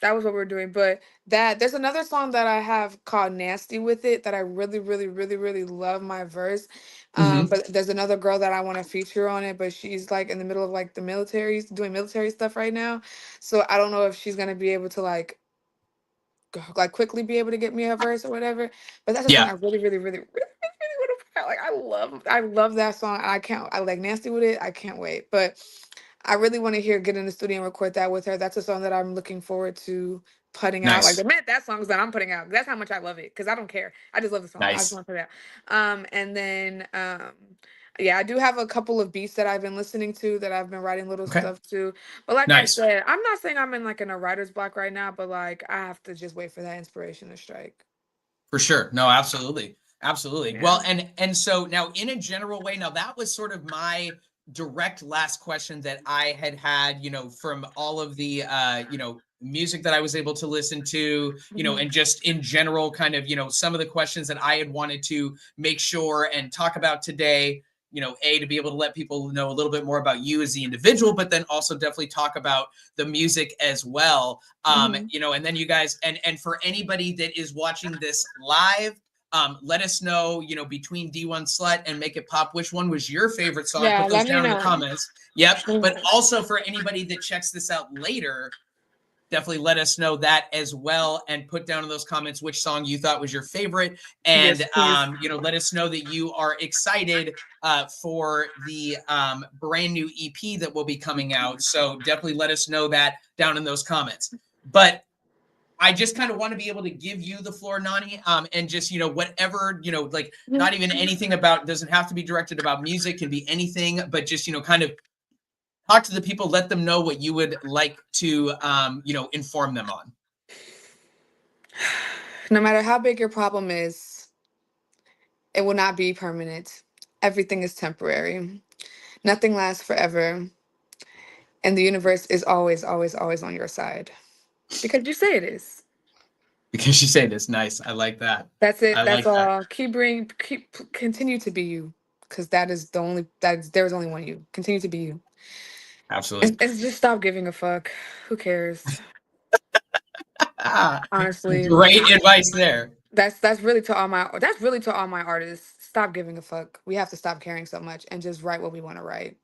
what we're doing. But there's another song that I have called Nasty with it that I really, really, really, really love my verse. But there's another girl that I want to feature on it, but she's like in the middle of like the military, doing military stuff right now. So I don't know if she's gonna be able to like quickly be able to get me a verse or whatever. But that's a song I really, really, really, really, really want to put out. Like I love that song. I like Nasty with it. I can't wait. But I really want to get in the studio and record that with her. That's a song that I'm looking forward to putting out. Like the minute that song's done, I'm putting out. That's how much I love it, because I don't care. I just love the song. I just want to put it out. And then I do have a couple of beats that I've been listening to that I've been writing little stuff to. But like I said, I'm not saying I'm in like in a writer's block right now, but like I have to just wait for that inspiration to strike. For sure. No, absolutely. Absolutely. Yeah. Well, and so now in a general way, now that was sort of my direct last question that I had, from all of the, music that I was able to listen to, and just in general, kind of, some of the questions that I had wanted to make sure and talk about today, to be able to let people know a little bit more about you as the individual, but then also definitely talk about the music as well. And then you guys, and for anybody that is watching this live, let us know, between D1 Slut and Make It Pop, which one was your favorite song? Put those down in the comments. Yep. But also for anybody that checks this out later, definitely let us know that as well, and put down in those comments which song you thought was your favorite. And, let us know that you are excited for the brand new EP that will be coming out. So definitely let us know that down in those comments. But I just kind of want to be able to give you the floor, Nonie, and just, whatever, like not even anything about, doesn't have to be directed about music, can be anything, but just, kind of talk to the people, let them know what you would like to, inform them on. No matter how big your problem is, it will not be permanent. Everything is temporary. Nothing lasts forever. And the universe is always, always, always on your side. Because you say it is. Because you say it is. Nice. I like that. That's it. That's all. Continue to be you. Because there's only one you. Continue to be you. Absolutely. And just stop giving a fuck. Who cares? Honestly. Great advice there. That's really to all my artists. Stop giving a fuck. We have to stop caring so much and just write what we want to write.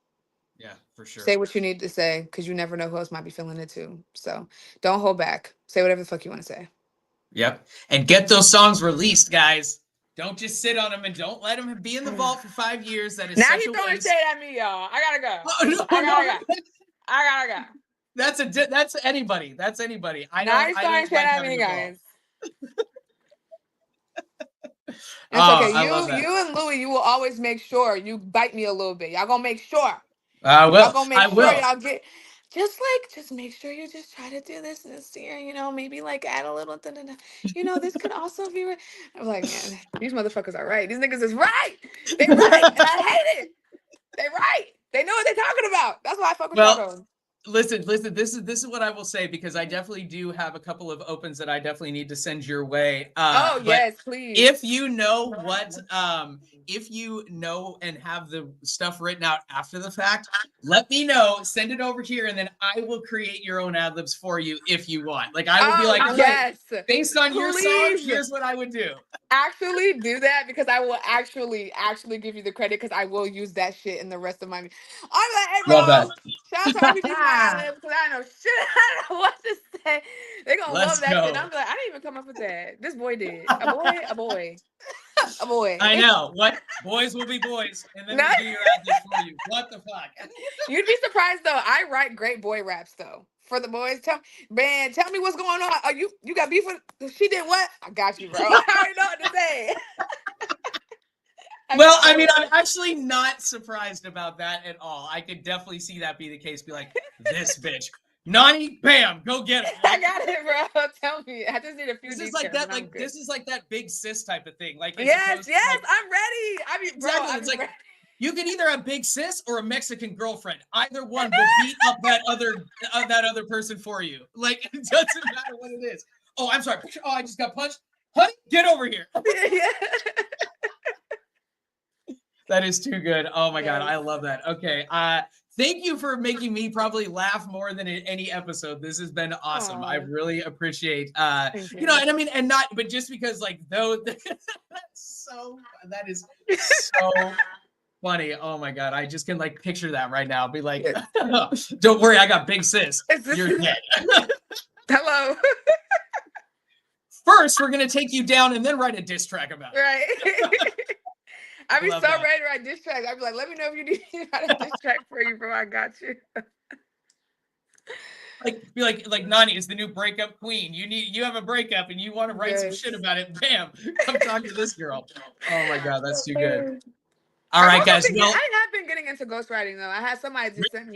Yeah, for sure. Say what you need to say, because you never know who else might be feeling it too. So don't hold back. Say whatever the fuck you want to say. Yep. And get those songs released, guys. Don't just sit on them and don't let them be in the vault for 5 years. That is now he's throwing shade at me, y'all. I gotta go. I gotta go. That's anybody. That's anybody. I know. Now he's throwing shade at me, guys. It's okay. You and Louis, you will always make sure you bite me a little bit. Y'all gonna make sure. I will. Y'all gonna make sure y'all get. Just make sure you just try to do this year, maybe like add a little, this could also be right. I'm like, man, these motherfuckers are right. These niggas is right. They right. And I hate it. They right. They know what they're talking about. That's why I fuck with y'all. Listen, this is what I will say, because I definitely do have a couple of opens that I definitely need to send your way. Yes, please. If you know if you know and have the stuff written out after the fact, let me know, send it over here, and then I will create your own ad-libs for you if you want. Like I would be like, yes, based on your song, here's what I would do. Actually do that, because I will actually give you the credit, because I will use that shit in the rest of my. I'm like, hey, bro, love that. shout out to everything at it because I know shit. I don't know what to say. They gonna love that shit. I'm like, I didn't even come up with that. This boy did. A boy. A boy. I know. What? Boys will be boys, and then we'll do your address for you. What the fuck? You'd be surprised though. I write great boy raps though. For the boys, tell me what's going on. Are you got beef with? She did what? I got you, bro. I already know what to say. Well, I mean, I'm actually not surprised about that at all. I could definitely see that be the case. Be like, this bitch, Nonie, bam, go get it. I got it, bro. Tell me. I just need a few. This is like that. Like this is like that big sis type of thing. Like yes, like, I'm ready. I mean, bro, exactly. It's like ready. You can either have big sis or a Mexican girlfriend. Either one will beat up that other person for you. Like it doesn't matter what it is. Oh, I'm sorry. Oh, I just got punched. Honey, get over here. Yeah. That is too good. Oh my God. I love that. Okay. Thank you for making me probably laugh more than in any episode. This has been awesome. Aww. I really appreciate, you know, and I mean, and not, but just because like, though, that is so funny. Oh my God. I just can like picture that right now. Be like, don't worry. I got big sis. You're dead. Hello. First, we're going to take you down and then write a diss track about it. Right. I'd be so ready to write diss tracks. I'd be like, let me know if you need me to write a diss track for you, bro. I got you. Be like Nonie is the new breakup queen. You have a breakup and you want to write some shit about it. Bam, come talk to this girl. Oh my God, that's too good. All right, guys. I have been getting into ghostwriting though. I had somebody just sent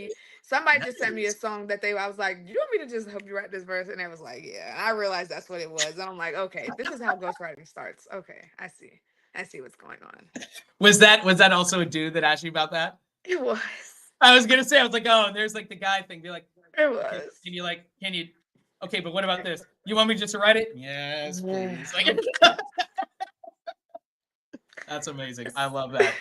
me a song that I was like, do you want me to just help you write this verse? And it was like, yeah. And I realized that's what it was. And I'm like, okay, this is how ghostwriting starts. Okay, I see what's going on. Was that also a dude that asked you about that? It was. I was gonna say, I was like, oh, there's like the guy thing. Be like, it was. Can you? Okay, but what about this? You want me just to write it? Yes, please. Like, that's amazing. I love that.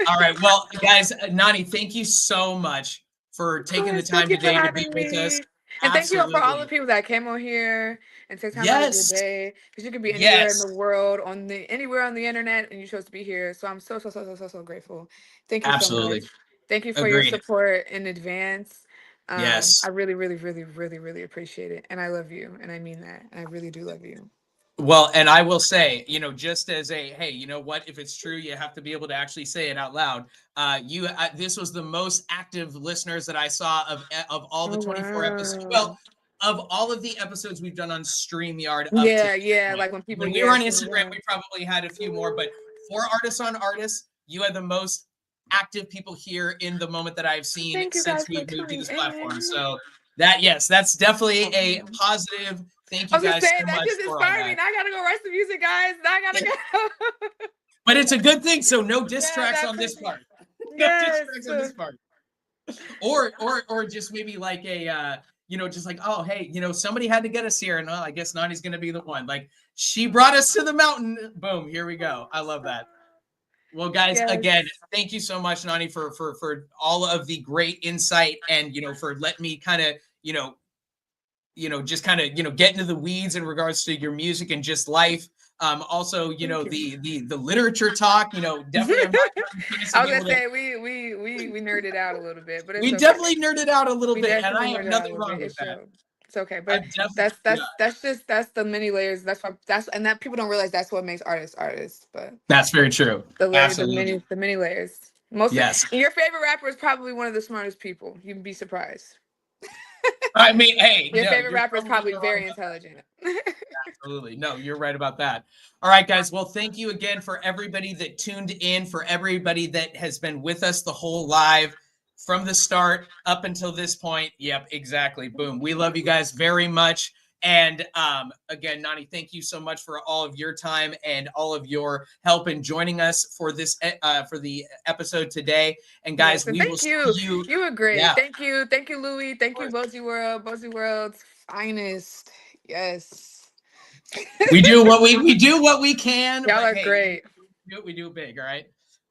All right, well, guys, Nonie, thank you so much for taking the time today to be with us. And thank you for all the people that came on here and take time out of your day, because you could be anywhere in the world, anywhere on the internet, and you chose to be here. So I'm so grateful. Thank you so much. Thank you for your support in advance. I really, really, really, really, really appreciate it, and I love you, and I mean that. I really do love you. Well, and I will say, you know, just as hey, you know what? If it's true, you have to be able to actually say it out loud. This was the most active listeners that I saw of all the 24 episodes. Well, of all of the episodes we've done on StreamYard. Like when we were on Instagram, we probably had a few more, but for Artists on Artists, you had the most active people here in the moment that I've seen since we moved to this platform. So that's definitely a positive. Thank you guys so much. That just inspired me. Now I gotta go write some music, guys. Now I gotta go. But it's a good thing. So no diss tracks on this part. No diss tracks on this part. Or just maybe like a you know, just like, oh hey, you know, somebody had to get us here, and I guess Nonie's gonna be the one. Like she brought us to the mountain. Boom, here we go. I love that. Well, guys, again, thank you so much, Nonie, for all of the great insight, and you know, for letting me kind of, just kind of, get into the weeds in regards to your music and just life. Also, the literature talk, definitely. I was gonna say we nerded out a little bit, but we definitely nerded out a little bit, and I have nothing wrong with that. It's okay, but that's the many layers. And that people don't realize that's what makes artists. But that's very true. The many layers. And your favorite rapper is probably one of the smartest people. You'd be surprised. I mean, hey, your favorite rapper is probably very intelligent. Absolutely. No, you're right about that. All right, guys. Well, thank you again for everybody that tuned in, for everybody that has been with us the whole live from the start up until this point. Yep, exactly. Boom. We love you guys very much. And again, Nonie, thank you so much for all of your time and all of your help in joining us for this for the episode today. And guys, we will see you. You were great. Yeah. Thank you, Louie. Thank you, Bozy World's finest. Yes. We do what we can. Y'all are great. We do big. All right.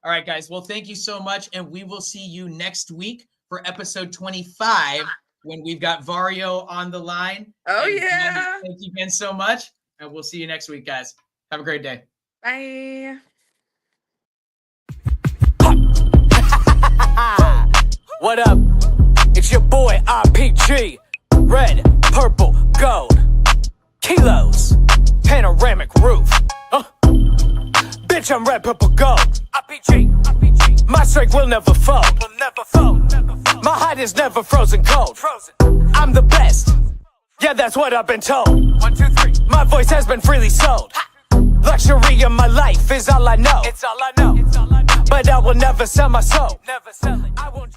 All right, guys. Well, thank you so much, and we will see you next week for episode 25. When we've got Vario on the line. Oh, yeah. Thank you again so much. And we'll see you next week, guys. Have a great day. Bye. What up? It's your boy RPG. Red, purple, gold. Kilos. Panoramic roof. Bitch, I'm red, purple, gold. RPG. My strength will never fold. My heart is never frozen cold. I'm the best. Yeah, that's what I've been told. 1, 2, 3. My voice has been freely sold. Luxury in my life is all I know. It's all I know. But I will never sell my soul. Never sell it. I won't.